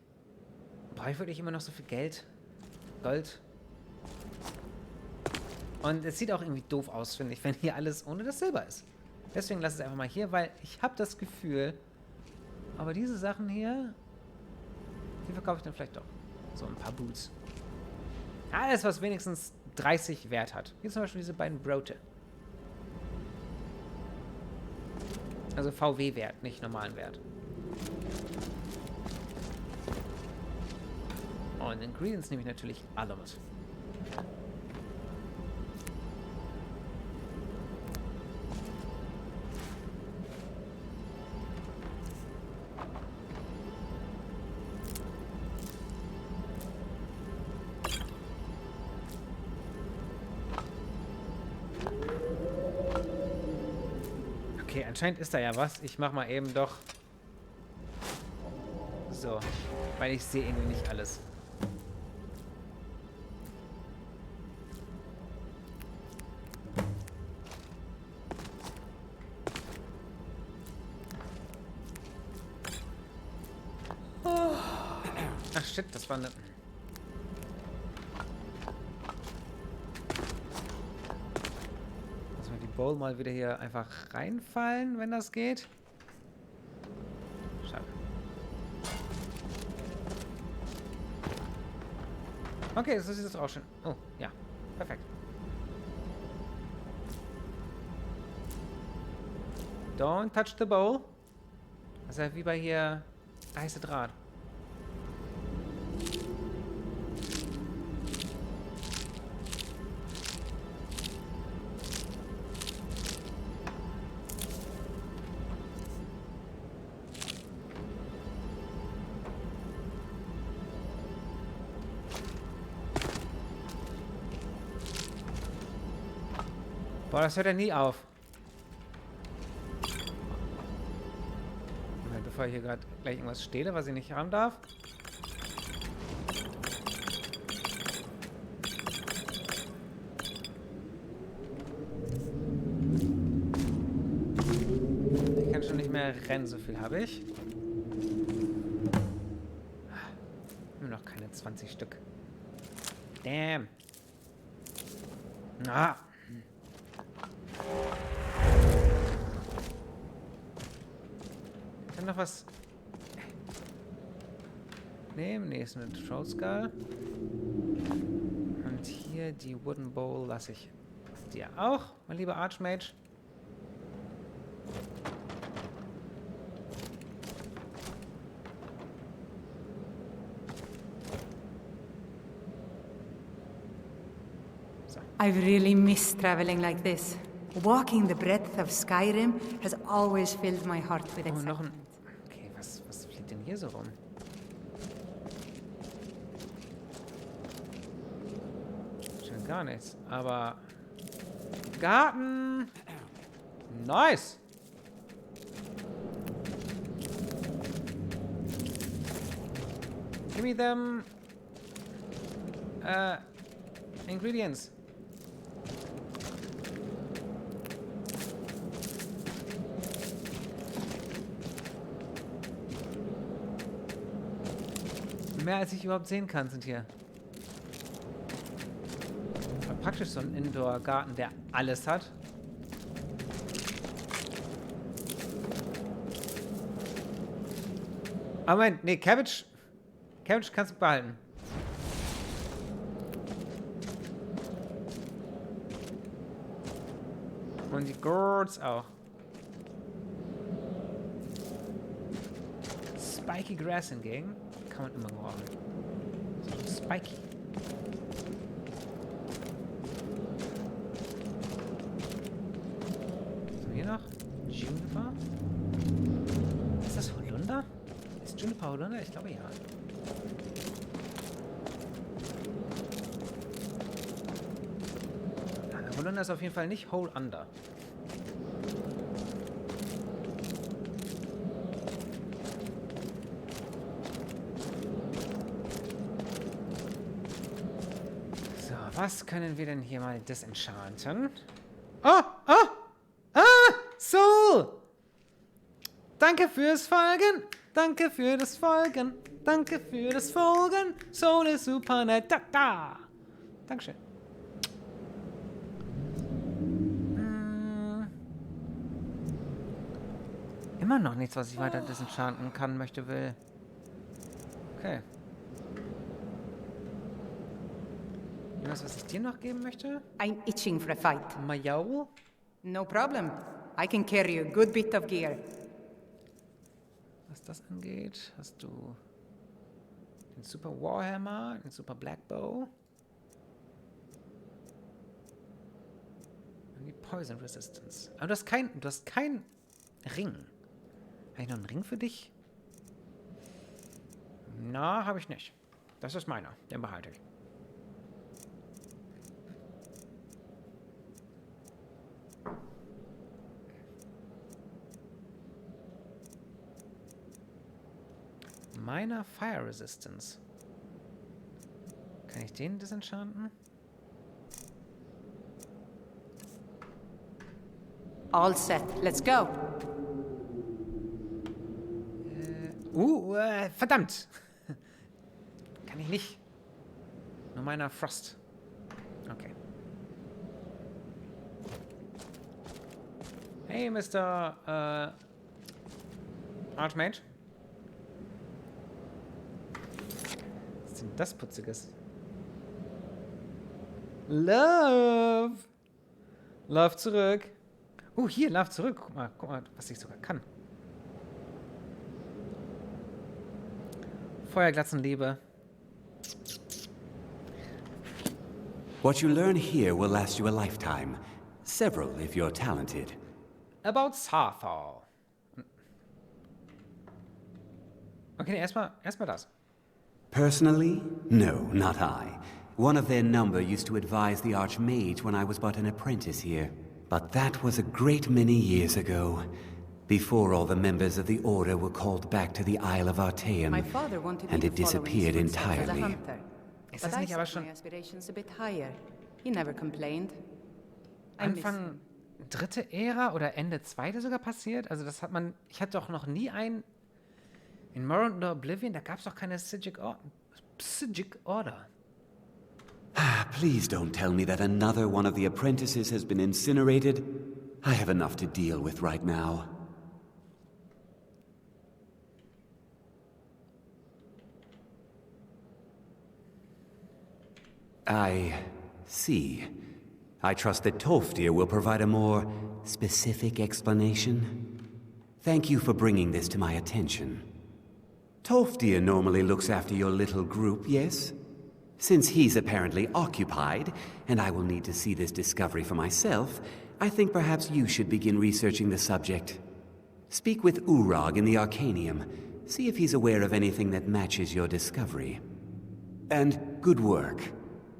brauche ich wirklich immer noch so viel Geld? Gold? Und es sieht auch irgendwie doof aus, finde ich, wenn hier alles ohne das Silber ist. Deswegen lasse ich es einfach mal hier, weil ich habe das Gefühl, aber diese Sachen hier, die verkaufe ich dann vielleicht doch. So ein paar Boots. Alles, was wenigstens 30 Wert hat. Hier zum Beispiel diese beiden Brote. Also VW-Wert, nicht normalen Wert. Und Ingredients nehme ich natürlich alle mit. Okay, anscheinend ist da ja was. Ich mach mal eben doch so, weil ich sehe irgendwie nicht alles. Oh. Ach shit, das war eine... Bowl mal wieder hier einfach reinfallen, wenn das geht. Schade. Okay, so sieht das auch schon. Oh, ja. Perfekt. Don't touch the bowl. Das ist ja wie bei hier heiße Draht. Boah, das hört ja nie auf. Moment, bevor ich hier gerade gleich irgendwas stehle, was ich nicht haben darf. Ich kann schon nicht mehr rennen, so viel habe ich. Nur noch keine 20 Stück. Damn. Ah. Noch was nehmen? Nee, ist eine Troll Skull. Und hier die Wooden Bowl lasse ich dir auch, mein lieber Archmage. So. I've really missed traveling like this. Walking the breadth of Skyrim has always filled my heart with excitement. Noch ein... Okay, was fliegt denn hier so rum? Schon gar nichts, aber... Garten! Nice! Give me them... ingredients. Mehr als ich überhaupt sehen kann, sind hier. Aber praktisch so ein Indoor-Garten, der alles hat. Aber Moment, nee, Cabbage. Cabbage kannst du behalten. Und die Gourds auch. Spiky Grass hingegen kann man immer brauchen. So, spiky. So, hier noch. Juniper. Ist das Holunder? Ist Juniper Holunder? Ich glaube ja. Holunder ist auf jeden Fall nicht Hole Under. So, was können wir denn hier mal disenchanten? Oh! Oh! Ah! Soul! Danke fürs Folgen! Danke für das Folgen! Danke für das Folgen! Soul ist super nett! Da! Dankeschön. Immer noch nichts, was ich weiter disenchanten kann, möchte, will. Okay. Irgendwas, was ich dir noch geben möchte? I'm itching for a fight. Majau? No problem. I can carry a good bit of gear. Was das angeht, hast du den Super Warhammer, den Super Blackbow und die Poison Resistance. Aber du hast kein Ring. Habe ich noch einen Ring für dich? Na, habe ich nicht. Das ist meiner. Den behalte ich. Meiner Fire Resistance. Kann ich den disenchanten? All set. Let's go. Verdammt! Kann ich nicht. Nur meiner Frost. Okay. Hey, Mr. Archmage. Was ist denn das Putziges? Love! Love zurück. Hier, Love zurück. Guck mal, was ich sogar kann. Feuerglatzenliebe. What you learn here will last you a lifetime. Several if you're talented. About Saarthal. Okay, erstmal das. Personally? No, not I. One of their number used to advise the Archmage when I was but an apprentice here. But that was a great many years ago. Before all the members of the Order were called back to the Isle of Arteria, and it disappeared entirely. Ist das nicht aber schon Anfang dritte Ära oder Ende zweite sogar passiert? Also das hat man, ich hatte doch noch nie in Morrowind oder Oblivion, da gab es doch keine Psijic Order. Please don't tell me that another one of the apprentices has been incinerated. I have enough to deal with right now. I see. I trust that Tolfdir will provide a more specific explanation. Thank you for bringing this to my attention. Tolfdir normally looks after your little group, yes? Since he's apparently occupied, and I will need to see this discovery for myself, I think perhaps you should begin researching the subject. Speak with Urag in the Arcanium. See if he's aware of anything that matches your discovery. And good work.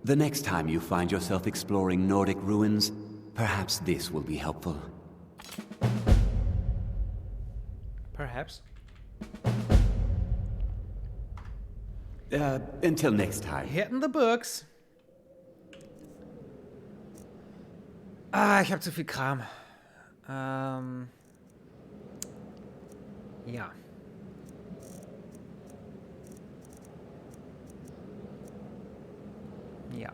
The next time you find yourself exploring Nordic ruins, perhaps this will be helpful. Perhaps. Until next time. Hitting the books. Ich habe zu viel Kram. Ja. Ja.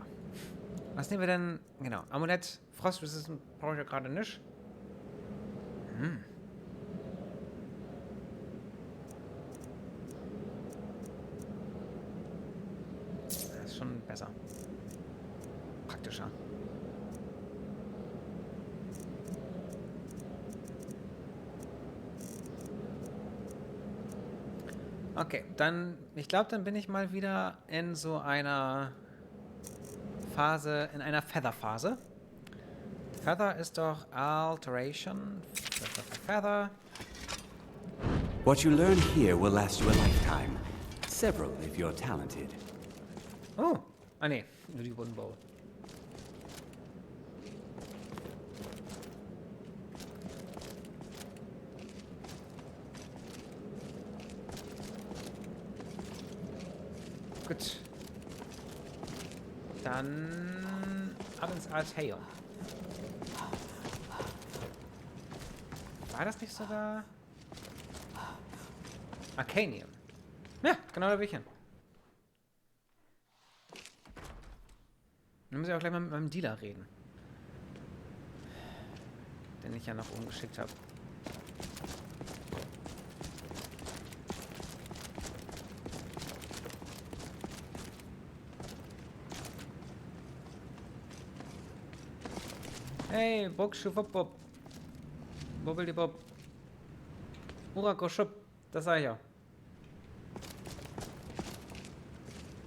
Was nehmen wir denn? Genau. Amulett. Frost Resistant brauche ich ja gerade nicht. schon besser. Praktischer. Okay, dann, ich glaube, dann bin ich mal wieder in so einer Phase, in einer Feather-Phase. Feather ist doch Alteration. Feather. What you learn here will last you a lifetime. Several if you're talented. Oh, ah nee, nur die Wooden Bowl. Gut. Dann ab ins Arteria. War das nicht sogar Arcanium? Ja, genau, da bin ich hin. Dann muss ich auch gleich mal mit meinem Dealer reden. Den ich ja noch umgeschickt habe. Hey, Bob. Bobbeldibob. Urakoschub. Das sag ich ja.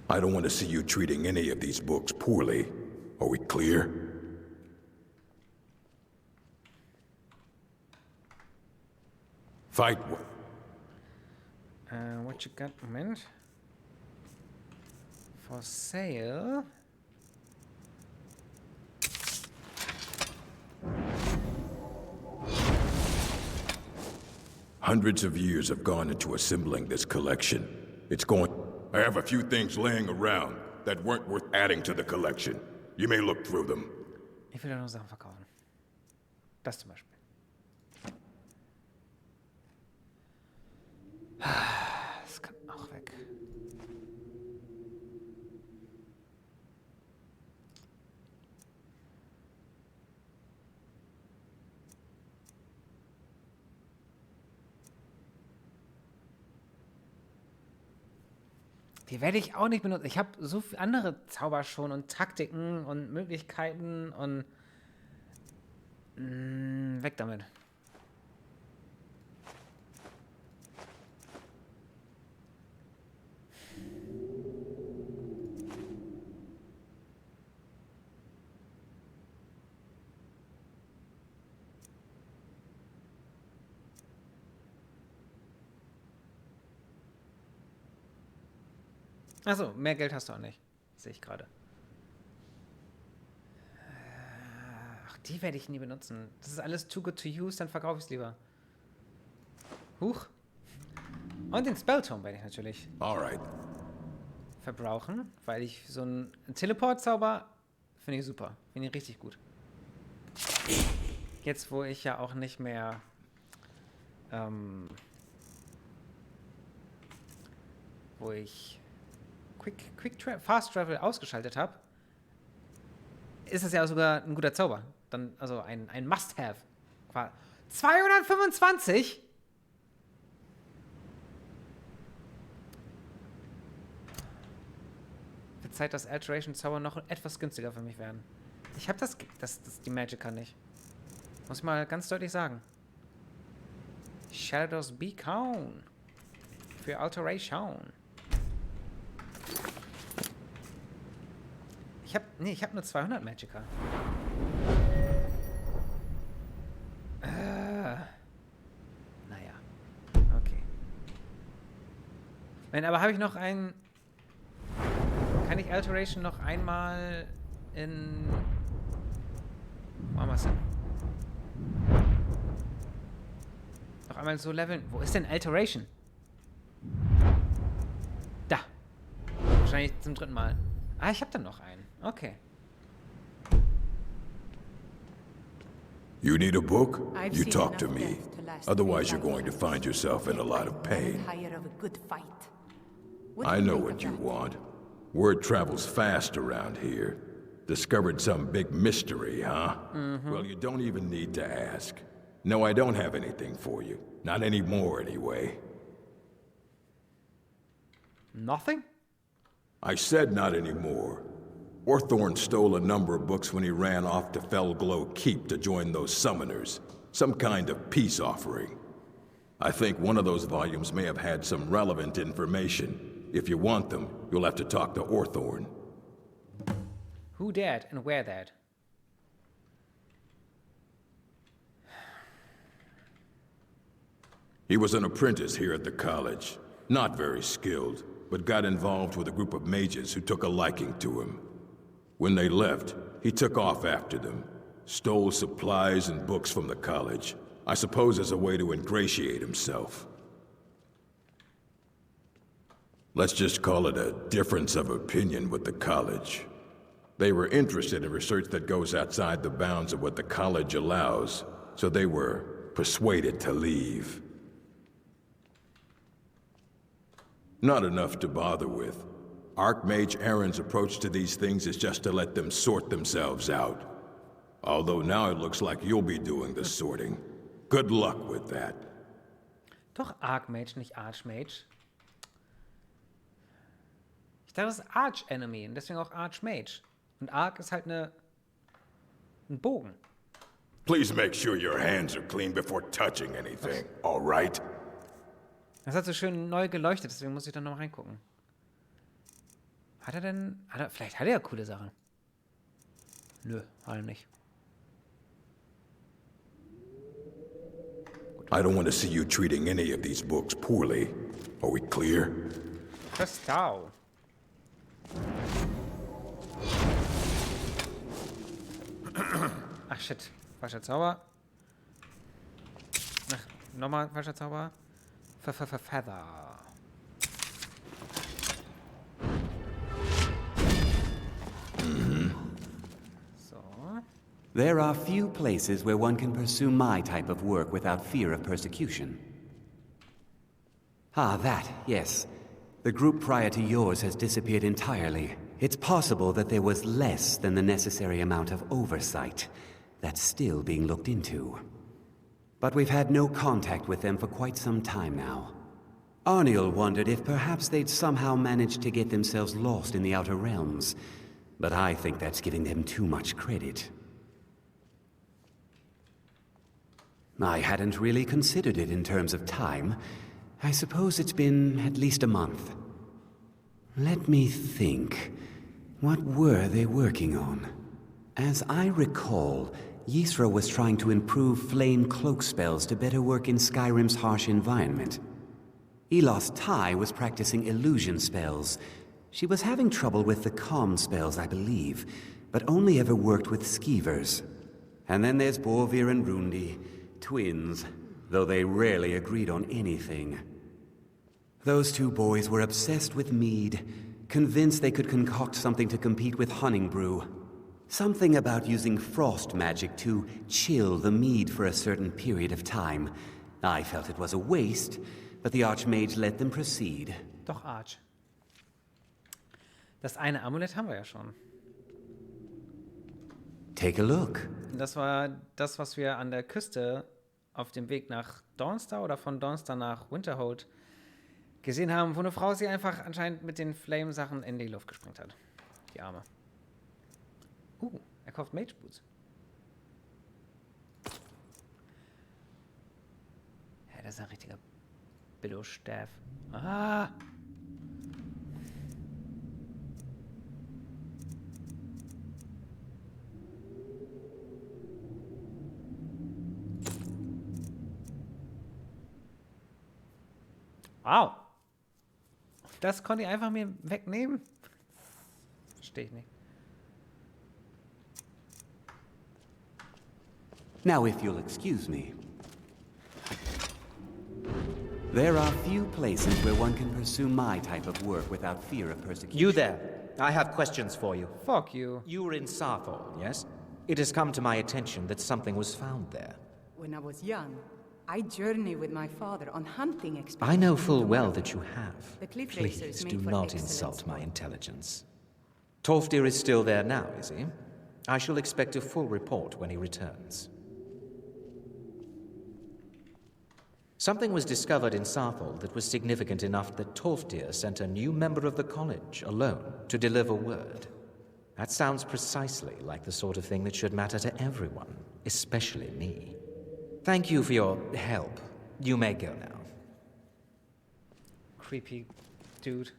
I don't want to see you treating any of these books poorly. Are we clear? Fight with. What you got? Moment. For sale. Hundreds of years have gone into assembling this collection. It's going... I have a few things laying around that weren't worth adding to the collection. You may look through them. Ich will ja nur Sachen verkaufen. Das zum Beispiel. Das kann auch weg. Die werde ich auch nicht benutzen. Ich habe so viele andere Zauber schon und Taktiken und Möglichkeiten und weg damit. Achso, mehr Geld hast du auch nicht. Sehe ich gerade. Ach, die werde ich nie benutzen. Das ist alles too good to use, dann verkaufe ich es lieber. Huch. Und den Spelltome werde ich natürlich verbrauchen, weil ich so einen Teleport-Zauber finde ich super. Finde ich richtig gut. Jetzt, wo ich ja auch nicht mehr wo ich Fast Travel ausgeschaltet habe, ist es ja sogar ein guter Zauber. Dann, also ein Must-Have. 225? Wird Zeit, dass Alteration-Zauber noch etwas günstiger für mich werden. Ich habe die Magicka nicht. Muss ich mal ganz deutlich sagen. Shadows Beacon. Für Alteration. Ich hab nur 200 Magicka. Naja. Okay. Nein, aber habe ich noch einen... Kann ich Alteration noch einmal in... Wo haben wir es denn? Noch einmal so leveln. Wo ist denn Alteration? Da. Wahrscheinlich zum 3. Mal. Ah, ich habe dann noch einen. Okay. You need a book? You talk to me. Otherwise, you're going to find yourself in a lot of pain. I know what you want. Word travels fast around here. Discovered some big mystery, huh? Well, you don't even need to ask. No, I don't have anything for you. Not anymore, anyway. Nothing? I said not anymore. Orthorn stole a number of books when he ran off to Felglow Keep to join those summoners. Some kind of peace offering. I think one of those volumes may have had some relevant information. If you want them, you'll have to talk to Orthorn. Who that and where that? He was an apprentice here at the college. Not very skilled, but got involved with a group of mages who took a liking to him. When they left, he took off after them. Stole supplies and books from the college. I suppose as a way to ingratiate himself. Let's just call it a difference of opinion with the college. They were interested in research that goes outside the bounds of what the college allows, so they were persuaded to leave. Not enough to bother with. Archmage Aaron's approach to these things is just to let them sort themselves out. Although now it looks like you'll be doing the sorting. Good luck with that. Doch Archmage, nicht Archmage. Ich dachte, das ist Arch-Enemy und deswegen auch Archmage. Und Arch ist halt ein Bogen. Please make sure your hands are clean before touching anything, all right? Das hat so schön neu geleuchtet, deswegen muss ich da noch reingucken. Vielleicht hat er ja coole Sachen. Nö, hat er nicht. I don't want to see you treating any of these books poorly. Are we clear? Kristall. Ach shit, falscher Zauber. Ach, nochmal falscher Zauber. Feather. There are few places where one can pursue my type of work without fear of persecution. Ah, that, yes. The group prior to yours has disappeared entirely. It's possible that there was less than the necessary amount of oversight. That's still being looked into. But we've had no contact with them for quite some time now. Arniel wondered if perhaps they'd somehow managed to get themselves lost in the Outer Realms. But I think that's giving them too much credit. I hadn't really considered it in terms of time. I suppose it's been at least a month. Let me think. What were they working on? As I recall, Ysra was trying to improve flame cloak spells to better work in Skyrim's harsh environment. Elos Tai was practicing illusion spells. She was having trouble with the calm spells, I believe, but only ever worked with skeevers. And then there's Borvir and Rundi. Twins, though they rarely agreed on anything. Those two boys were obsessed with mead, convinced they could concoct something to compete with Honningbrew. Something about using frost magic to chill the mead for a certain period of time. I felt it was a waste, but the Archmage let them proceed. Doch Arch. Das eine Amulett haben wir ja schon. Take a look. Das war das, was wir an der Küste auf dem Weg nach Dawnstar oder von Dawnstar nach Winterhold gesehen haben, wo eine Frau sie einfach anscheinend mit den Flame-Sachen in die Luft gesprengt hat. Die Arme. Er kauft Mage Boots. Ja, das ist ein richtiger Billo-Staff. Ah! Wow. Das konnte ich einfach mir wegnehmen? Verstehe ich nicht. Now, if you'll excuse me. There are few places where one can pursue my type of work without fear of persecution. You there. I have questions for you. Fuck you. You were in Saarthal, yes? It has come to my attention that something was found there. When I was young, I journeyed with my father on hunting expeditions. I know full well that you have. The cliff racers Please made do for not excellent insult my sport. intelligence. Tolfdir is still there now, is he? I shall expect a full report when he returns. Something was discovered in Saarthal that was significant enough that Tolfdir sent a new member of the college alone to deliver word. That sounds precisely like the sort of thing that should matter to everyone, especially me. Thank you for your help. You may go now. Creepy dude.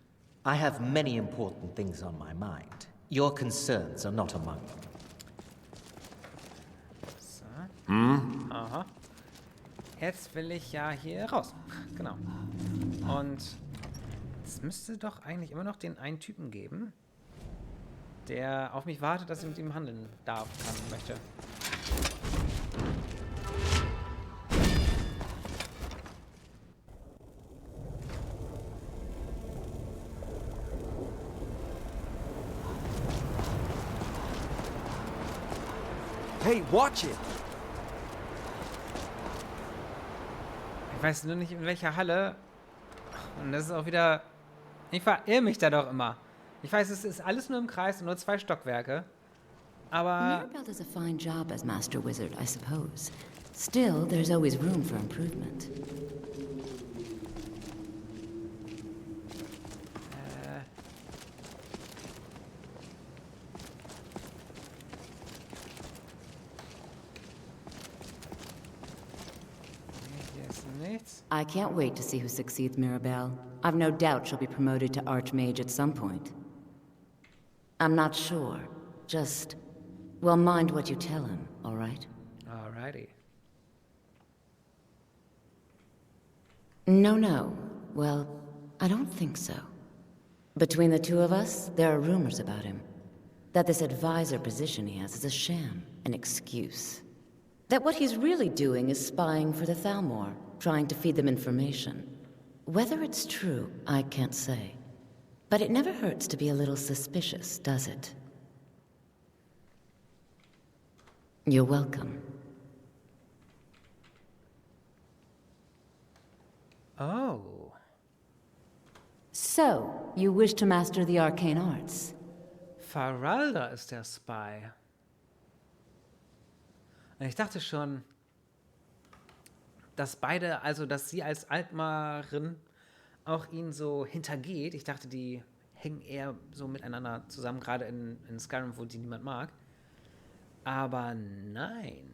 I have many important things on my mind. Your concerns are not among them. So. Aha. Jetzt will ich ja hier raus. Genau. Und es müsste doch eigentlich immer noch den einen Typen geben, der auf mich wartet, dass ich mit ihm handeln darf, möchte. Hey, watch it! Ich weiß nur nicht, in welcher Halle. Und das ist auch wieder... Ich verirre mich da doch immer. Ich weiß, es ist alles nur im Kreis und nur 2 Stockwerke. Aber... Mirabelle does a fine job as Master Wizard, I suppose. Still, there's always room for improvement. I can't wait to see who succeeds Mirabelle. I've no doubt she'll be promoted to Archmage at some point. I'm not sure. Just, well, mind what you tell him, all right? Alrighty. No. Well, I don't think so. Between the two of us, there are rumors about him. That this advisor position he has is a sham, an excuse. That what he's really doing is spying for the Thalmor, trying to feed them information. Whether it's true, I can't say. But it never hurts to be a little suspicious, does it? You're welcome. Oh. So, you wish to master the arcane arts? Faralda ist der Spy. Und ich dachte schon, dass beide, also dass sie als Altmarin auch ihn so hintergeht. Ich dachte, die hängen eher so miteinander zusammen, gerade in Skyrim, wo die niemand mag. Aber nein.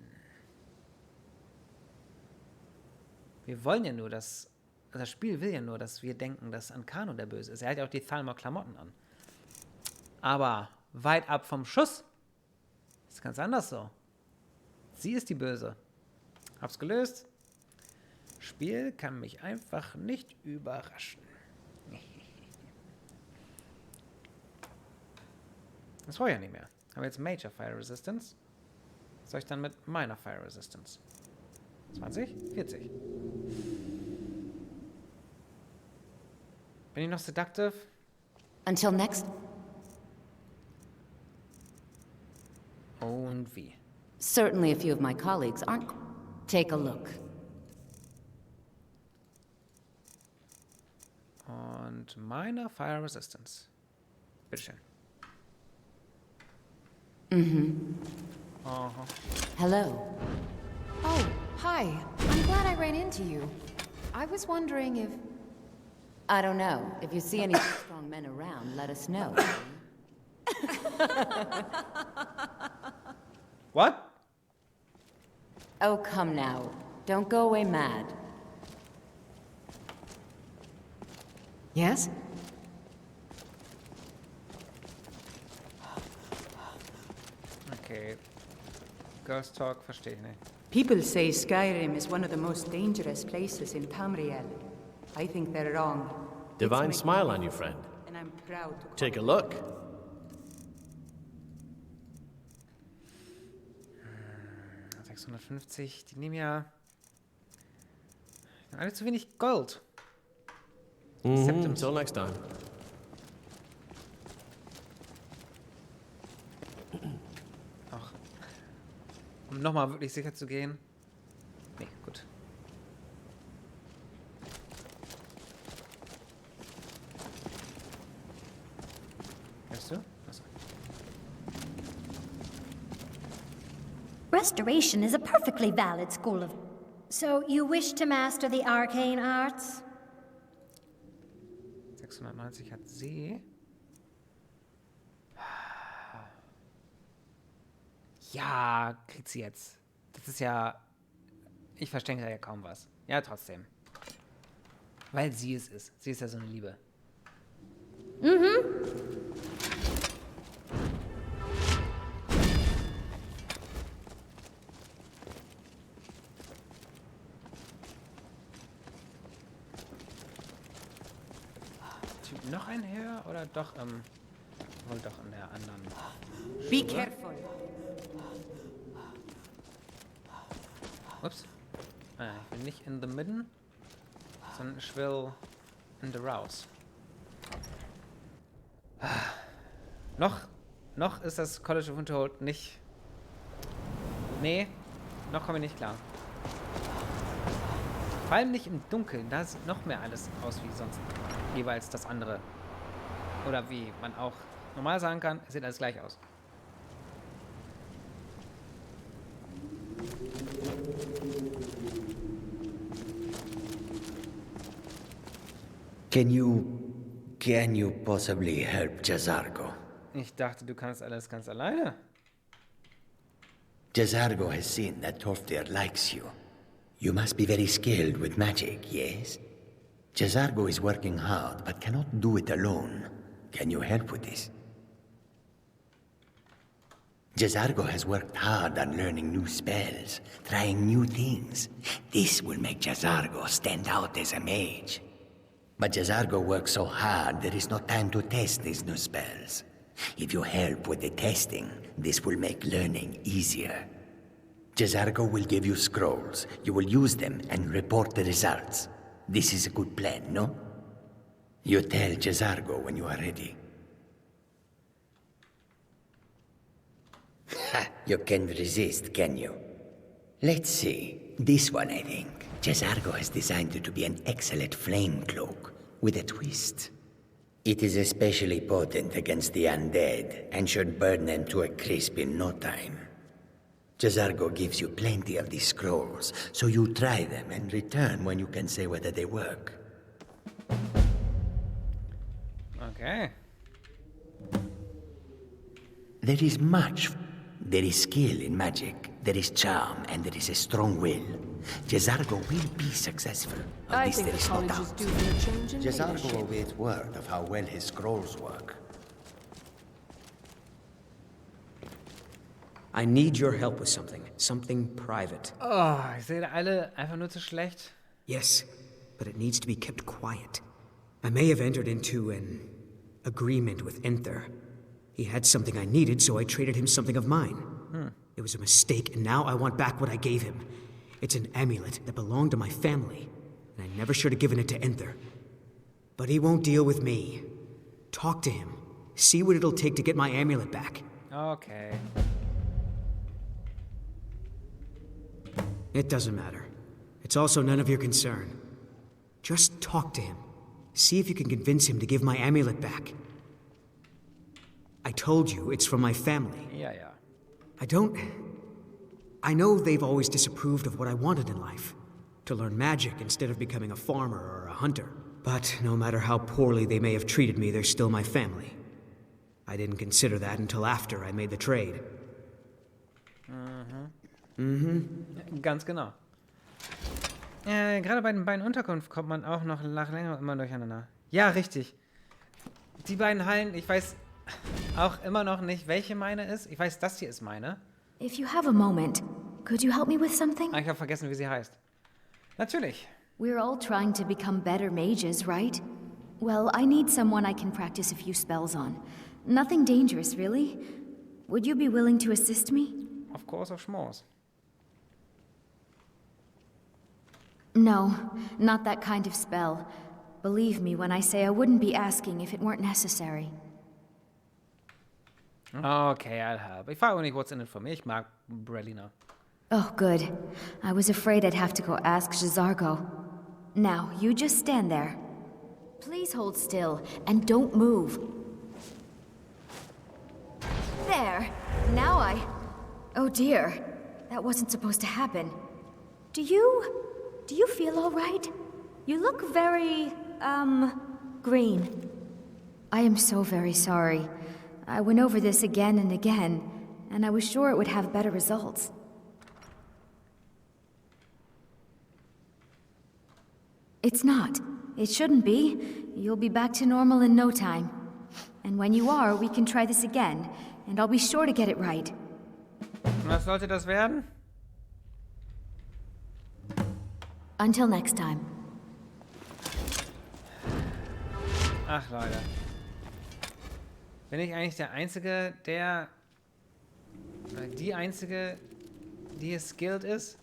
Wir wollen ja nur, dass... Das Spiel will ja nur, dass wir denken, dass Ancano der Böse ist. Er hat ja auch die Thalmor-Klamotten an. Aber weit ab vom Schuss ist ganz anders so. Sie ist die Böse. Hab's gelöst. Spiel kann mich einfach nicht überraschen. Das brauche ich ja nicht mehr. Haben wir jetzt Major Fire Resistance. Was soll ich dann mit Minor Fire Resistance? 20? 40. Bin ich noch seductive? Until next. Und wie? Certainly a few of my colleagues aren't. Take a look. Und Minor Fire Resistance. Bitteschön. Aha. Hello. Oh, hi. I'm glad I ran into you. I was wondering if... I don't know. If you see any strong men around, let us know. What? Oh, come now. Don't go away mad. Yes? Okay. Girls Talk verstehe ich nicht. People say Skyrim is one of the most dangerous places in Tamriel. I think they're wrong. Divine smile on you, friend. And I'm proud to Take a look. Hm, 650, die nehmen ja alle zu wenig Gold. Until next time. Ach. Um nochmal wirklich sicher zu gehen. Nee, gut. Hörst du? Achso. Restoration is a perfectly valid school of... So you wish to master the arcane arts? 690 hat sie. Ja, kriegt sie jetzt. Das ist ja... Ich verstehe ja kaum was. Ja, trotzdem. Weil sie es ist. Sie ist ja so eine Liebe. Mhm. Noch ein höher oder doch wohl doch in der anderen. Be careful. Ups. Ich will nicht in the midden, sondern ich will in the rouse. Noch ist das College of Untold nicht. Nee, noch komme ich nicht klar. Vor allem nicht im Dunkeln, da sieht noch mehr alles aus wie sonst. Jeweils das andere. Oder wie man auch normal sagen kann, es sieht alles gleich aus. Can you possibly help Jazargo? Ich dachte, du kannst alles ganz alleine. Jazargo has seen that Tolfdir likes you. You must be very skilled with magic, yes? Jazargo is working hard, but cannot do it alone. Can you help with this? Jazargo has worked hard on learning new spells, trying new things. This will make Jazargo stand out as a mage. But Jazargo works so hard, there is no time to test these new spells. If you help with the testing, this will make learning easier. Jazargo will give you scrolls. You will use them and report the results. This is a good plan, no? You tell Jazargo when you are ready. Ha! You can't resist, can you? Let's see. This one, I think. Jazargo has designed it to be an excellent flame cloak, with a twist. It is especially potent against the undead, and should burn them to a crisp in no time. Jazargo gives you plenty of these scrolls, so you try them and return when you can say whether they work. Okay. There is much. There is skill in magic, there is charm, and there is a strong will. Jazargo will be successful. Of this there is no doubt. Jazargo awaits word of how well his scrolls work. I need your help with something. Something private. Oh, ich sehe alle einfach nur zu schlecht. Yes, but it needs to be kept quiet. I may have entered into an agreement with Enther. He had something I needed, so I traded him something of mine. It was a mistake, and now I want back what I gave him. It's an amulet that belonged to my family, and I never should have given it to Enther. But he won't deal with me. Talk to him. See what it'll take to get my amulet back. Okay. It doesn't matter. It's also none of your concern. Just talk to him. See if you can convince him to give my amulet back. I told you, it's from my family. Yeah. I know they've always disapproved of what I wanted in life. To learn magic instead of becoming a farmer or a hunter. But no matter how poorly they may have treated me, they're still my family. I didn't consider that until after I made the trade. Ganz genau. Gerade bei den beiden Unterkunft kommt man auch noch länger immer durcheinander. Ja, richtig. Die beiden Hallen, ich weiß auch immer noch nicht, welche meine ist. Ich weiß, das hier ist meine. If you have a moment, could you help me with something? Ich habe vergessen, wie sie heißt. Natürlich. We're all trying to become better mages, right? Well, I need someone I can practice a few spells on. Nothing dangerous, really. Would you be willing to assist me? Of course, of schmores. No, not that kind of spell. Believe me when I say I wouldn't be asking if it weren't necessary. Okay, I'll help. Ich frage auch nicht, what's in it for me. Ich mag Brelina. Oh, good. I was afraid I'd have to go ask Jazargo. Now, you just stand there. Please hold still, and don't move. There! Now Oh dear. That wasn't supposed to happen. Do you feel all right? You look very, green. I am so very sorry. I went over this again and again, and I was sure it would have better results. It's not. It shouldn't be. You'll be back to normal in no time. And when you are, we can try this again, and I'll be sure to get it right. Was sollte das werden? Until next time. Ach, Leute. Bin ich eigentlich der Einzige, der... Oder die Einzige, die hier skilled ist?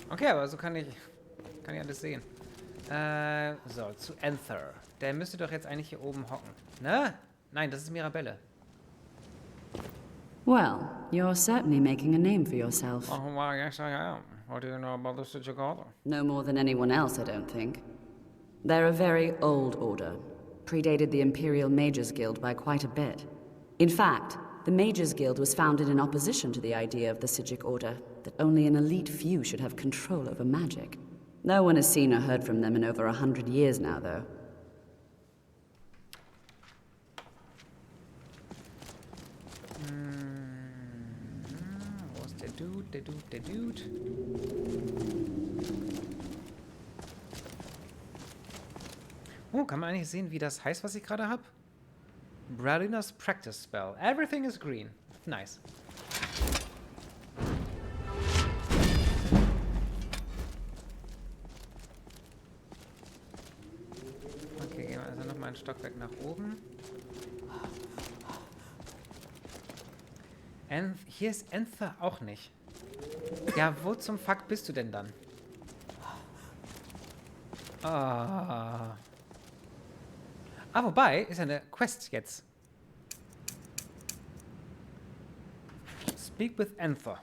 Okay, aber so kann ich alles sehen. So, zu Enther. Der müsste doch jetzt eigentlich hier oben hocken. Ne? Nein, das ist Mirabelle. Well, you're certainly making a name for yourself. Oh, well, yes I am. What do you know about the Sigil Order? No more than anyone else, I don't think. They're a very old order. Predated the Imperial Mages Guild by quite a bit. In fact, the Mages Guild was founded in opposition to the idea of the Sigil Order, that only an elite few should have control over magic. No one has seen or heard from them in over 100 years now, though. Wo ist der Dude? Der Dude. Oh, kann man eigentlich sehen, wie das heißt, was ich gerade habe? Bralinas Practice Spell. Everything is green. Nice. Okay, gehen wir also nochmal ein Stockwerk nach oben. Hier ist Enther auch nicht. Ja, wo zum Fuck bist du denn dann? Ah, wobei, ist ja eine Quest jetzt. Speak with Enther.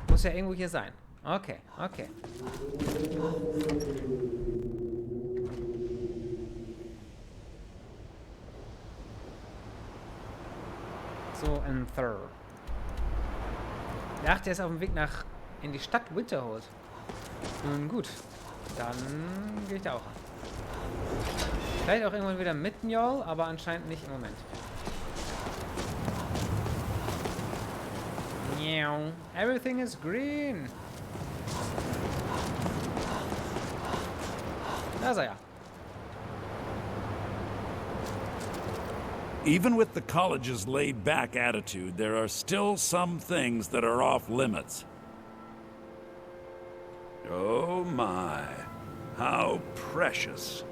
Muss ja irgendwo hier sein. Okay. So, Enther. Ach, der ist auf dem Weg in die Stadt Winterhold. Nun gut, dann gehe ich da auch an. Vielleicht auch irgendwann wieder mit Njol, aber anscheinend nicht im Moment. Everything is green. Da ist er ja. Even with the college's laid-back attitude, there are still some things that are off-limits. Oh my, how precious.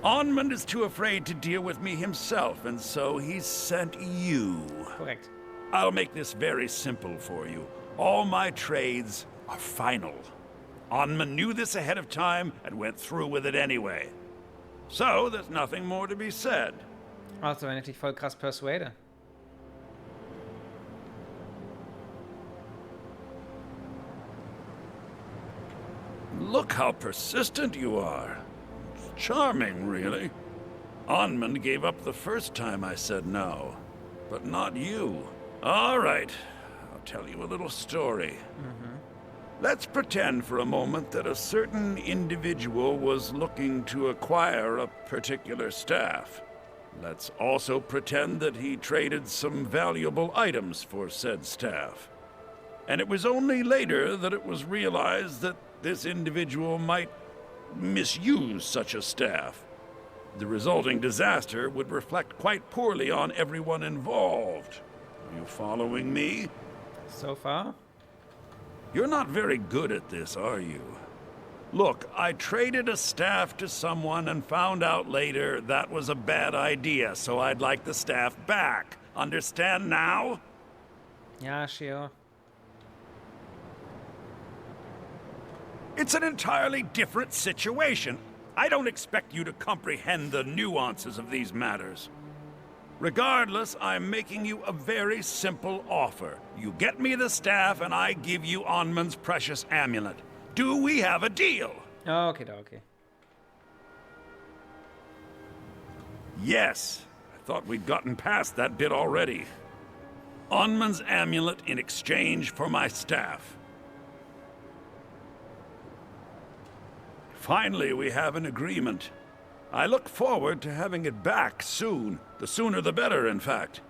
Onmund is too afraid to deal with me himself, and so he's sent you. Correct. I'll make this very simple for you. All my trades are final. Onmund knew this ahead of time and went through with it anyway. So there's nothing more to be said. Also, wenn ich dich voll krass persuade. Look how persistent you are. It's charming, really. Onmund gave up the first time I said no, but not you. All right, I'll tell you a little story. Let's pretend for a moment that a certain individual was looking to acquire a particular staff. Let's also pretend that he traded some valuable items for said staff. And it was only later that it was realized that this individual might misuse such a staff. The resulting disaster would reflect quite poorly on everyone involved. Are you following me? So far? You're not very good at this, are you? Look, I traded a staff to someone and found out later that was a bad idea, so I'd like the staff back. Understand now? Ja, sure. It's an entirely different situation. I don't expect you to comprehend the nuances of these matters. Regardless, I'm making you a very simple offer. You get me the staff, and I give you Onmund's precious amulet. Do we have a deal? Okay. Yes. Thought we'd gotten past that bit already. Onman's amulet in exchange for my staff. Finally, we have an agreement. I look forward to having it back soon. The sooner the better, in fact.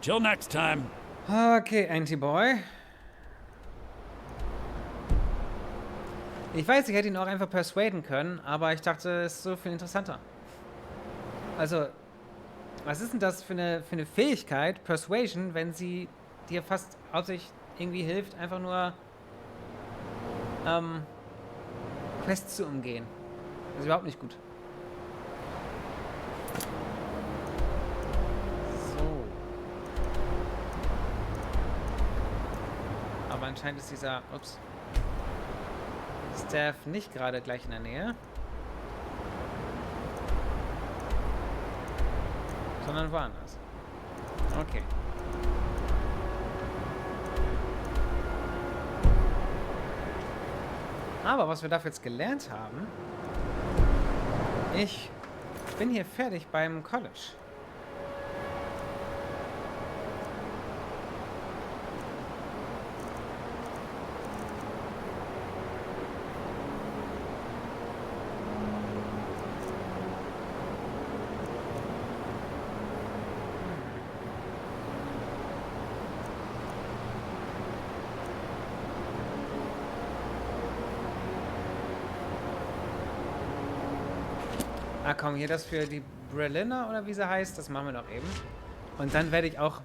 Till next time. Okay, Anti-Boy. Ich weiß, ich hätte ihn auch einfach persuaden können, aber ich dachte, es ist so viel interessanter. Also, was ist denn das für eine Fähigkeit, Persuasion, wenn sie dir fast hauptsächlich irgendwie hilft, einfach nur Quests zu umgehen? Das ist überhaupt nicht gut. So. Aber anscheinend ist dieser Staff nicht gerade gleich in der Nähe. Sondern woanders. Okay. Aber was wir dafür jetzt gelernt haben, ich bin hier fertig beim College. Ah komm, hier das für die Berliner oder wie sie heißt, das machen wir noch eben. Und dann werde ich auch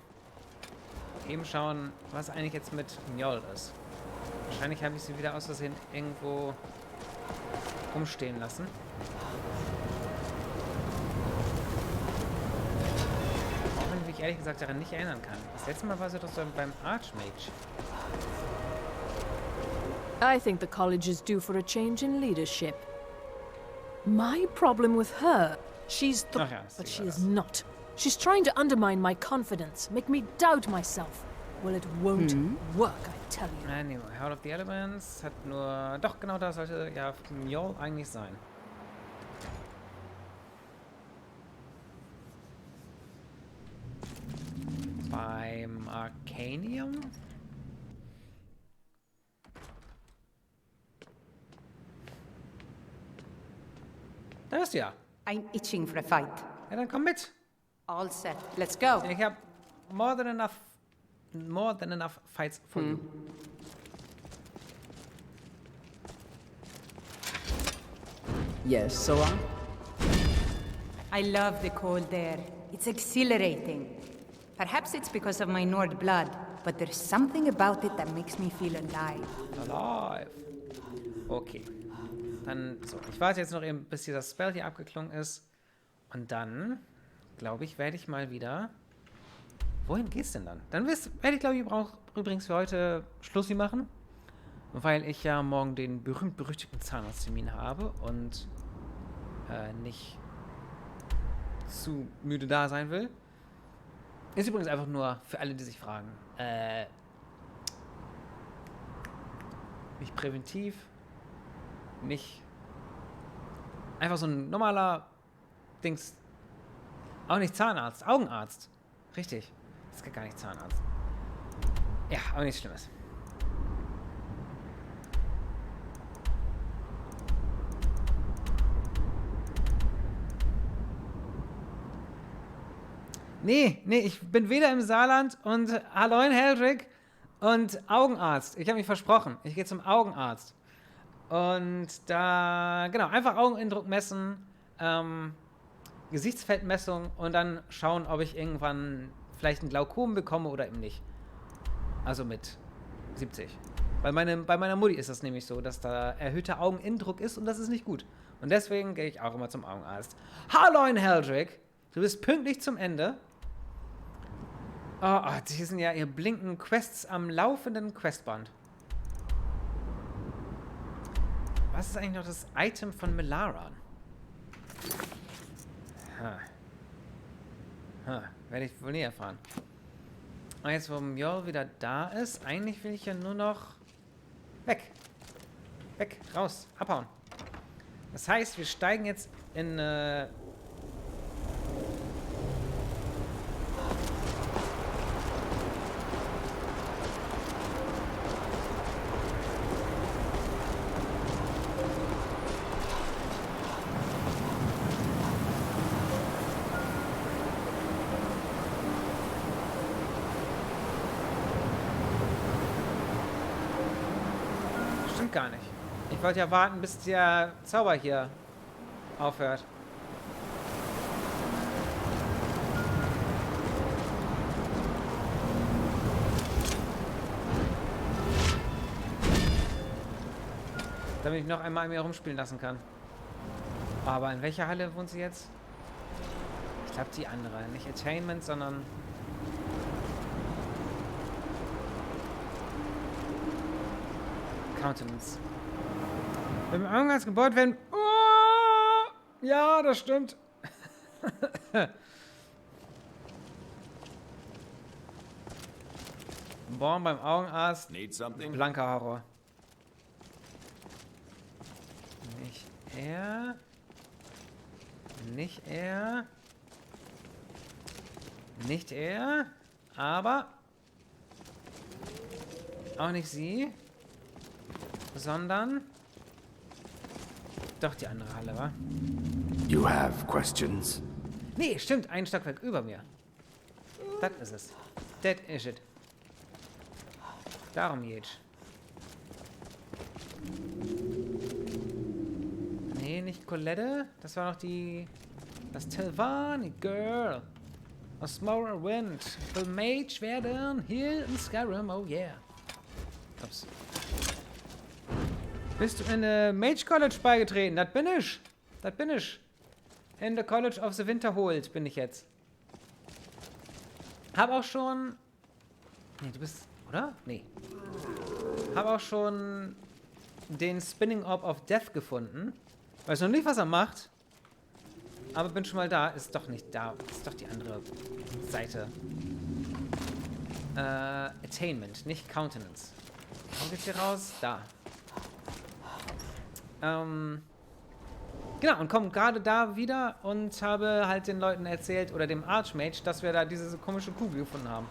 eben schauen, was eigentlich jetzt mit Mjoll ist. Wahrscheinlich habe ich sie wieder aus Versehen irgendwo rumstehen lassen. Auch wenn ich mich ehrlich gesagt daran nicht erinnern kann. Das letzte Mal war sie doch so beim Archmage. I think the college is due for a change in leadership. My problem with her, she's but she is not. She's trying to undermine my confidence, make me doubt myself. Well, it won't work, I tell you. Anyway, Heart of the Elements hat nur... Doch, genau da sollte ja Mjoll eigentlich sein. Beim Arcanium? Da bist du ja. I'm itching for a fight. Ja, dann komm mit. All set. Let's go. Ich habe more than enough fights for you. Yes, Sora? I love the cold air. It's exhilarating. Perhaps it's because of my Nord blood, but there's something about it that makes me feel alive. Alive. Okay. Dann, so, ich warte jetzt noch eben, bis dieser Spell hier abgeklungen ist. Und dann, glaube ich, werde ich mal wieder... Wohin geht's denn dann? Dann werde ich, glaube ich, übrigens für heute Schlussi machen. Weil ich ja morgen den berühmt-berüchtigten Zahnarzttermin habe und nicht zu müde da sein will. Ist übrigens einfach nur für alle, die sich fragen. Nicht präventiv. Nicht einfach so ein normaler Dings. Auch nicht Zahnarzt, Augenarzt. Richtig. Das ist gar nicht Zahnarzt. Ja, aber nichts Schlimmes. Nee, ich bin weder im Saarland und hallo in Heldrick und Augenarzt. Ich habe mich versprochen. Ich gehe zum Augenarzt. Und da, genau, einfach Augenindruck messen, Gesichtsfeldmessung und dann schauen, ob ich irgendwann vielleicht ein Glaukom bekomme oder eben nicht. Also mit 70. Bei meiner Mutti ist das nämlich so, dass da erhöhter Augenindruck ist und das ist nicht gut. Und deswegen gehe ich auch immer zum Augenarzt. Hallo in Heldrick, du bist pünktlich zum Ende. Oh, die sind ja, ihr blinken Quests am laufenden Questband. Was ist eigentlich noch das Item von Melaran? Werde ich wohl nie erfahren. Und jetzt, wo Mjoll wieder da ist, eigentlich will ich ja nur noch weg. Weg, raus, abhauen. Das heißt, wir steigen jetzt in Stimmt gar nicht. Ich wollte ja warten, bis der Zauber hier aufhört. Damit ich noch einmal an mir rumspielen lassen kann. Aber in welcher Halle wohnt sie jetzt? Ich glaube die andere. Nicht Attainment, sondern... Countenance. Wenn irgendwas gebaut werden... Oh! Ja, das stimmt. Born beim Augenarzt. Blanker Horror. Nicht er. Nicht er. Nicht er. Aber... Auch nicht sie. Sondern... Doch die andere Halle, wa? You have questions? Nee, stimmt. Ein Stockwerk über mir. Das ist es. That is it. Darum geht's. Nee, nicht Colette. Das war noch die... Das Telvanni Girl. Aus Morrowind. Will Mage werden hier in Skyrim. Oh yeah. Ups. Bist du in der Mage College beigetreten? Das bin ich. Das bin ich. In the College of the Winterhold bin ich jetzt. Hab auch schon... Nee, du bist... Oder? Nee. Hab auch schon den Spinning Orb of Death gefunden. Weiß noch nicht, was er macht. Aber bin schon mal da. Ist doch nicht da. Ist doch die andere Seite. Attainment, nicht Countenance. Warum geht's hier raus? Da. Genau, und komme gerade da wieder und habe halt den Leuten erzählt, oder dem Archmage, dass wir da diese komische Kugel gefunden haben.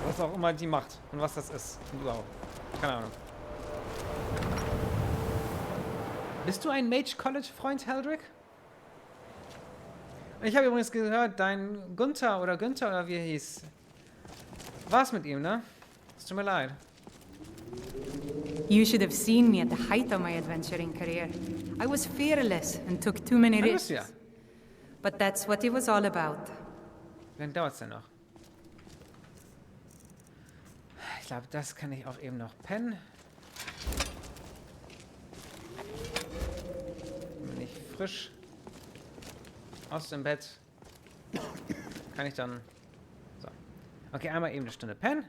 Was auch immer die macht und was das ist. Und überhaupt. Keine Ahnung. Bist du ein Mage College Freund, Heldrick? Ich habe übrigens gehört, dein Günther oder wie er hieß. War's mit ihm, ne? Es tut mir leid. You should have seen me at the height of my adventuring career. I was fearless and took too many risks. Ja. But that's what it was all about. Wie lange dauert's denn noch? Ich glaube, das kann ich auch eben noch pennen. Bin ich frisch aus dem Bett. Kann ich dann... So. Okay, einmal eben eine Stunde pennen.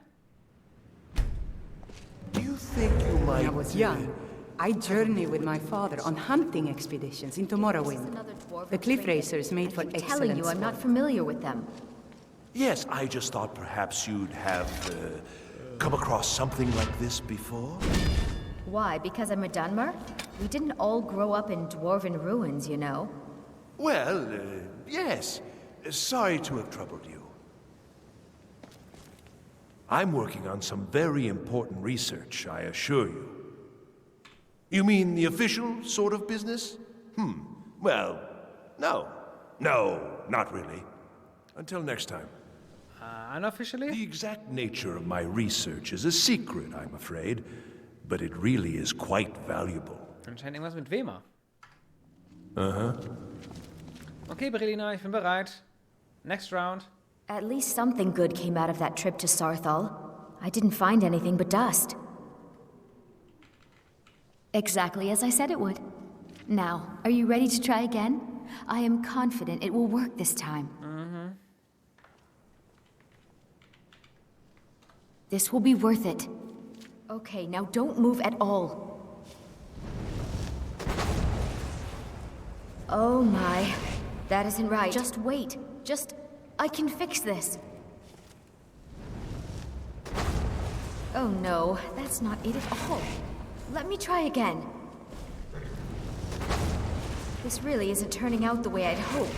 When I was young, I journeyed with my father on hunting expeditions into Morrowind. The cliff racers made for excellent telling you I'm not familiar with them. Yes, I just thought perhaps you'd have come across something like this before. Why? Because I'm a Dunmer? We didn't all grow up in dwarven ruins, you know. Well, yes. Sorry to have troubled you. I'm working on some very important research, I assure you. You mean the official sort of business? Well, no. No, not really. Until next time. Unofficially? The exact nature of my research is a secret, I'm afraid. But it really is quite valuable. Anscheinend irgendwas mit Wema. Uh-huh. Okay, Brelina, ich bin bereit. Next round. At least something good came out of that trip to Saarthal. I didn't find anything but dust. Exactly as I said it would. Now, are you ready to try again? I am confident it will work this time. This will be worth it. Okay, now don't move at all. Oh my. That isn't right. Just wait. I can fix this. Oh no, that's not it at all. Let me try again. This really isn't turning out the way I'd hoped.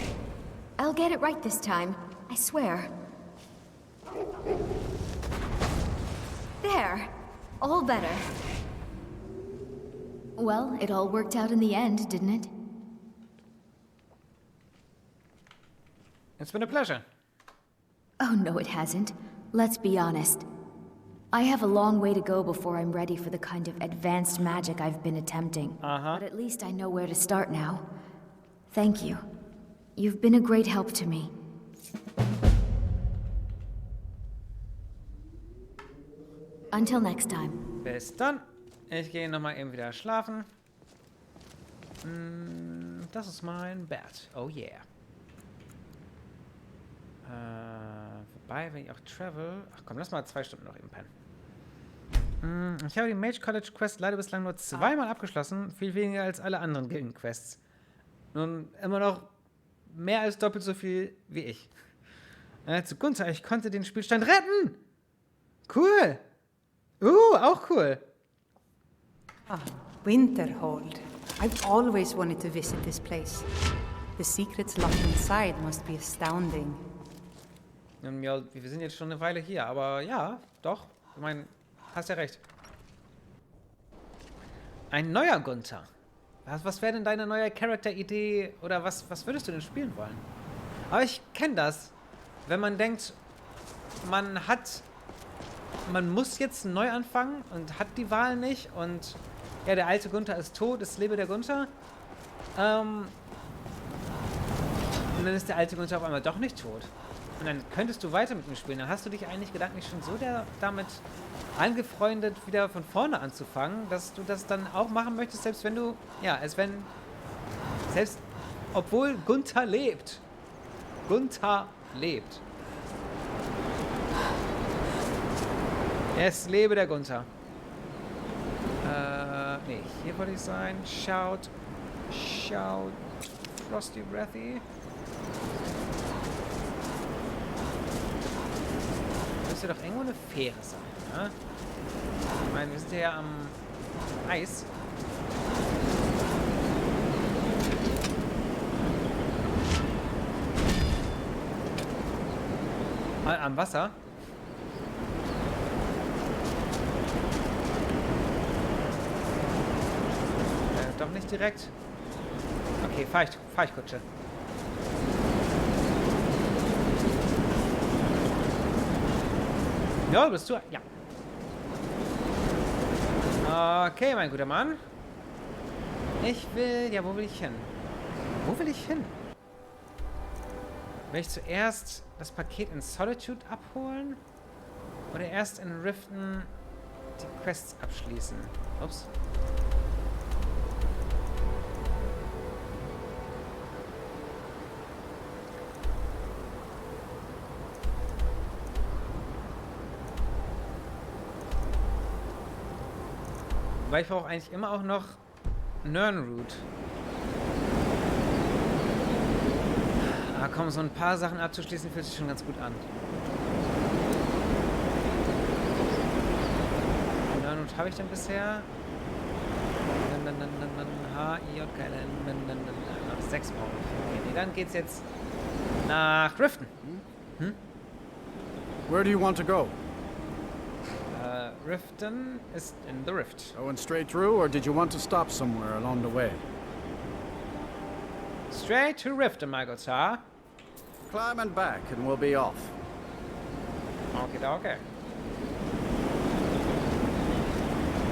I'll get it right this time. I swear. There. All better. Well, it all worked out in the end, didn't it? It's been a pleasure. Oh, no, it hasn't. Let's be honest. I have a long way to go before I'm ready for the kind of advanced magic I've been attempting. But at least I know where to start now. Thank you. You've been a great help to me. Until next time. Bis dann. Ich gehe nochmal eben wieder schlafen. Das ist mein Bett. Oh yeah. Wobei, wenn ich auch travel... Ach komm, lass mal 2 Stunden noch eben pennen. Ich habe die Mage College Quest leider bislang nur 2-mal abgeschlossen. Viel weniger als alle anderen Gilden-Quests. Nun, immer noch mehr als doppelt so viel wie ich. Zu Gunther, ich konnte den Spielstand retten! Cool! Auch cool. Winterhold. I've always wanted to visit this place. The secrets locked inside must be astounding. Ja, wir sind jetzt schon eine Weile hier, aber ja, doch. Ich meine, hast ja recht. Ein neuer Gunther. Was wäre denn deine neue Charakteridee oder was würdest du denn spielen wollen? Aber ich kenne das. Wenn man denkt, man muss jetzt neu anfangen und hat die Wahl nicht und ja, der alte Gunther ist tot, es lebe der Gunther. Und dann ist der alte Gunther auf einmal doch nicht tot. Und dann könntest du weiter mit ihm spielen. Dann hast du dich eigentlich gedanklich schon so damit angefreundet, wieder von vorne anzufangen, dass du das dann auch machen möchtest, selbst wenn du, ja, selbst obwohl Gunther lebt. Gunther lebt. Es lebe der Gunther. Nee, hier wollte ich sein. Shout. Frosty Breathy. Müsste doch irgendwo eine Fähre sein, ne? Ich meine, wir sind ja am Eis. Am Wasser. Doch nicht direkt. Okay, fahr ich Kutsche. Ja, bist du? Ja. Okay, mein guter Mann. Ich will... Ja, wo will ich hin? Wo will ich hin? Will ich zuerst das Paket in Solitude abholen? Oder erst in Riften die Quests abschließen? Ups. Weil ich brauche eigentlich immer auch noch Nirnroot. Ah komm, so ein paar Sachen abzuschließen fühlt sich schon ganz gut an. Nirnroot habe ich denn bisher? Noch 6 brauche ich. Okay, nee, dann geht's jetzt nach Riften. Where do you want to go? Riften is in the rift. Going straight through, or did you want to stop somewhere along the way? Straight to Riften, my good sir. Climb and back, and we'll be off. Okay.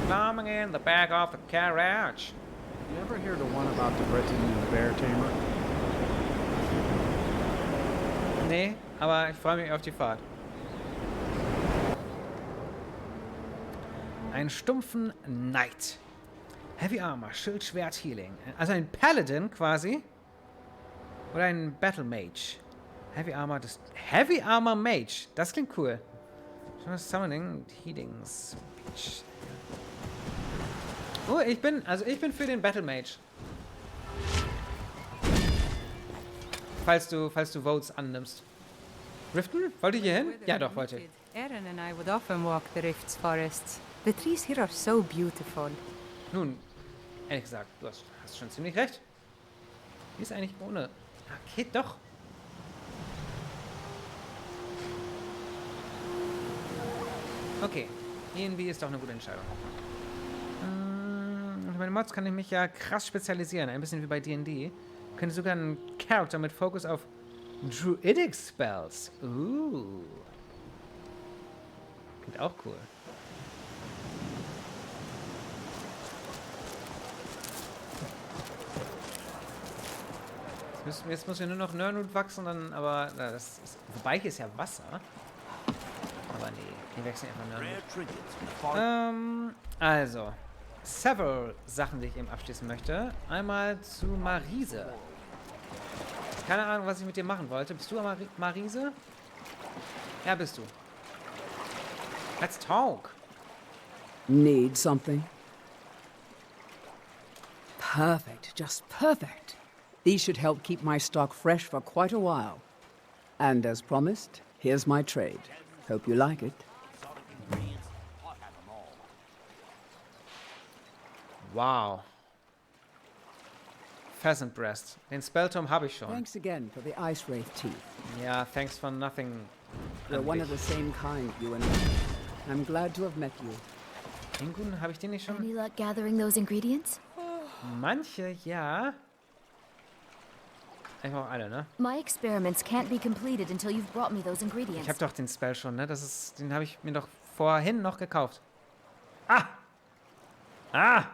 Climbing in the back of the carriage. You ever hear the one about the Briton and the bear tamer? Nee, aber ich freue mich auf die Fahrt. Einen stumpfen Knight. Heavy Armor, Schild, Schwert, Healing. Also ein Paladin quasi. Oder ein Battle Mage. Heavy Armor Mage. Das klingt cool. Summoning, Healing, Speech. Oh, ich bin für den Battle Mage. Falls du Votes annimmst. Riften? Wollt ihr hier hin? Ja, doch, wollte ich. Aaron and I would often walk the Rift's forests. The trees here are so beautiful. Nun, ehrlich gesagt, du hast schon ziemlich recht. Wie ist eigentlich ohne? Okay, doch. Okay. E&B ist doch eine gute Entscheidung. Mit meinen Mods kann ich mich ja krass spezialisieren. Ein bisschen wie bei D&D. Könnte sogar einen Charakter mit Fokus auf Druidic Spells. Klingt auch cool. Jetzt muss ja nur noch Nirnroot wachsen, dann, aber das ist, wobei hier ist ja Wasser. Aber nee, hier wechseln einfach Nirnroot. Also, several Sachen, die ich eben abschließen möchte. Einmal zu Marise. Keine Ahnung, was ich mit dir machen wollte. Bist du Marise? Ja, bist du. Let's talk. Need something? Perfect, just perfect. These should help keep my stock fresh for quite a while. And as promised, here's my trade. Hope you like it. Wow. Pheasant Breast. Den Spellturm habe ich schon. Thanks again for the Ice Wraith teeth. Ja, thanks for nothing. We're one of the same kind, you and I. I'm glad to have met you. Pinguin, habe ich den nicht schon? Any luck gathering those ingredients? Manche, ja. Einfach alle, ne? My experiments can't be completed until you've brought me those ingredients. Ich habe doch den Spell schon, ne? Den habe ich mir doch vorhin noch gekauft. Ah!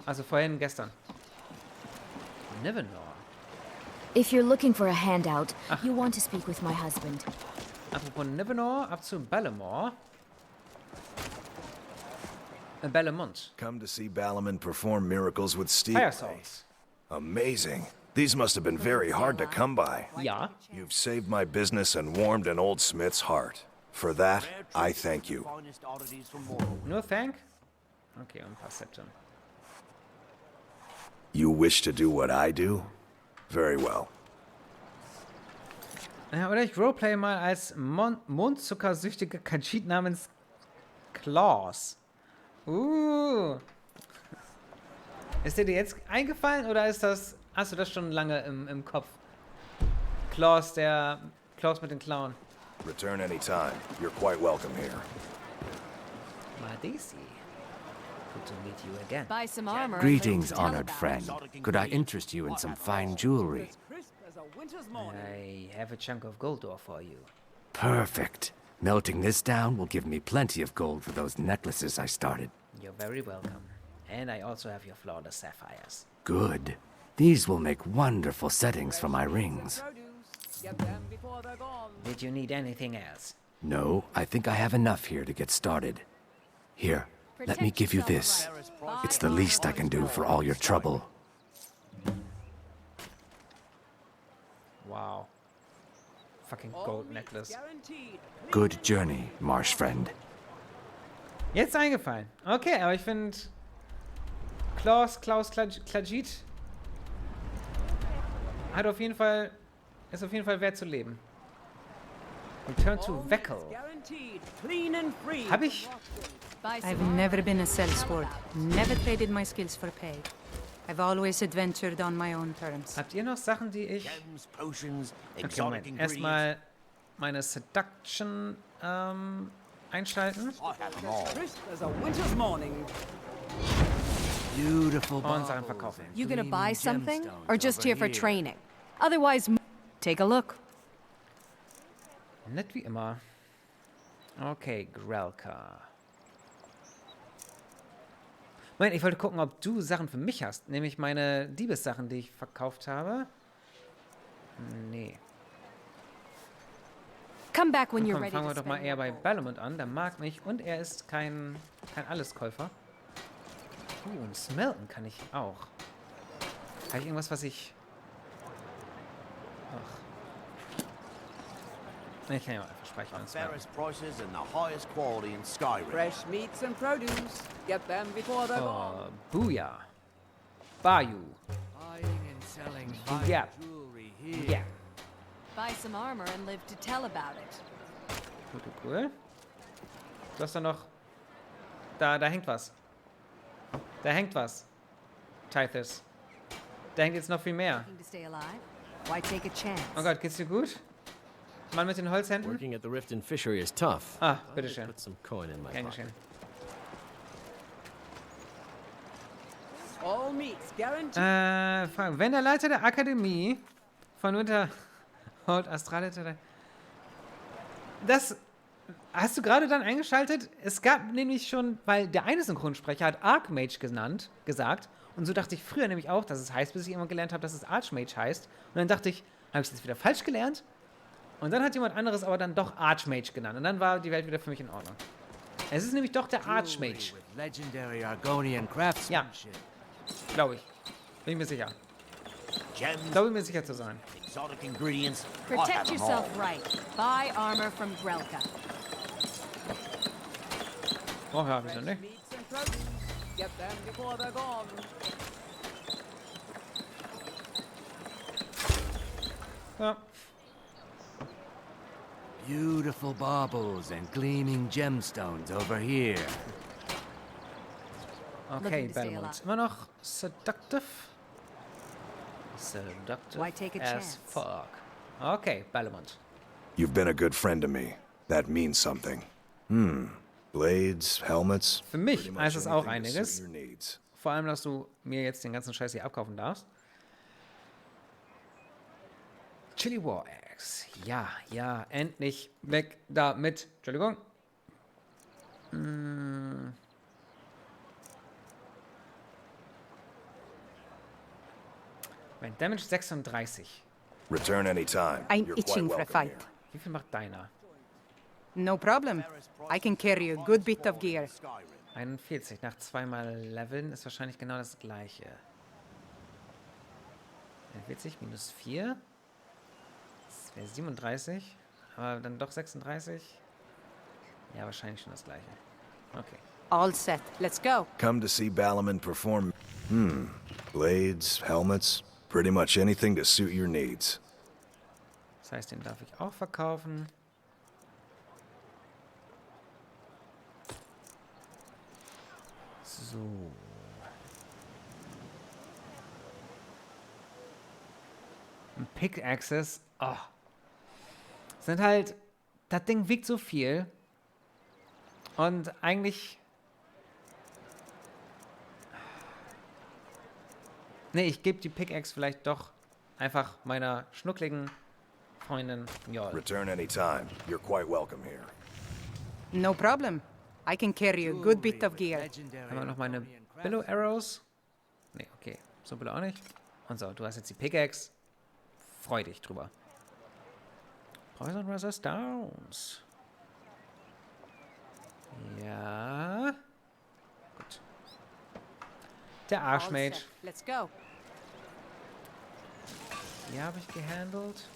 Also vorhin, gestern. Never know. If you're looking for a handout, you want to speak with my husband. Apropos Nivenor, ab zu Bellamont. Bellamont. Come to see Balamon perform miracles with steel. Fire swords. Amazing. These must have been very hard to come by. Ja. You've saved my business and warmed an old smith's heart. For that, I thank you. Nur thank? Okay, und ein paar Septum. You wish to do what I do? Very well. Ja, oder ich roleplay mal als mondzuckersüchtige Khajiit namens Claus. Ist dir jetzt eingefallen oder hast du das schon lange im Kopf? Claus mit den Klauen. Return anytime. You're quite welcome here. Madisi. Good to meet you again. Buy some armor. Greetings, honored friend. Could I interest you in some fine jewelry? I have a chunk of gold ore for you. Perfect. Melting this down will give me plenty of gold for those necklaces I started. You're very welcome. And I also have your flawless sapphires. Good. These will make wonderful settings for my rings. Did you need anything else? No, I think I have enough here to get started. Here, let me give you this. It's the least I can do for all your trouble. Wow. Fucking gold necklace. Good journey, marsh friend. Jetzt eingefallen. Okay, aber ich finde Klaus Khajiit ist auf jeden Fall wert zu leben. Return to Veckel. Hab ich? I've never been a sellsword. Never traded my skills for pay. I've always adventured on my own terms. Habt ihr noch Sachen, die ich... Okay, Moment. Erstmal meine Seduction einschalten. Beautiful. Und Sachen verkaufen. You gonna buy something? Or just here for training? Otherwise, take a look. Nett wie immer. Okay, Grelka. Moment, ich wollte gucken, ob du Sachen für mich hast. Nämlich meine Diebessachen, die ich verkauft habe. Nee. Come back when you're Komm, ready fangen wir to doch mal spend eher bei Bellamont an. Der mag mich und er ist kein Alleskäufer. Und Smelten kann ich auch. Habe ich irgendwas, was ich... Ach. Ich kann ja einfach speichern und smelten. prices and the highest quality in Skyrim. Fresh meats and produce. Get them before they're gone. Booyah. Bayou. Buying and selling Yeah. jewelry here. Yeah. Buy some armor and live to tell about it. Cool. Du hast da noch... Da hängt was. Da hängt was. Tithys. Da hängt jetzt noch viel mehr. Oh Gott, geht's dir gut? Mann mit den Holzhänden? Working at the Rift and Fishery is tough. Ah, bitteschön. Put some coin in my Gern pocket. geschehen. All meats guaranteed. Fragen. Wenn der Leiter der Akademie von Winterhold Astralia... Das hast du gerade dann eingeschaltet? Es gab nämlich schon, weil der eine Synchronsprecher hat Archmage gesagt. Und so dachte ich früher nämlich auch, dass es heißt, bis ich irgendwann gelernt habe, dass es Archmage heißt. Und dann dachte ich, habe ich es jetzt wieder falsch gelernt? Und dann hat jemand anderes aber dann doch Archmage genannt. Und dann war die Welt wieder für mich in Ordnung. Es ist nämlich doch der Archmage. Legendary Argonian craftsmanship. Ja, glaube ich. Bin ich mir sicher. Glaube mir sicher zu sein. Exotic ingredients. Protect yourself right. Buy armor from Grelka. Oh ja, wieso nicht? Get them before they're gone. Ja. Beautiful baubles and gleaming gemstones over here. Okay, Belmont. Immer noch seductive. Seductive as fuck. Okay, Belmont. You've been a good friend to me. That means something. Blades, helmets. Für mich heißt es auch einiges. Vor allem, dass du mir jetzt den ganzen Scheiß hier abkaufen darfst. Chili War Axe. Ja, ja, endlich weg damit. Entschuldigung. Mein Damage 36. Return anytime. I'm You're quite itching for a welcome fight. here. Wie viel macht deiner? No problem. I can carry a good bit of gear. 41. Nach zweimal Leveln ist wahrscheinlich genau das gleiche. 41 minus 4. Das wäre 37. Aber dann doch 36. Ja, wahrscheinlich schon das gleiche. Okay. All set. Let's go. Come to see Balaman perform. Blades, helmets, pretty much anything to suit your needs. Das heißt, den darf ich auch verkaufen. So. Ein Pickaxes. Oh. Sind halt. Das Ding wiegt so viel. Und eigentlich. Nee, ich gebe die Pickaxe vielleicht doch einfach meiner schnuckligen Freundin Mjol. Return anytime. You're quite welcome here. No problem. I can carry a good bit of gear. Haben wir noch meine Billow Arrows? Nee, okay. So Billow auch nicht. Und so, du hast jetzt die Pickaxe. Freu dich drüber. Poison Resistance. Ja. Gut. Der Archmage. Let's go. Die habe ich gehandelt.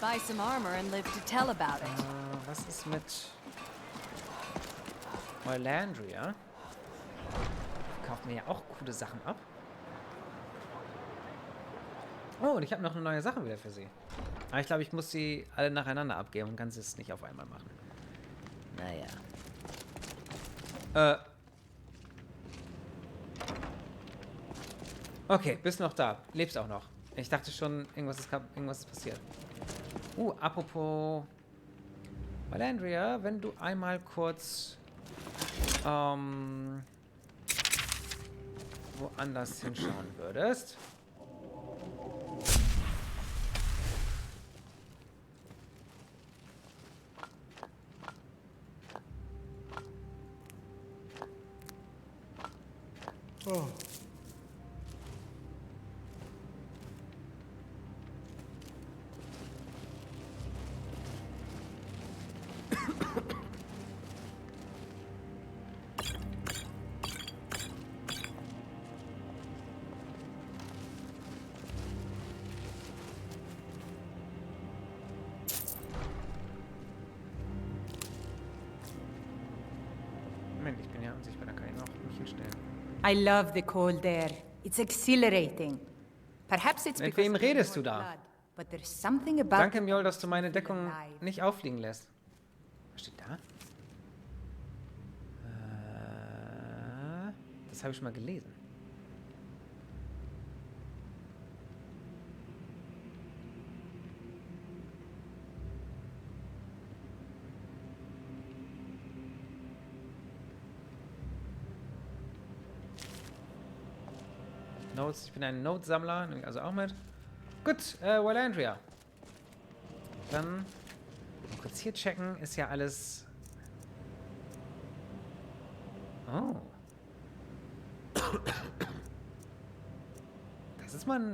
Buy some armor and live to tell about it. Was ist mit Melandria? Kauft mir ja auch coole Sachen ab. Oh, und ich habe noch eine neue Sache wieder für sie. Aber ich glaube, ich muss sie alle nacheinander abgeben und kann es nicht auf einmal machen. Naja. Okay, bist noch da. Lebst auch noch. Ich dachte schon, irgendwas ist passiert. Apropos Melandria, wenn du einmal kurz woanders hinschauen würdest. Oh. Moment, ich bin ja unsichtbar, da kann ich noch mich hinstellen. I love the cold air. It's exhilarating. Perhaps it's Mit because wem of the redest du royal da? blood, but there's something about Danke, Mjol, dass du meine Deckung nicht auffliegen lässt. Was steht da? Das habe ich schon mal gelesen. Notes, ich bin ein Note-Sammler, nehme ich also auch mit. Gut, Valandria. Dann mal kurz hier checken, ist ja alles... Oh.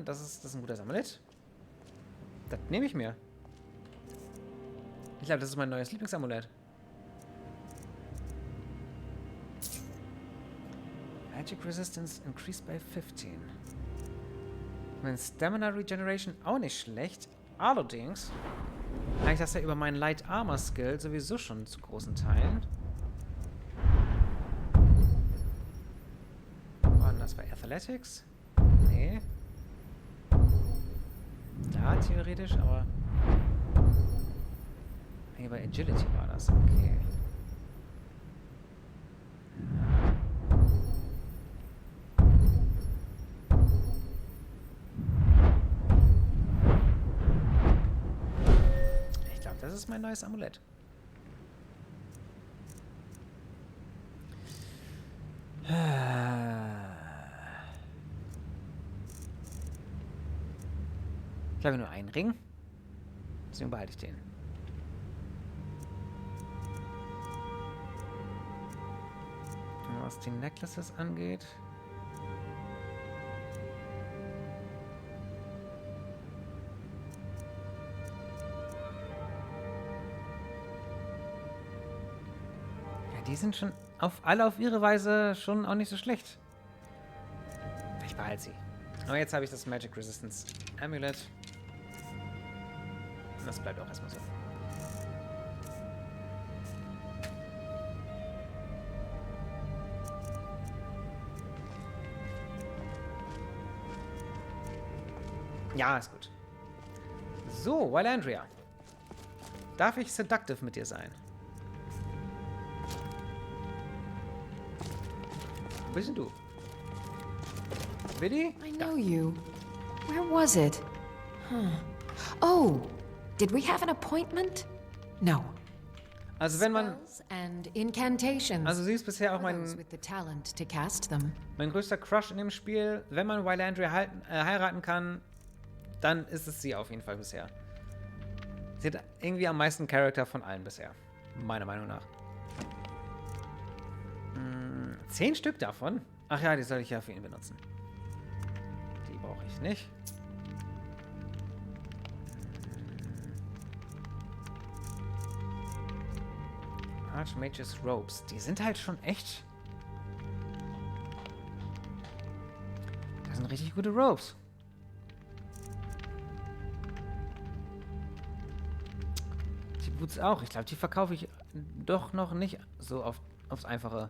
Das ist ein guter Amulett. Das nehme ich mir. Ich glaube, das ist mein neues Lieblingsamulett. Magic Resistance increased by 15. Mein Stamina Regeneration auch nicht schlecht. Allerdings habe ich das ja über meinen Light Armor Skill sowieso schon zu großen Teilen. War das bei Athletics? Nee. Ja, theoretisch, aber... Nee, bei Agility war das. Okay. Ich glaube, das ist mein neues Amulett. Ich habe nur einen Ring. Deswegen behalte ich den. Was die Necklaces angeht. Ja, die sind schon alle auf ihre Weise schon auch nicht so schlecht. Ich behalte sie. Aber jetzt habe ich das Magic Resistance Amulet. Das bleibt auch erstmal so. Ja, ist gut. So, Valandria. Darf ich seductive mit dir sein? Wo bist denn du? Biddy? I know you. Where was it? Huh. Oh, did we have an appointment? No. Also wenn man... And incantations. Also sie ist bisher auch mein größter Crush in dem Spiel. Wenn man Valandria heiraten kann, dann ist es sie auf jeden Fall bisher. Sie hat irgendwie am meisten Charakter von allen bisher. Meiner Meinung nach. 10 Stück davon? Ach ja, die soll ich ja für ihn benutzen. Die brauche ich nicht. Archmage's Robes. Die sind halt schon echt... Das sind richtig gute Robes. Die Boots auch. Ich glaube, die verkaufe ich doch noch nicht so aufs Einfache.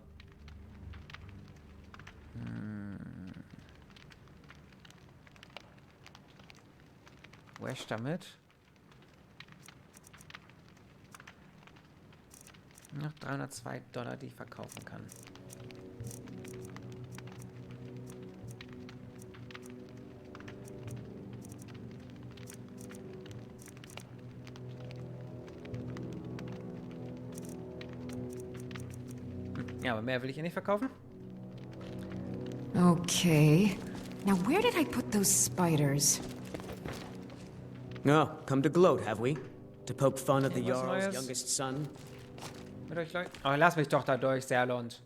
Wash damit. Noch $302, die ich verkaufen kann. Ja, aber mehr will ich hier nicht verkaufen. Okay. Now where did I put those spiders? Oh, come to gloat, have we? To poke fun at the Jarl's youngest son? Mit euch Leute. Oh, lass mich doch da durch, Serlund.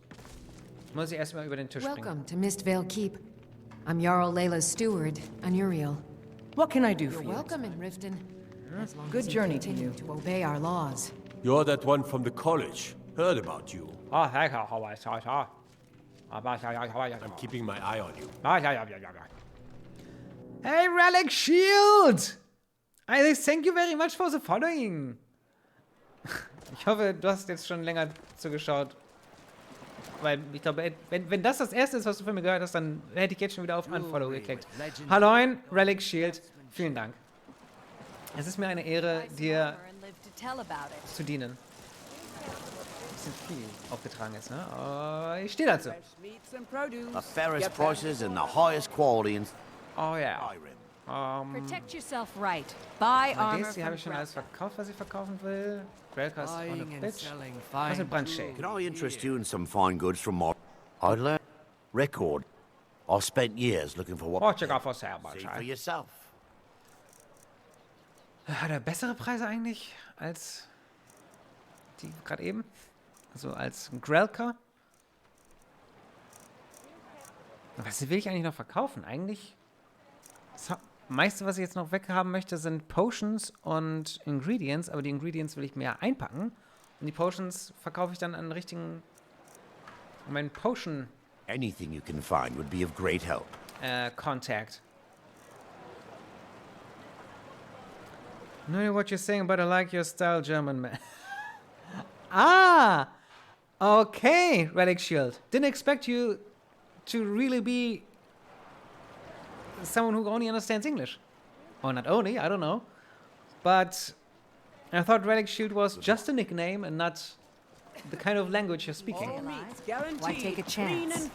Muss ich erstmal über den Tisch springen. Welcome to Mistvale Keep. I'm Jarl Layla's steward, Untitled. What can I do for you? You're welcome in Riften. As long Good as journey you to continue you. to obey our laws. You're that one from the college. Heard about you. I'm keeping my eye on you. Hey, Relic Shield! I thank you very much for the following. Ich hoffe, du hast jetzt schon länger zugeschaut. Weil ich glaube, wenn das Erste ist, was du von mir gehört hast, dann hätte ich jetzt schon wieder auf Unfollow geklickt. Hallo, Relic Shield. Vielen Dank. Es ist mir eine Ehre, dir zu dienen. Ein bisschen viel aufgetragen ist, ne? Aber ich stehe dazu. The fairest prices and the highest quality in Oh ja. Protect yourself right. Buy armor Die habe ich schon alles verkauft, was ich verkaufen will. Grelkas on a bitch. Was mit Brandshay? Can I interest you in some fine goods from my... I'd learn... Record. I've spent years looking for what... Portugal for sale, See for yourself. Hat er bessere Preise eigentlich als die gerade eben? Also als Grelka? Was will ich eigentlich noch verkaufen? Eigentlich das meiste, was ich jetzt noch weghaben möchte, sind Potions und Ingredients. Aber die Ingredients will ich mehr einpacken. Und die Potions verkaufe ich dann an richtigen... Mein Potion... Anything you can find would be of great help. Contact. Know what you're saying, but I like your style, German man. Ah! Okay, Relic Shield. Didn't expect you to really be someone who only understands English. Or not only, I don't know. But I thought Relic Shield was just a nickname and not the kind of language you're speaking. Why take a chance?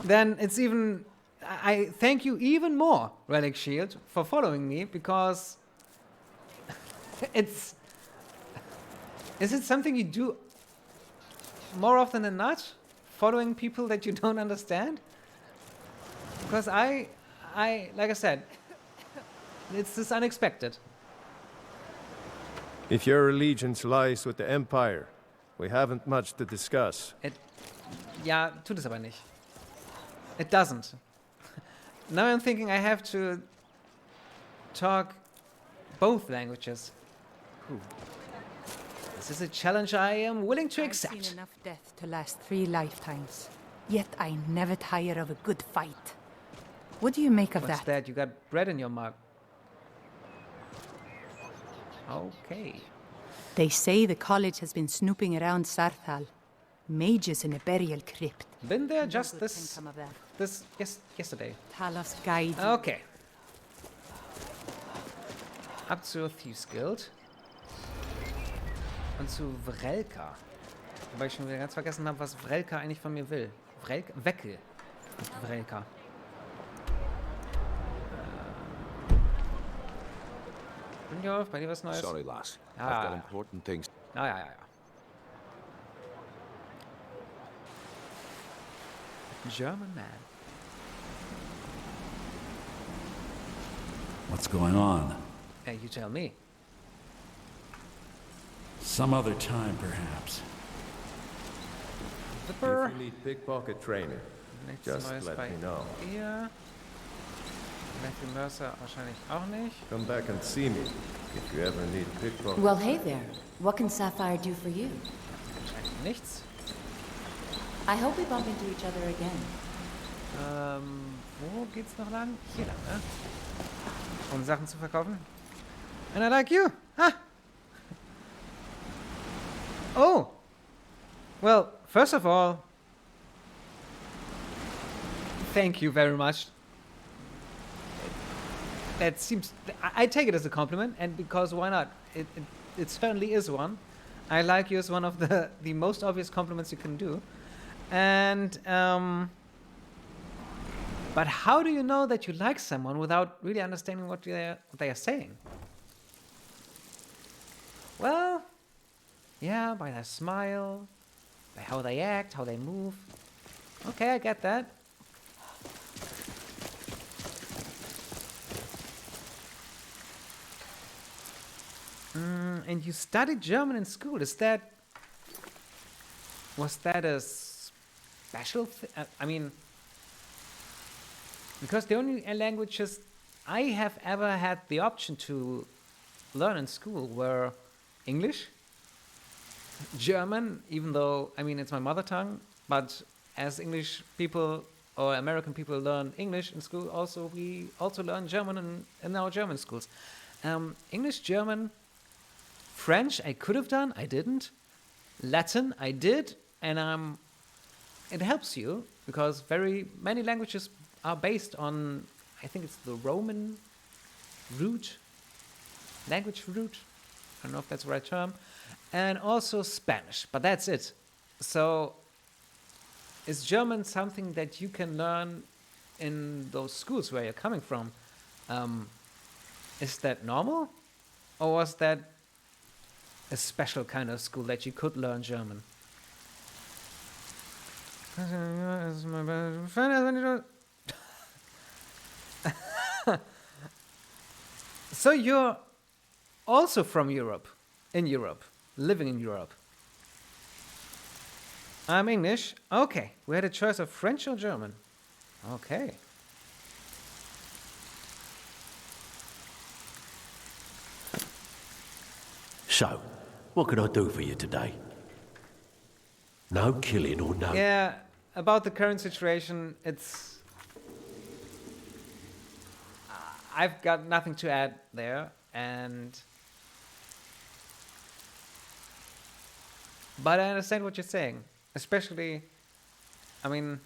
Then it's even... I thank you even more, Relic Shield, for following me, because it's... Is it something you do more often than not? Following people that you don't understand? Because I like I said, it's just unexpected. If your allegiance lies with the Empire, we haven't much to discuss. Ja, tut es aber nicht. It doesn't. Now I'm thinking I have to talk both languages. This is a challenge I am willing to accept. I've seen enough death to last 3 lifetimes. Yet I never tire of a good fight. What do you make of What's that? You got bread in your mug. Okay. They say the college has been snooping around Saarthal. Mages in a burial crypt. Been there just yesterday. Talos guide. Okay. Ab zur Thieves Guild. Und zu Vrelka. Wobei ich schon wieder ganz vergessen habe, was Vrelka eigentlich von mir will. Weckel. Nicht Vrelka. Brynjolf, bei dir was Neues? Sorry, lass. Ah. I've got important things. Ja. German man. What's going on? Hey, you tell me. Some other time, perhaps. If you need pickpocket training, just Neues let bei me know. ihr. Matthew Mercer wahrscheinlich auch nicht. Come back and see me if you ever need pickpocket. Well, hey there. What can Sapphire do for you? Wahrscheinlich nichts. I hope we bump into each other again. Wo geht's noch lang? Hier lang, ne? Um Sachen zu verkaufen. And I like you. Ah. Oh. Well, first of all, thank you very much. That seems... I take it as a compliment, and because why not? It certainly is one. I like you as one of the most obvious compliments you can do. And, but how do you know that you like someone without really understanding what they are saying? Well, yeah, by their smile, by how they act, how they move. Okay, I get that. And you studied German in school. Was that a special thing? I mean, because the only languages I have ever had the option to learn in school were English, German, even though, I mean, it's my mother tongue, but as English people or American people learn English in school, we also learn German in our German schools. English, German, French, I could have done, I didn't. Latin, I did, and it helps you because very many languages are based on, I think it's the Roman root, language root. I don't know if that's the right term, and also Spanish, but that's it. So, is German something that you can learn in those schools where you're coming from? Is that normal, or was that a special kind of school that you could learn German? So you're also from Europe, living in Europe. I'm English. Okay, we had a choice of French or German. Okay. So, what can I do for you today? No killing or no... Yeah, about the current situation, it's... I've got nothing to add there, and... But I understand what you're saying. Especially, I mean...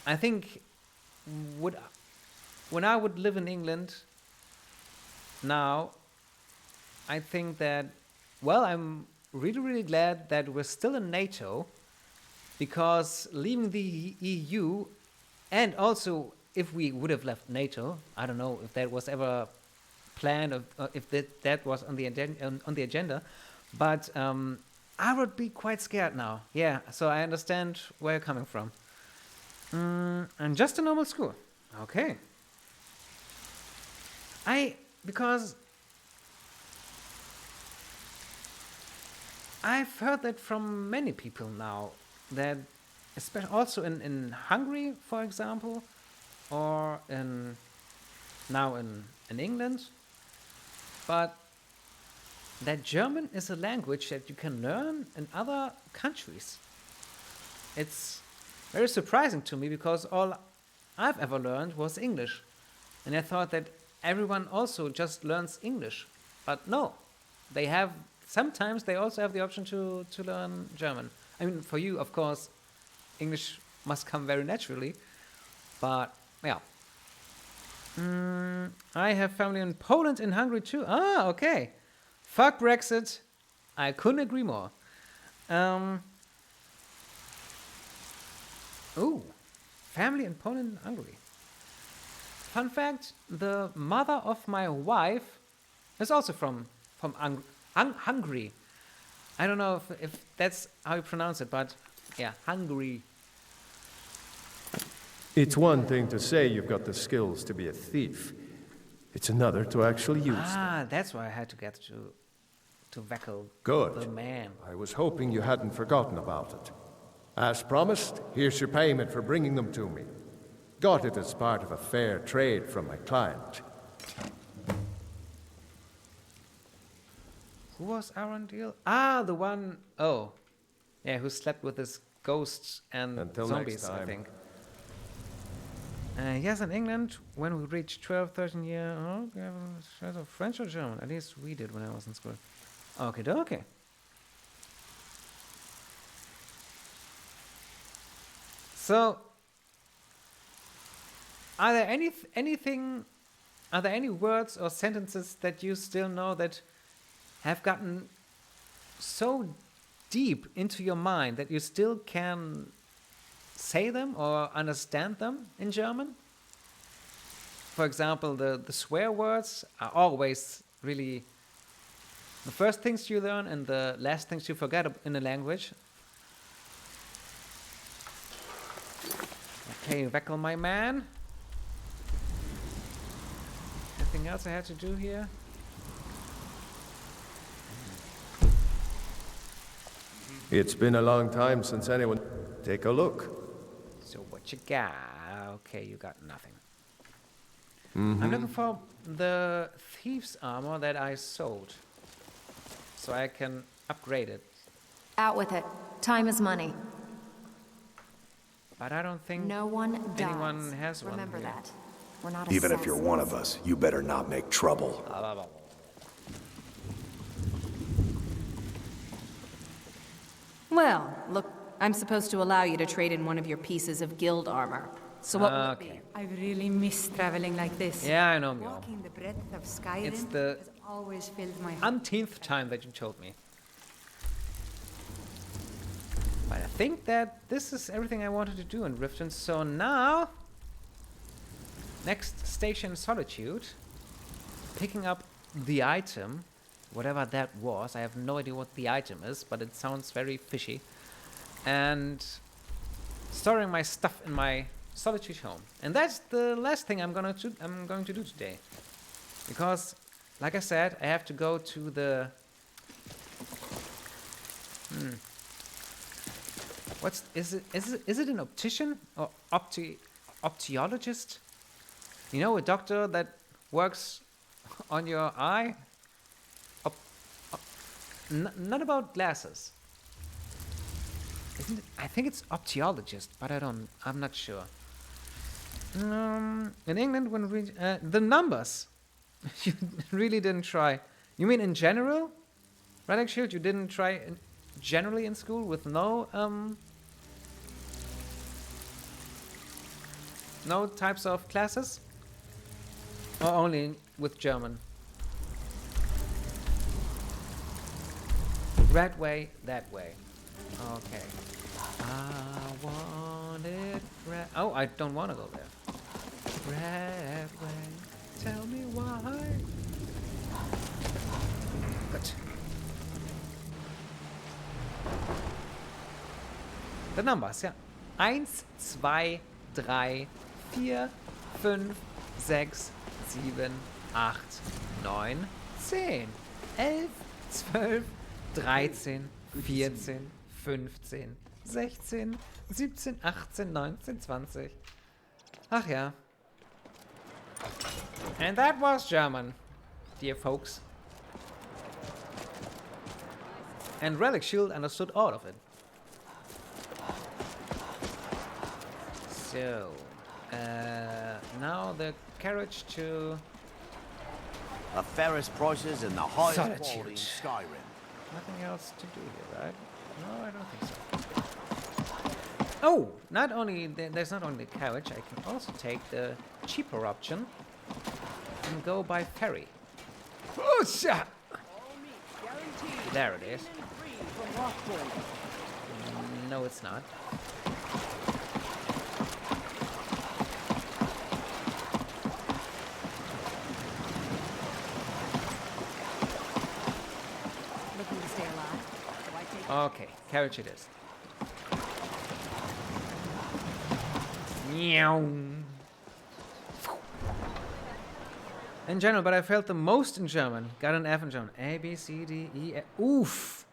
I think when I would live in England now, I think that, well, I'm really, really glad that we're still in NATO, because leaving the EU, and also if we would have left NATO, I don't know if that was ever planned, or if that was on the agenda, but I would be quite scared now. Yeah, so I understand where you're coming from. And just a normal school. Okay. Because I've heard that from many people now, that especially also in Hungary, for example, or now in England, but that German is a language that you can learn in other countries. It's very surprising to me, because all I've ever learned was English. And I thought that everyone also just learns English. But no, sometimes they also have the option to learn German. I mean, for you, of course, English must come very naturally. But, yeah. I have family in Poland, in Hungary too. Ah, okay. Fuck Brexit. I couldn't agree more. Ooh, family in Poland and Hungary. Fun fact, the mother of my wife is also from Hungary. I don't know if that's how you pronounce it, but yeah, Hungary. It's one thing to say you've got the skills to be a thief. It's another to actually use them. Ah, that's why I had to get to Veckel Good. the man. I was hoping you hadn't forgotten about it. As promised, here's your payment for bringing them to me. Got it as part of a fair trade from my client. Who was Arundel? Ah, the one, oh. Yeah, who slept with his ghosts and Until zombies, next time. I think. Yes, in England, when we reached 12, 13 years old, we have a choice of French or German. At least we did when I was in school. Okay. So, are there any words or sentences that you still know that have gotten so deep into your mind that you still can say them or understand them in German? For example, the swear words are always really the first things you learn and the last things you forget in a language. Okay, Veckel, my man. Anything else I had to do here? It's been a long time since anyone... Take a look. So what you got? Okay, you got nothing. Mm-hmm. I'm looking for the thief's armor that I sold, so I can upgrade it. Out with it. Time is money. But I don't think no one anyone has one. Remember here. that. We're not Even if you're one of us, you better not make trouble. Well, look, I'm supposed to allow you to trade in one of your pieces of guild armor. So what will it be? I've really missed traveling like this. Yeah, I know, Mio. Walking the breadth of Skyrim It's the has always filled my heart. umpteenth time that you told me. But I think that this is everything I wanted to do in Riften. So now, next station, Solitude. Picking up the item, whatever that was. I have no idea what the item is, but it sounds very fishy. And storing my stuff in my Solitude home. And that's the last thing I'm going to do today. Because, like I said, I have to go to the... Is it an optician? Or optiologist? You know, a doctor that works on your eye? Not about glasses. Isn't it? I think it's optiologist, but I'm not sure. In England, when we the numbers, you really didn't try. You mean in general? Relic Shield, you didn't try generally in school with no types of classes, or only with German? That way, that way. Okay. I want it red. Oh, I don't want to go there. Red way. Tell me why. Good. The numbers, yeah. 1, 2, 3, 4, 5, 6, 7, 8, 9, 10, 11, 12, 13, 14, 15, 16, 17, 18, 19, 20. Ach ja. And that was German, dear folks. And Relic Shield understood all of it. So, now the carriage to... The fairest prices and the highest Solitude. quality in Skyrim. Nothing else to do here, right? No, I don't think so. Oh, there's not only the carriage, I can also take the cheaper option and go by ferry. Oh, shit! There it is. No, it's not. Looking to stay alive? So I take Okay, carriage it is. Meow. In general, but I felt the most in German. Got an F in German. A, B, C, D, E, F. Oof.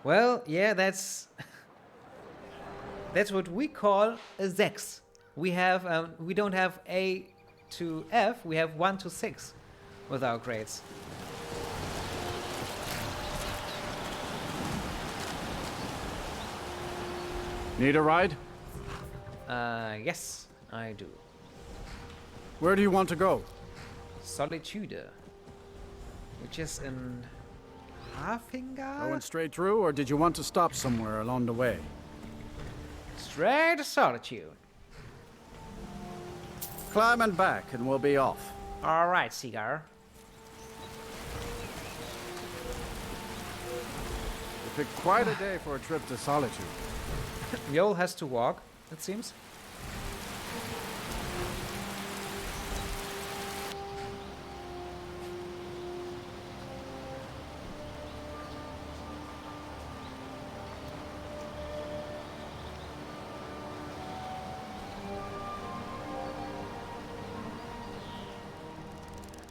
Well, yeah, that's what we call a 6. We don't have A to F. We have 1 to 6 with our grades. Need a ride? Yes, I do. Where do you want to go? Solitude, which is in Hafingar? Going straight through, or did you want to stop somewhere along the way? Straight to Solitude. Climb and back, and we'll be off. All right, Cigar. You picked quite a day for a trip to Solitude. Mjol has to walk, it seems.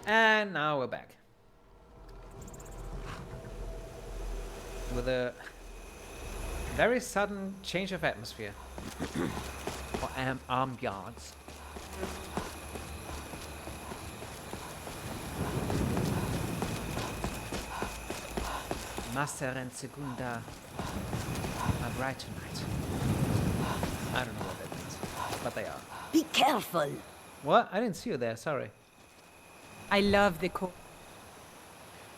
And now we're back. With a very sudden change of atmosphere. Or ambiance. Master and Segunda are bright tonight. I don't know what that means, but they are. Be careful. What? I didn't see you there, sorry. I love the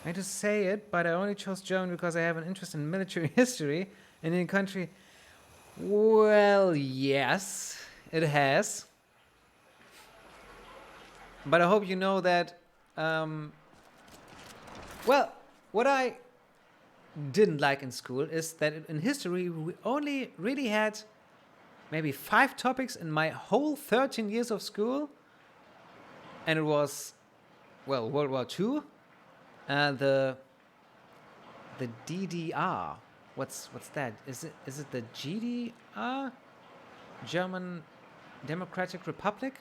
I just say it, but I only chose German because I have an interest in military history and in country. Well, yes, it has. But I hope you know that, well, what I didn't like in school is that in history we only really had maybe 5 topics in my whole 13 years of school. And it was, well, World War II, the DDR. What's that? Is it the GDR? German Democratic Republic?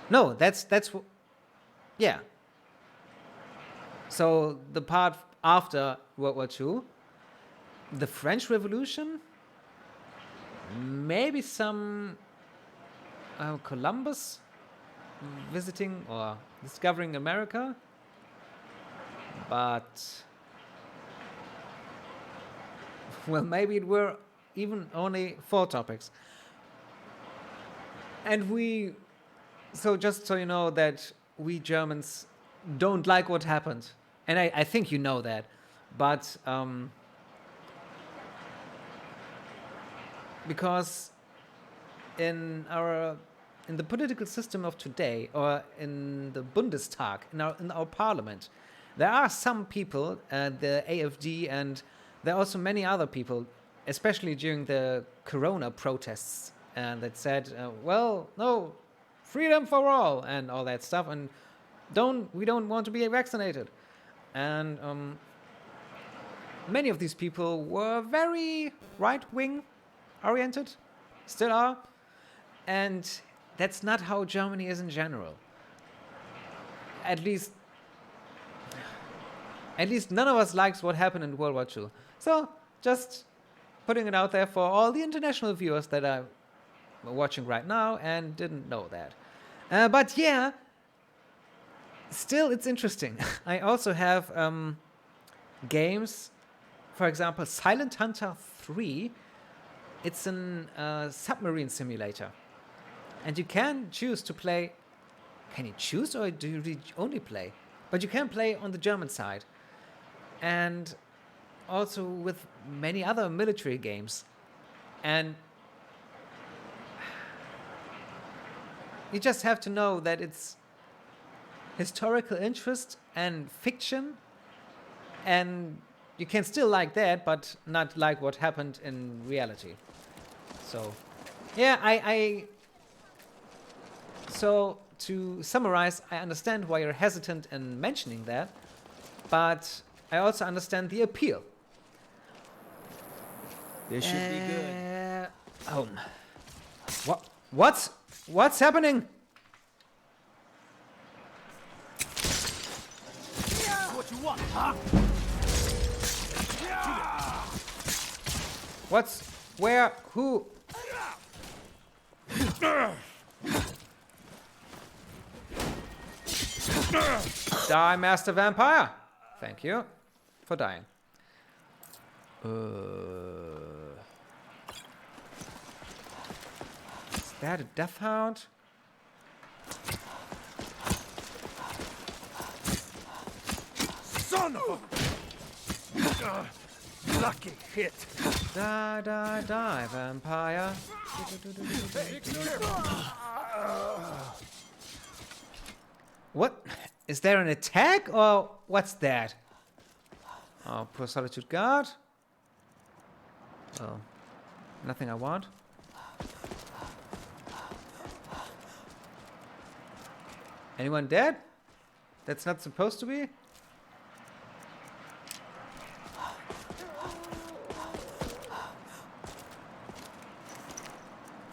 No, that's yeah. So the part after World War II, the French Revolution, maybe some Columbus visiting or discovering America, but well, maybe it were even only 4 topics. And so just so you know that we Germans don't like what happened. And I think you know that. But because in the political system of today, or in the Bundestag, in our parliament, there are some people, the AfD, and there are also many other people, especially during the Corona protests, that said, well, no, freedom for all, and all that stuff, and we don't want to be vaccinated. And many of these people were very right-wing oriented, still are, and that's not how Germany is in general. At least none of us likes what happened in World War II. So just putting it out there for all the international viewers that are watching right now and didn't know that. But yeah, still it's interesting. I also have games, for example, Silent Hunter 3. It's a submarine simulator. And you can choose to play. Can you choose, or do you only play? But you can play on the German side. And also with many other military games. And you just have to know that it's historical interest and fiction. And you can still like that, but not like what happened in reality. So, yeah, So, to summarize, I understand why you're hesitant in mentioning that, but I also understand the appeal. This should be good. What's happening? What you want, huh? Where, who? Die, Master Vampire. Thank you for dying. Is that a death hound? Son of a... lucky hit. Die, die, die, vampire. What? Is there an attack, or what's that? Oh, poor Solitude Guard. Well, nothing I want. Anyone dead? That's not supposed to be?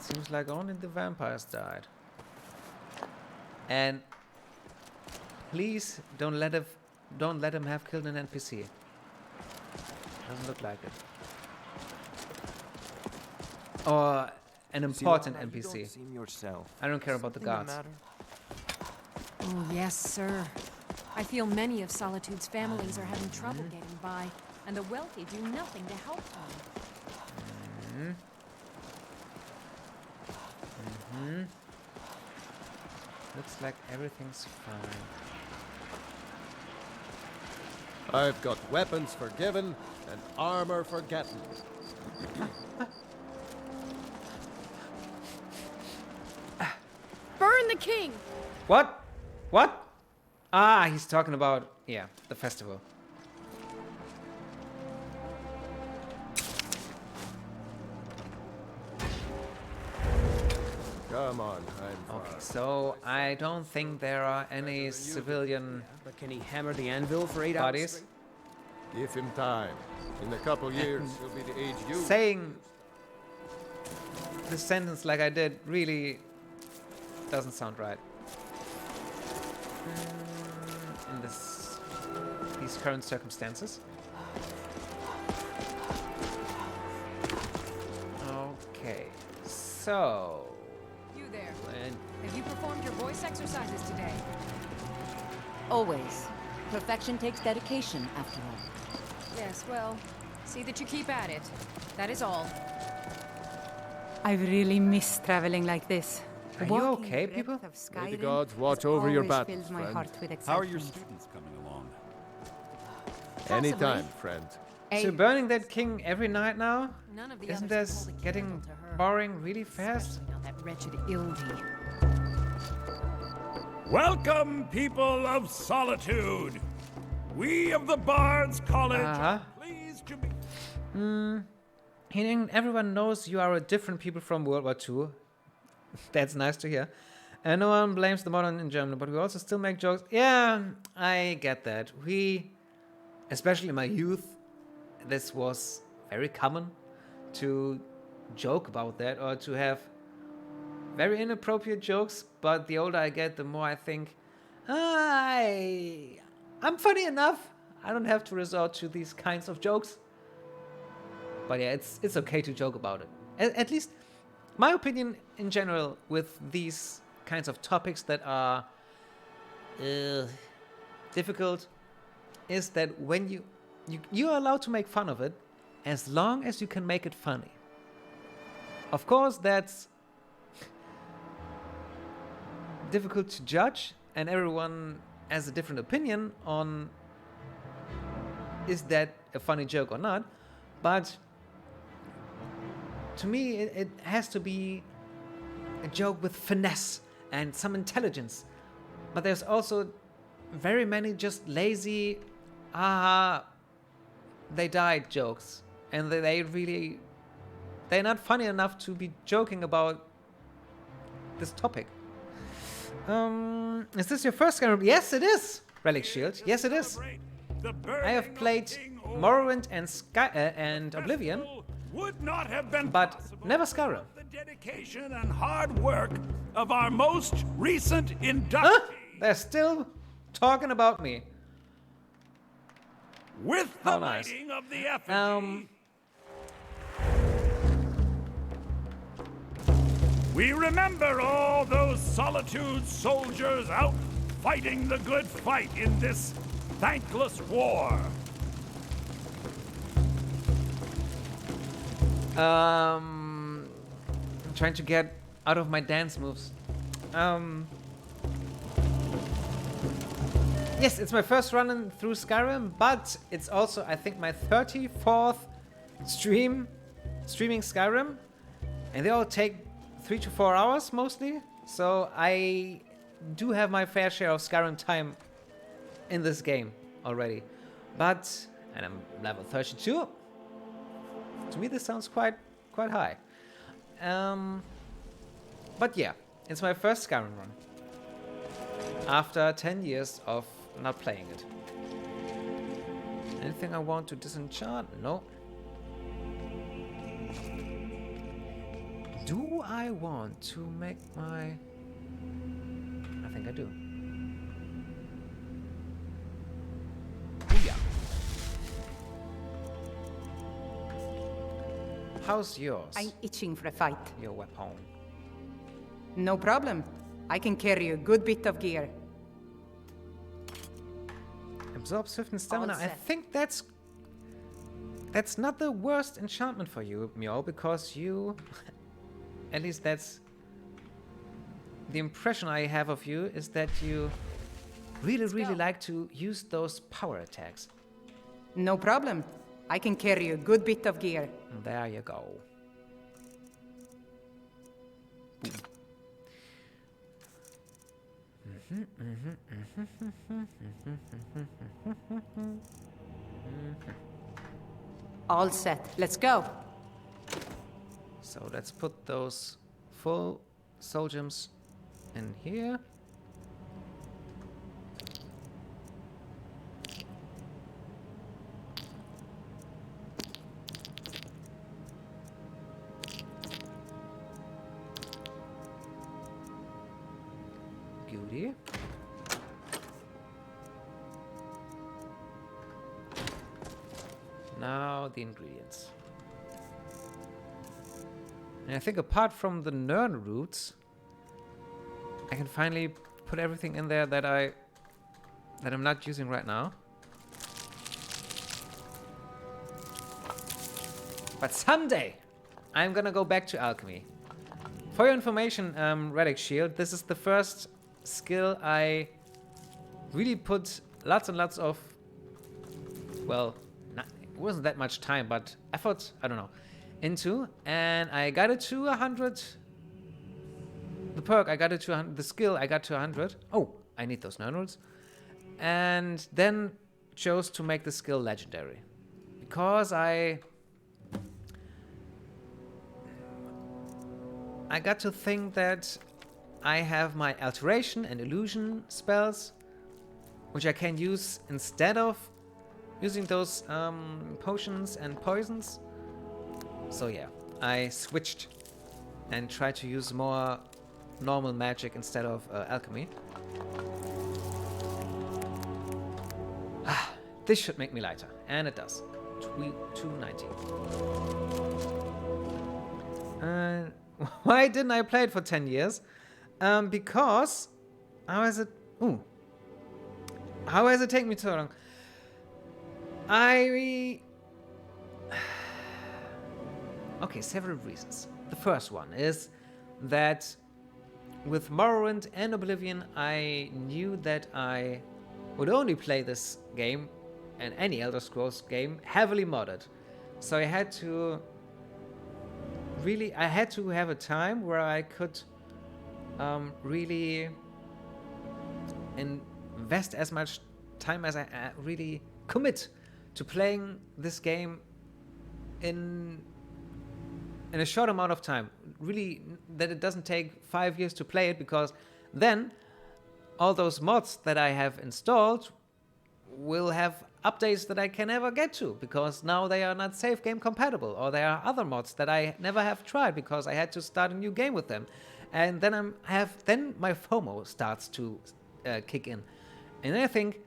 Seems like only the vampires died. And please don't let him have killed an NPC. Doesn't look like it. Or an important NPC. I don't care about the guards. Oh, yes, sir. I feel many of Solitude's families are having trouble getting by, and the wealthy do nothing to help them. Looks like everything's fine. I've got weapons forgiven and armor forgotten. Burn the king! What? What? Ah, he's talking about, yeah, the festival. Come on, okay, so I don't think there are any civilian But can he hammer the anvil for 8 bodies. hours? Give him time. In a couple years, he'll be the age you. Saying this sentence like I did really doesn't sound right. In these current circumstances. Okay, so... You there. Have you performed your voice exercises today? Always. Perfection takes dedication, after all. Yes, well, see that you keep at it. That is all. I've really missed traveling like this. Are you okay, people? May the gods watch over your battles, fills my friend. heart with How are your excitement. students coming along? Anytime, friend. So you're burning that king every night now? None of the Isn't others this can hold a getting candle to her. boring really fast? Especially now that wretched Ildi. Welcome, people of Solitude. We of the Bards College are pleased to be... Everyone knows you are a different people from World War II. That's nice to hear. And no one blames the modern in Germany, but we also still make jokes. Yeah, I get that. We, especially in my youth, this was very common to joke about that or to have very inappropriate jokes. But the older I get, the more I think, I'm funny enough. I don't have to resort to these kinds of jokes. But yeah, it's okay to joke about it. At least, my opinion in general with these kinds of topics that are difficult is that when you're allowed to make fun of it as long as you can make it funny. Of course, that's difficult to judge, and everyone has a different opinion on is that a funny joke or not, but to me it has to be a joke with finesse and some intelligence. But there's also very many just lazy they died jokes, and they're not funny enough to be joking about this topic. Is this your first Skyrim? Yes, it is. Relic Shield. Yes, it is. I have played Morrowind and Oblivion, would not have been but never Skyrim. the dedication and hard work of our most recent inductee. Huh? They're still talking about me. With the lighting of the effigy, we remember all those Solitude soldiers out fighting the good fight in this thankless war. I'm trying to get out of my dance moves. Yes, it's my first run through Skyrim, but it's also, I think, my 34th streaming Skyrim, and they all take 3 to 4 hours mostly. So I do have my fair share of Skyrim time in this game already. And I'm level 32. To me, this sounds quite high. But yeah, it's my first Skyrim run after 10 years of not playing it. Anything I want to disenchant? No. Do I want to make my... I think I do. Oh yeah. How's yours? I'm itching for a fight. Your weapon. No problem. I can carry a good bit of gear. Absorb Swift and Stamina. All I set. think that's not the worst enchantment for you, Mio, because you... At least that's... The impression I have of you is that you really like to use those power attacks. No problem. I can carry a good bit of gear. There you go. All set. Let's go. So let's put those full soul gems in here. Now the ingredients. And I think apart from the Nern roots, I can finally put everything in there that I'm not using right now. But someday I'm gonna go back to alchemy. For your information, Relic Shield, this is the first skill I really put lots and lots of, well, it wasn't that much time, but effort, I don't know, into. And I got it to 100. The perk, I got it to 100. The skill, I got to 100. Oh, I need those Nern roots. And then chose to make the skill legendary. Because I got to think that I have my alteration and illusion spells, which I can use instead of using those potions and poisons. So yeah, I switched and tried to use more normal magic instead of alchemy. This should make me lighter, and it does. 290. Why didn't I play it for 10 years? Because how has it taken me so long? Okay, several reasons. The first one is that with Morrowind and Oblivion, I knew that I would only play this game and any Elder Scrolls game heavily modded. So I had to have a time where I could really invest as much time as I really commit to playing this game in a short amount of time. Really, that it doesn't take 5 years to play it, because then all those mods that I have installed will have updates that I can never get to, because now they are not save game compatible, or there are other mods that I never have tried because I had to start a new game with them. And then then my FOMO starts to kick in. And then I think,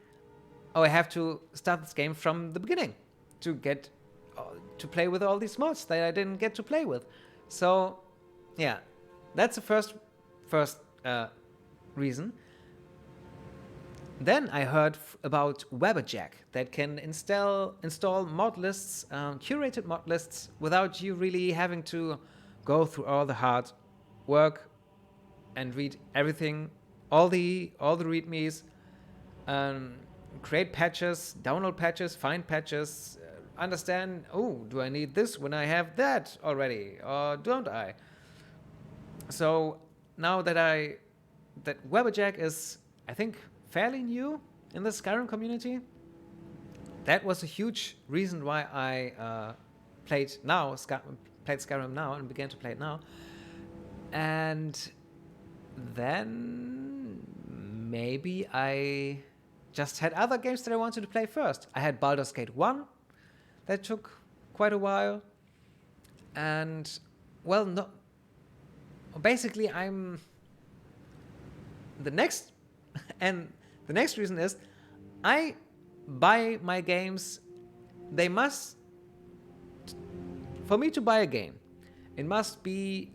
oh, I have to start this game from the beginning to get to play with all these mods that I didn't get to play with. So yeah, that's the first reason. Then I heard about Webberjack that can install mod lists, curated mod lists, without you really having to go through all the hard work and read everything, all the readmes, create patches, download patches, find patches, understand, oh, do I need this when I have that already, or don't I? So now that Webberjack is, I think, fairly new in the Skyrim community, that was a huge reason why I played Skyrim now and began to play it now. And then maybe I just had other games that I wanted to play first. I had Baldur's Gate 1 that took quite a while, and well, no, basically the next reason is I buy my games. For me to buy a game, it must be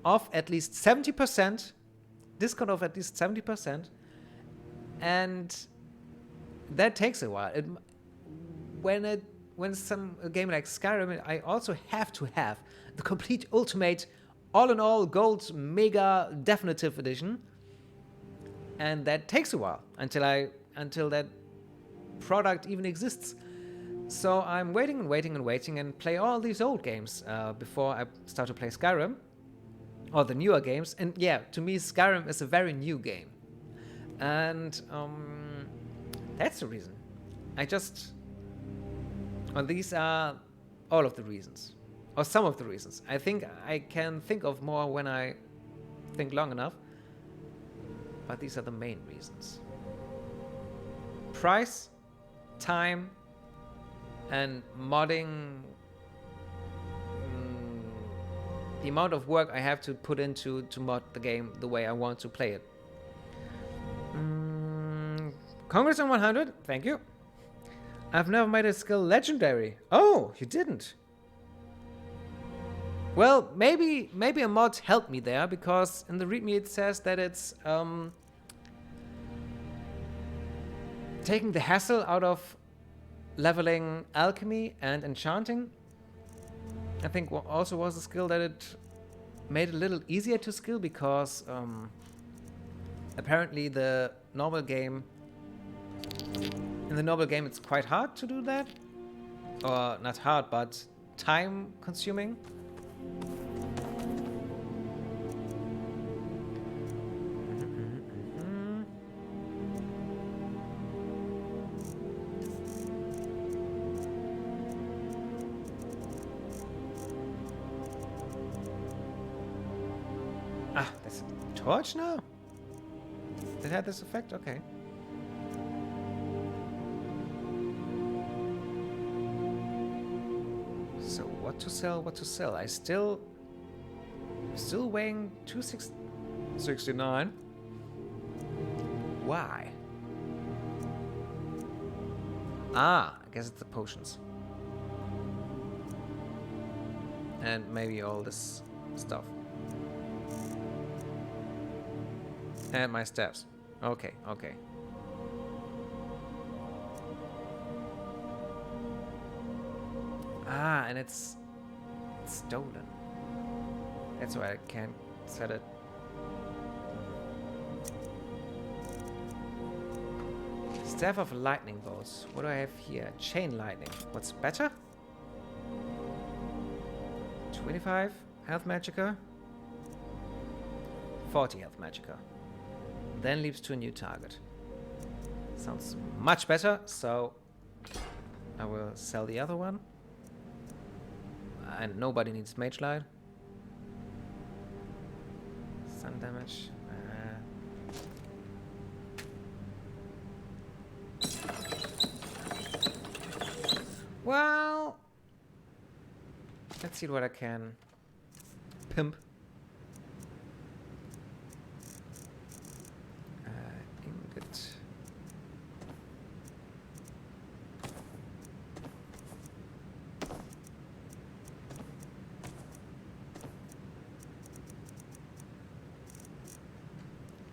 off at least 70%, discount of at least 70%, and that takes a while. When a game like Skyrim, I also have to have the complete ultimate, all-in-all gold mega definitive edition, and that takes a while until that product even exists. So I'm waiting and play all these old games before I start to play Skyrim, or the newer games. And yeah, to me, Skyrim is a very new game, and that's the reason. These are all of the reasons, or some of the reasons. I think I can think of more when I think long enough, but these are the main reasons. Price, time, and modding, the amount of work I have to put into to mod the game the way I want to play it. Congress on 100, thank you. I've never made a skill legendary. Oh, you didn't. Well, maybe a mod helped me there, because in the readme it says that it's taking the hassle out of leveling alchemy and enchanting. I think also was a skill that it made it a little easier to skill, because apparently in the normal game it's quite hard to do that. Or not hard, but time consuming. Ah, that's a torch now? It had this effect? Okay. So what to sell? I still weighing 269. Why? Ah, I guess it's the potions. And maybe all this stuff. And my staffs. Okay, okay. Ah, and it's stolen. That's why I can't sell it. Staff of lightning bolts. What do I have here? Chain lightning. What's better? 25 health magicka. 40 health magicka. Then leaps to a new target. Sounds much better, so I will sell the other one. And nobody needs mage light. Sun damage. Well, let's see what I can pimp. Ingot.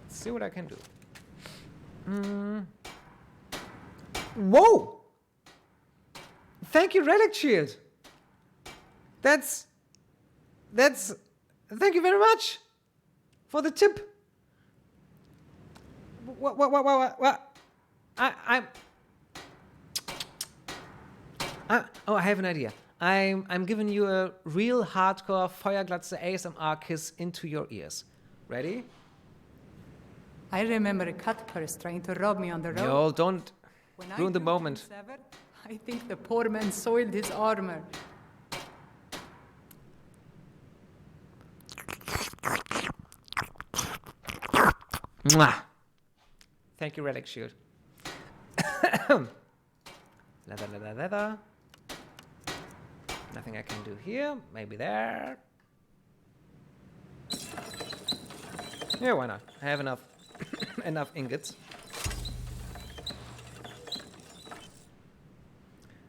Let's see what I can do. Whoa! Thank you, Relic Shield. That's. Thank you very much for the tip. What? Oh, I have an idea. I'm giving you a real hardcore Feuerglatze ASMR kiss into your ears. Ready? I remember a cut purse trying to rob me on the road. Yo, don't ruin the moment. I think the poor man soiled his armor. Mwah. Thank you, Relic Shield. Leather. Nothing I can do here. Maybe there. Yeah, why not? I have enough enough ingots.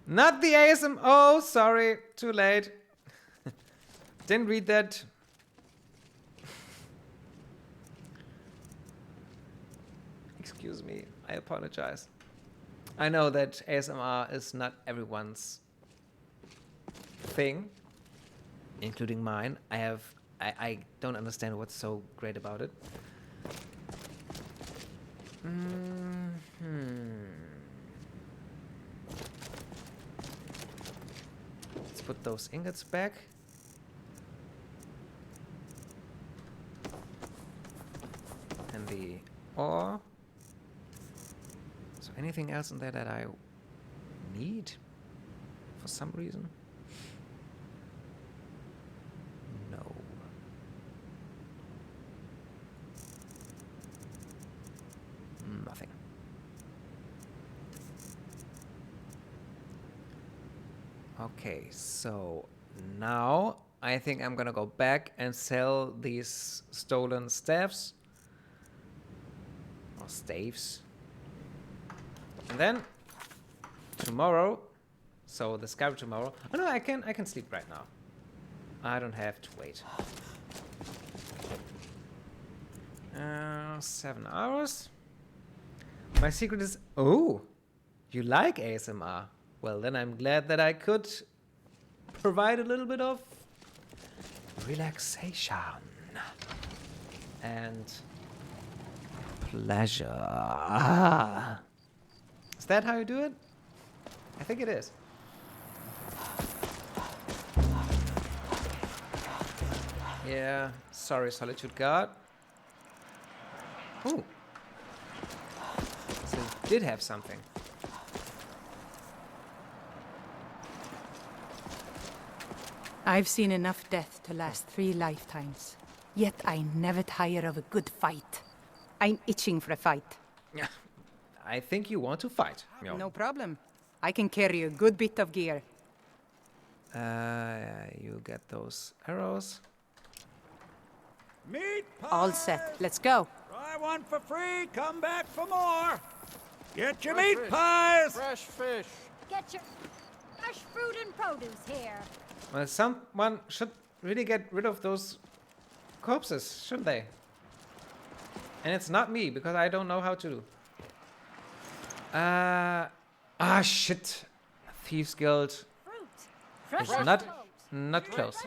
Not the ASM. Oh, sorry. Too late. Didn't read that. Excuse me. I apologize. I know that ASMR is not everyone's thing, including mine. I don't understand what's so great about it. Let's put those ingots back. And the ore. So anything else in there that I need for some reason? No. Nothing. Okay, so now I think I'm gonna go back and sell these stolen staffs. Or staves. And then tomorrow. So the Skyrim tomorrow. Oh no, I can sleep right now. I don't have to wait. 7 hours. My secret is... Oh! You like ASMR? Well, then I'm glad that I could provide a little bit of relaxation and pleasure. Ah. Is that how you do it? I think it is. Yeah, sorry, Solitude Guard. Ooh. So it did have something. I've seen enough death to last 3 lifetimes. Yet I never tire of a good fight. I'm itching for a fight. Yeah, I think you want to fight. Yo. No problem. I can carry a good bit of gear. You get those arrows. Meat pies! All set. Let's go. Try one for free, come back for more. Get your meat pies! Fresh fish. Get your fresh fruit and produce here. Well, someone should really get rid of those corpses, shouldn't they? And it's not me, because I don't know how to. Shit. Thieves Guild. It's not close.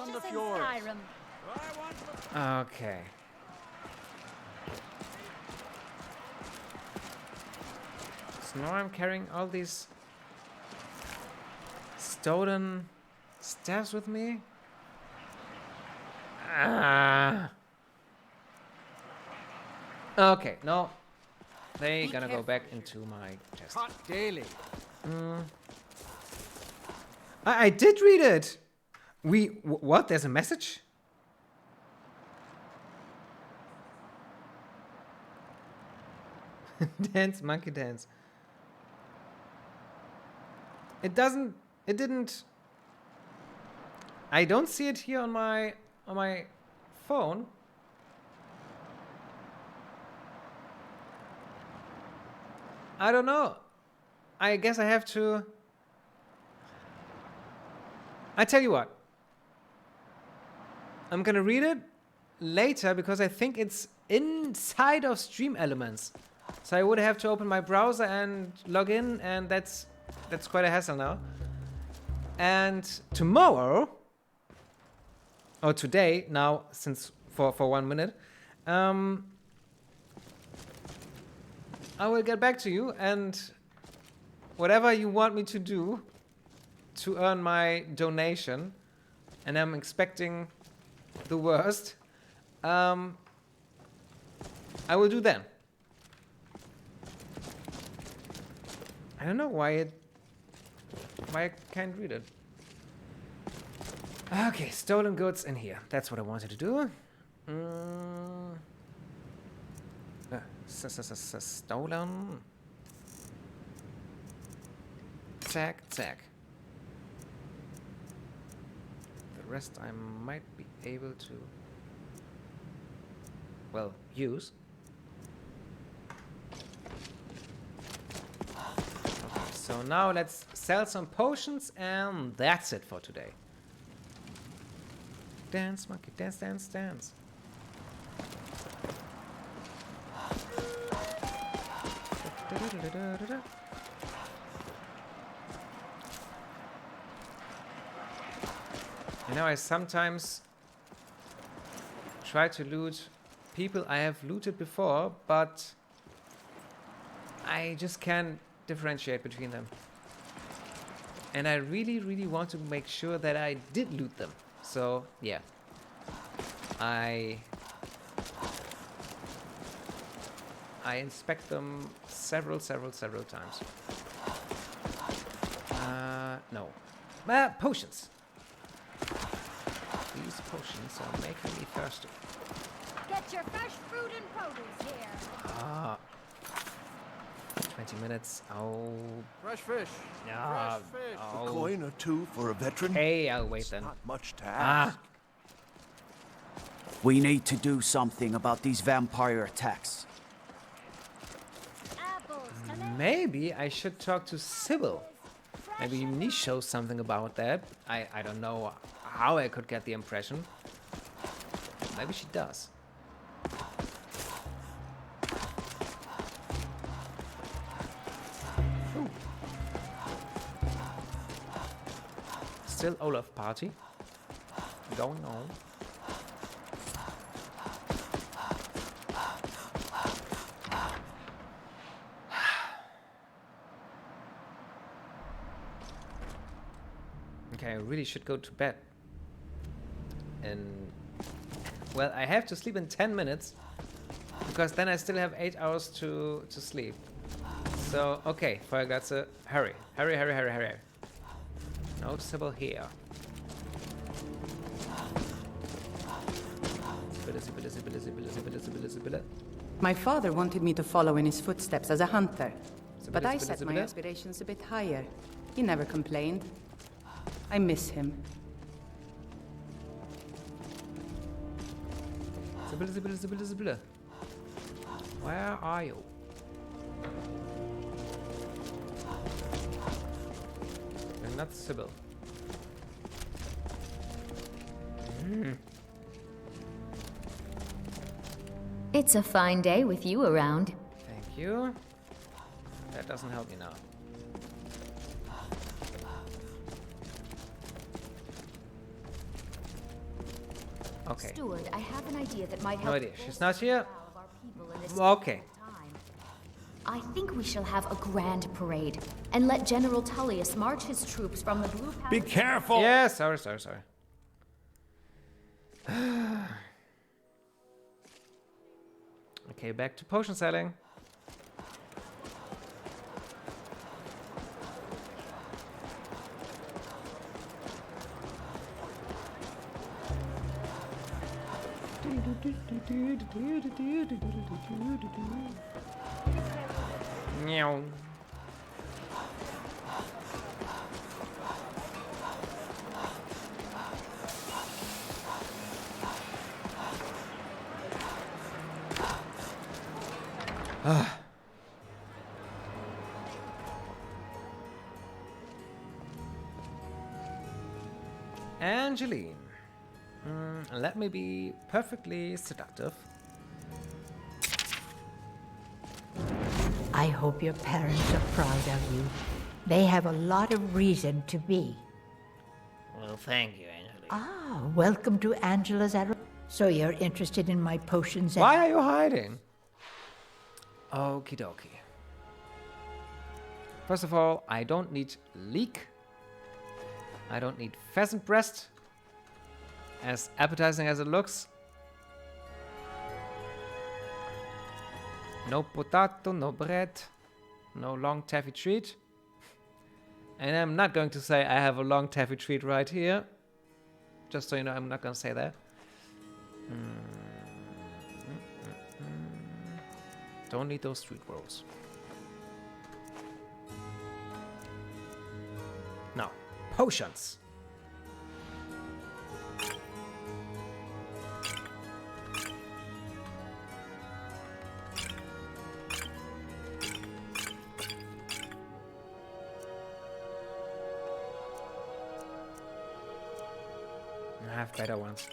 Okay. So now I'm carrying all these stolen staffs with me. Okay, no. They're gonna go back into my chest. Caught daily. I did read it. What? There's a message? Dance, monkey dance. It didn't. I don't see it here on my phone. I don't know. I guess I have to. I tell you what. I'm gonna read it later because I think it's inside of Stream Elements. So I would have to open my browser and log in, and that's quite a hassle now. And tomorrow, or today now, since for 1 minute, I will get back to you, and whatever you want me to do to earn my donation, and I'm expecting the worst, I will do then. I don't know why I can't read it. Okay, stolen goods in here. That's what I wanted to do. Stolen. Zack. The rest I might be able to, well, use. Okay, so now let's sell some potions, and that's it for today. Dance, monkey, dance, dance, dance. You know, I sometimes try to loot people I have looted before, but I just can't differentiate between them. And I really, really want to make sure that I did loot them. So, yeah. I inspect them several times. No. Potions. These potions are making me thirsty. Get your fresh fruit and produce here. 20 minutes. Oh. Fresh fish. Yeah. Fresh fish. A coin or two for a veteran? Hey, I'll wait it's then. Not much to ask. We need to do something about these vampire attacks. Maybe I should talk to Sybil. Maybe Niche shows something about that. I don't know how I could get the impression. Maybe she does. Ooh. Still Olaf party going on. Okay, I really should go to bed. And well, I have to sleep in 10 minutes because then I still have 8 hours to sleep. So, okay, Feuerglatze, hurry. Hurry, hurry, hurry, hurry. Noticeable here. My father wanted me to follow in his footsteps as a hunter, but I set my aspirations a bit higher. He never complained. I miss him. Where are you? You're not Sybil. It's a fine day with you around. Thank you. That doesn't help me now. Okay. Steward, I have an idea that might help. No idea. She's not here. Okay. I think we shall have a grand parade and let General Tullius march his troops from the Blue Palace. Be careful! Yeah, sorry. Okay, back to potion selling. Meow. Angeline. Let me be perfectly seductive. I hope your parents are proud of you. They have a lot of reason to be. Well, thank you, Angeline. Ah, welcome to Angela's So you're interested in my potions and... Why are you hiding? Okie dokie. First of all, I don't need leek. I don't need pheasant breast. As appetizing as it looks. No potato, no bread, no long taffy treat. And I'm not going to say I have a long taffy treat right here. Just so you know, I'm not going to say that. Don't need those street rolls. Now, potions. I have better ones.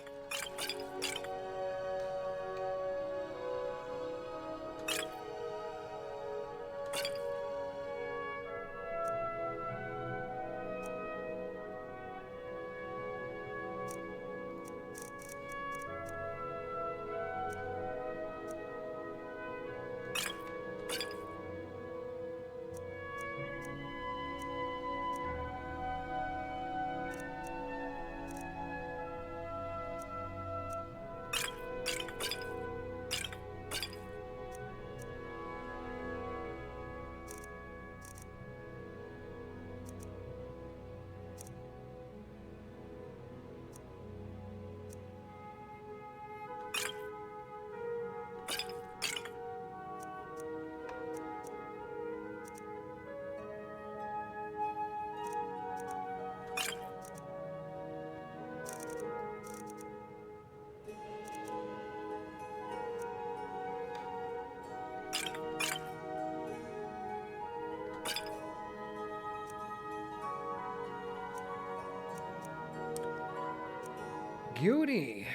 Guti.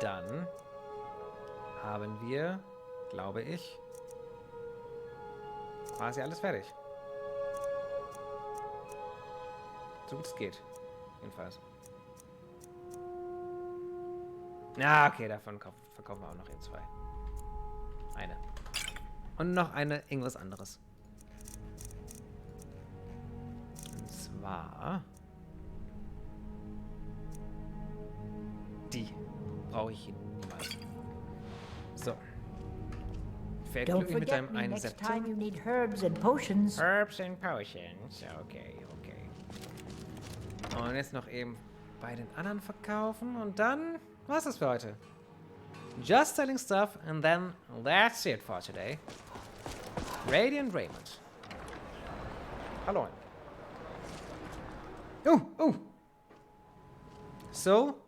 Dann haben wir, glaube ich, quasi alles fertig. So gut es geht. Jedenfalls. Ja, okay, davon verkaufen wir auch noch eben 2. Eine. Und noch eine, irgendwas anderes. Und zwar... Die brauche ich niemals. So. Don't forget me next time you need herbs and potions. Herbs and potions. Okay, okay. Und jetzt noch eben bei den anderen verkaufen. Und dann war's das für heute. Just selling stuff and then that's it for today. Radiant Raymond. Hallo. So.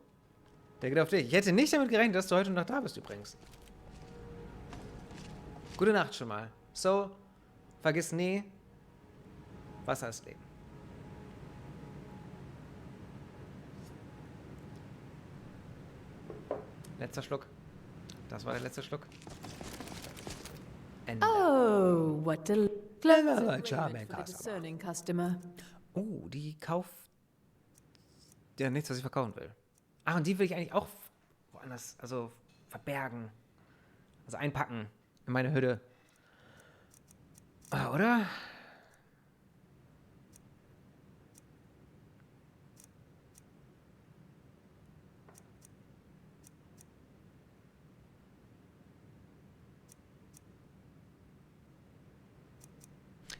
Der geht auf dich. Ich hätte nicht damit gerechnet, dass du heute noch da bist übrigens. Gute Nacht schon mal. So, vergiss nie, Wasser ist Leben. Letzter Schluck. Das war der letzte Schluck. Ende. Oh, what a clever charming discerning customer. Oh, die kauft ja nichts, was ich verkaufen will. Ach, und die will ich eigentlich auch woanders, also verbergen. Also einpacken in meine Hütte. Ah, oder?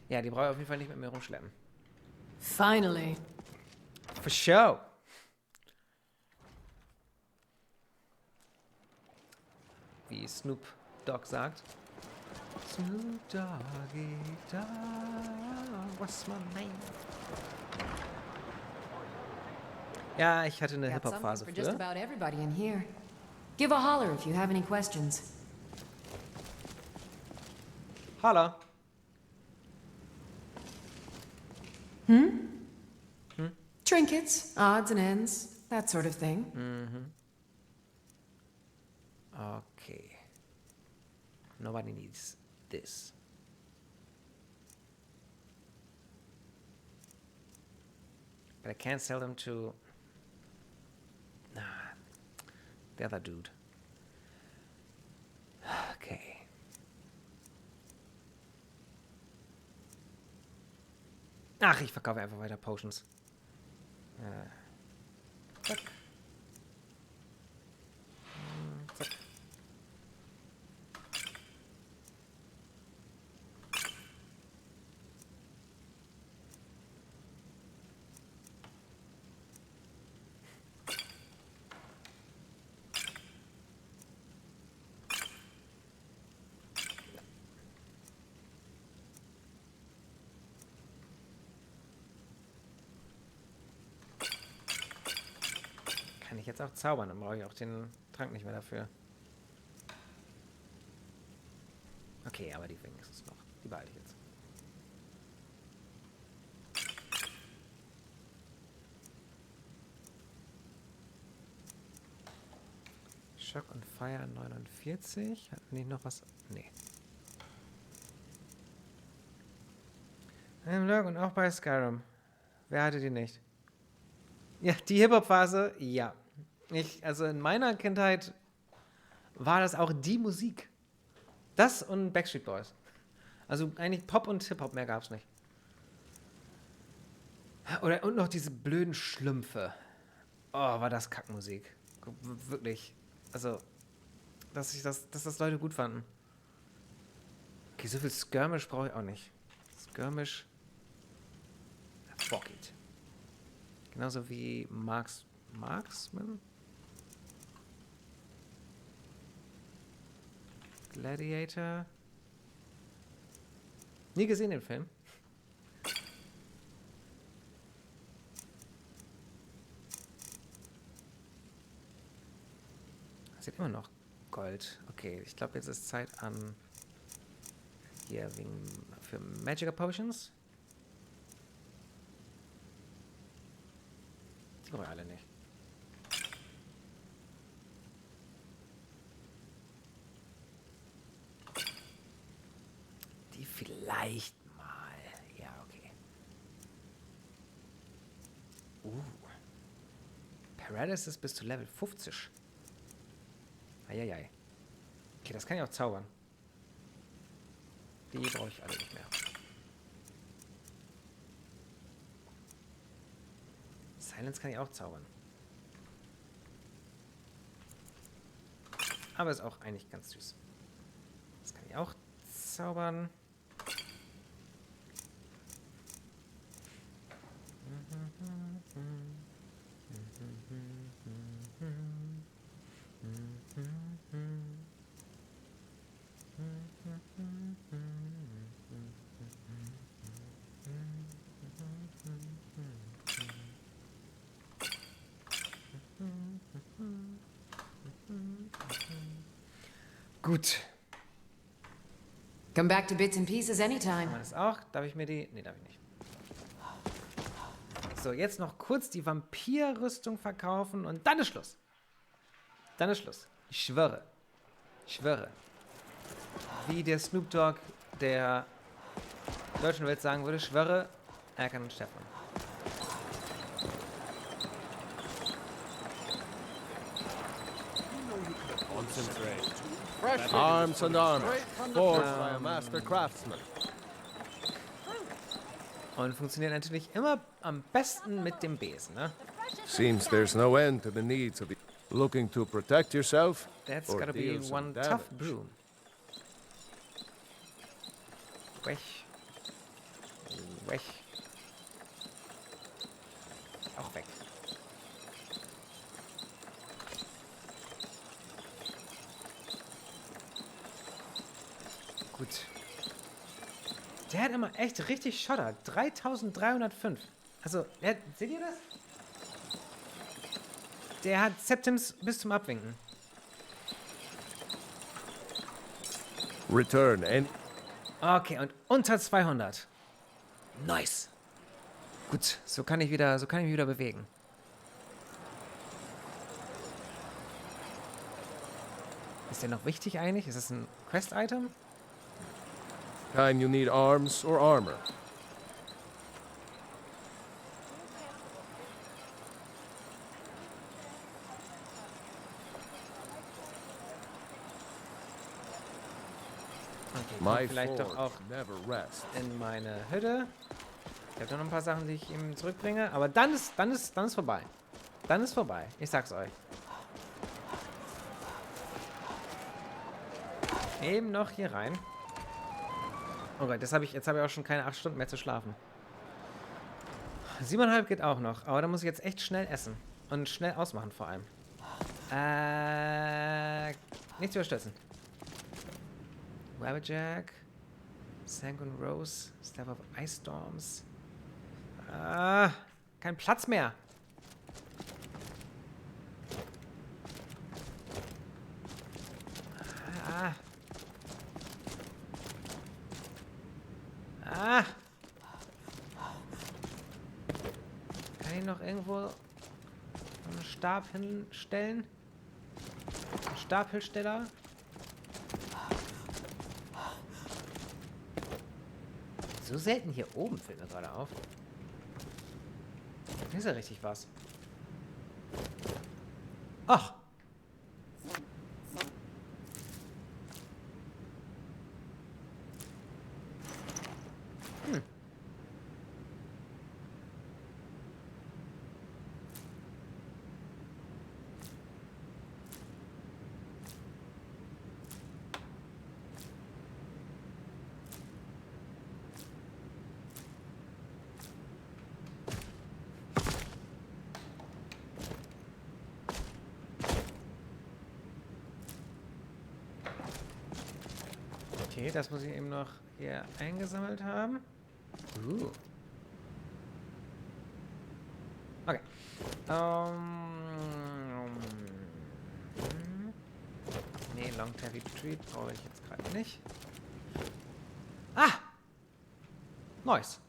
Ja, die brauche ich auf jeden Fall nicht mit mir rumschleppen. Finally. For sure. Wie Snoop Dogg sagt. Snoop Doggy Dogg, what's my name? Ja, ich hatte eine Hip-Hop-Phase Just früher. about everybody in here. Give a holler if you have any questions. Holla. Trinkets, odds and ends, that sort of thing. Okay. Nobody needs this. But I can't sell them to... the other dude. Okay. Ach, ich verkaufe einfach weiter Potions. Zack. Zack. Kann ich jetzt auch zaubern, dann brauche ich auch den Trank nicht mehr dafür. Okay, aber die wenigstens noch. Die behalte ich jetzt. Shock und Fire 49. Hatten die noch was? Nee. Im Log und auch bei Skyrim. Wer hatte die nicht? Ja, die Hip-Hop-Phase, ja. Also in meiner Kindheit war das auch die Musik. Das und Backstreet Boys. Also eigentlich Pop und Hip-Hop, mehr gab's nicht. Und noch diese blöden Schlümpfe. Oh, war das Kackmusik. Wirklich. Also, dass das Leute gut fanden. Okay, so viel Skirmish brauche ich auch nicht. Skirmish. Fuck it. Genauso wie Marksman? Gladiator. Nie gesehen den Film. Sieht immer noch Gold. Okay, ich glaube, jetzt ist Zeit an hier für Magical Potions. brauche ich alle nicht. Die vielleicht mal. Ja, okay. Paralysis bis zu Level 50. Eieiei. Okay, das kann ich auch zaubern. Die brauche ich alle nicht mehr. Silence kann ich auch zaubern. Aber ist auch eigentlich ganz süß. Das kann ich auch zaubern. Gut. Come back to bits and pieces anytime. Das auch. Darf ich mir die... Nee, darf ich nicht. So, jetzt noch kurz die Vampir-Rüstung verkaufen und dann ist Schluss. Dann ist Schluss. Ich schwöre. Ich schwöre. Wie der Snoop Dogg der deutschen Welt sagen würde, schwöre, Erkan und Stefan. Arms and armor, forged by a master craftsman. Und funktioniert natürlich immer am besten mit dem Besen, ne? Seems there's no end to the needs of looking to protect yourself. That's or gotta be deal some one damage. tough broom. Weg. Weg. Auch weg. Gut. Der hat immer echt richtig Schotter. 3305. Also, seht ihr das? Der hat Septims bis zum Abwinken. Return and Okay, und unter 200. Nice. Gut, so kann ich mich wieder bewegen. Ist der noch wichtig eigentlich? Ist das ein Quest-Item? time you need arms or armor. Okay, My vielleicht doch forge auch never rests. in meine Hütte. Ich habe noch ein paar Sachen, die ich ihm zurückbringe. Aber dann ist vorbei. Dann ist vorbei. Ich sag's euch. Eben noch hier rein. Oh Gott, jetzt habe ich auch schon keine 8 Stunden mehr zu schlafen. 7,5 geht auch noch. Aber da muss ich jetzt echt schnell essen. Und schnell ausmachen vor allem. Nichts überstürzen. Rabbitjack. Sanguine Rose. Step of Ice Storms. Kein Platz mehr. Kann ich noch irgendwo einen Stab hinstellen? Ein Stabhilsteller? So selten hier oben, fällt mir gerade auf. Hier ist ja richtig was. Ach! Okay, das muss ich eben noch hier eingesammelt haben. Okay. Nee, Long Taffy Treat brauche ich jetzt gerade nicht. Nice.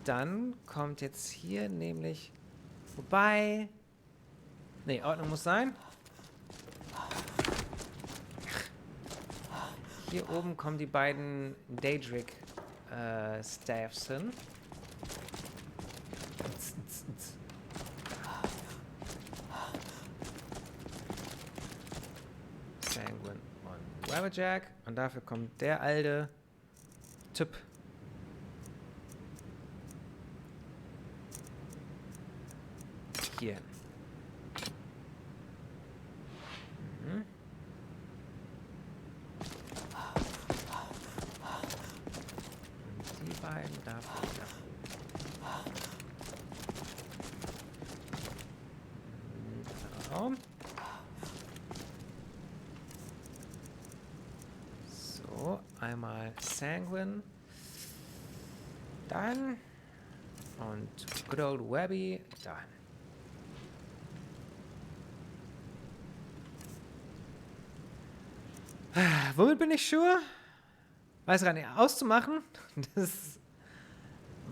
dann kommt jetzt hier nämlich vorbei. Ne, Ordnung muss sein. Hier oben kommen die beiden Daedric Staffs hin. Sanguine und Waberjack. Und dafür kommt der alte Typ. Hier. Mhm. Und die beiden dafür. Raum. So, einmal Sanguine. Dann. Und Good Old Webby. Dann. Womit bin ich sure? Weiß gar nicht, auszumachen.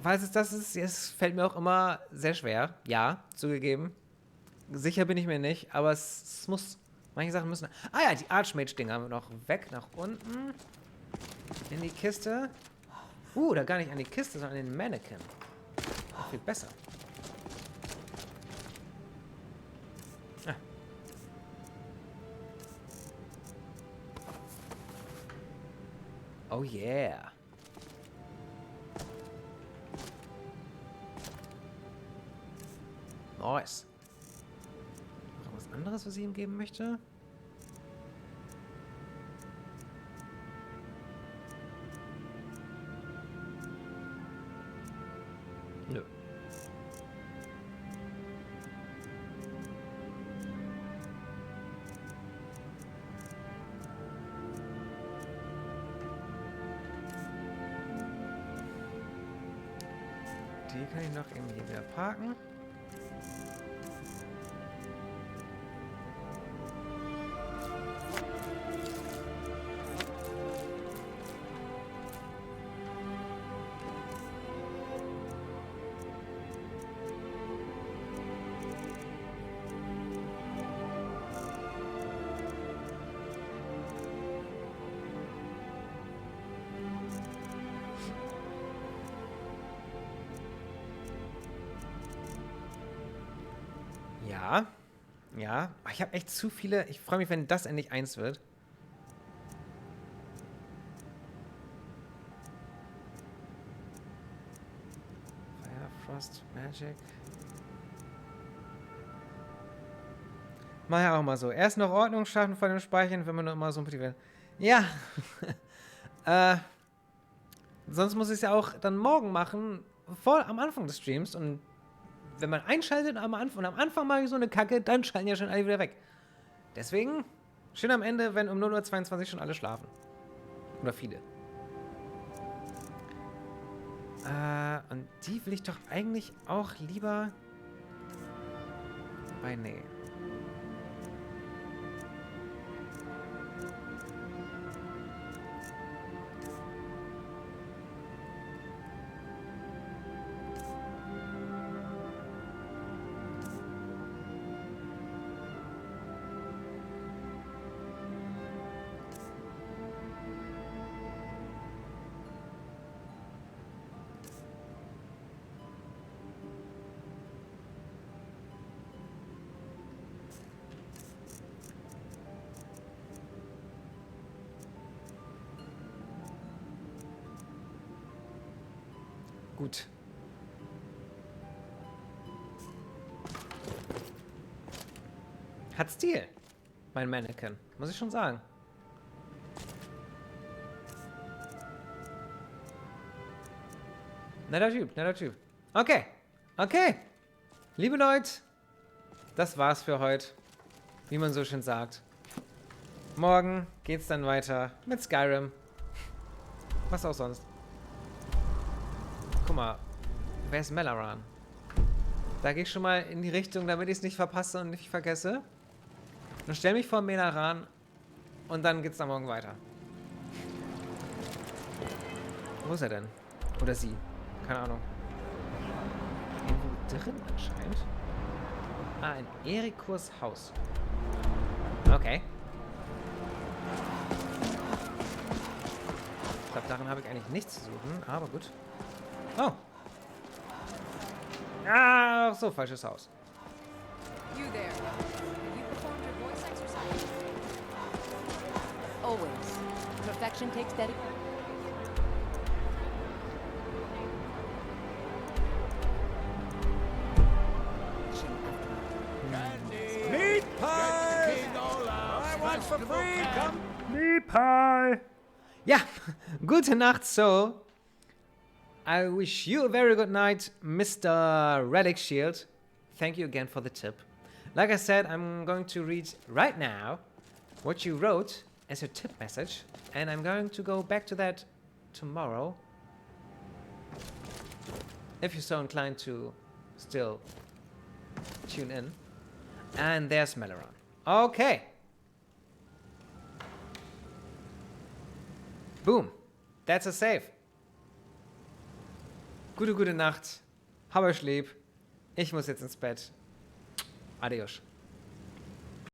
Falls es das ist, es fällt mir auch immer sehr schwer. Ja, zugegeben. Sicher bin ich mir nicht, aber es muss. Manche Sachen müssen. Ah ja, die Archmage-Dinger noch weg, nach unten. In die Kiste. Oder gar nicht an die Kiste, sondern an den Mannequin. Noch viel besser. Ah. Oh yeah. Nice. Noch was anderes, was ich ihm geben möchte? Nö. Die kann ich noch irgendwie hier wieder parken. Ja. Ja. Ich habe echt zu viele. Ich freue mich, wenn das endlich eins wird. Fire, Frost, Magic. Mach ja auch mal so. Erst noch Ordnung schaffen von dem Speichern, wenn man nur immer so ein bisschen. Ja. Sonst muss ich es ja auch dann morgen machen, am Anfang des Streams. Und wenn man einschaltet am Anfang mache ich so eine Kacke, dann schalten ja schon alle wieder weg. Deswegen, schön am Ende, wenn um 0:22 Uhr schon alle schlafen. Oder viele. Und die will ich doch eigentlich auch lieber bei nee. Gut. Hat Stil, mein Mannequin. Muss ich schon sagen. Netter Typ, netter Typ. Okay. Okay. Liebe Leute, das war's für heute. Wie man so schön sagt. Morgen geht's dann weiter mit Skyrim. Was auch sonst. Guck mal, wer ist Melaran? Da gehe ich schon mal in die Richtung, damit ich es nicht verpasse und nicht vergesse. Und stell mich vor Melaran und dann geht's dann morgen weiter. Wo ist er denn? Oder sie? Keine Ahnung. drin anscheinend. Ah, in Erikurs Haus. Okay. Ich glaube, darin habe ich eigentlich nichts zu suchen, aber gut. Oh. Ah, so, falsches Haus. You there. Have you performed your voice exercise? Always. Perfection takes dedication. Meat pie! I want for free, come! Meat pie! Ja, gute Nacht, so. I wish you a very good night, Mr. Relic Shield. Thank you again for the tip. Like I said, I'm going to read right now what you wrote as your tip message, and I'm going to go back to that tomorrow. If you're so inclined to still tune in. And there's Meleron. Okay. Boom. That's a save. Gute Nacht. Hab euch lieb. Ich muss jetzt ins Bett. Adios.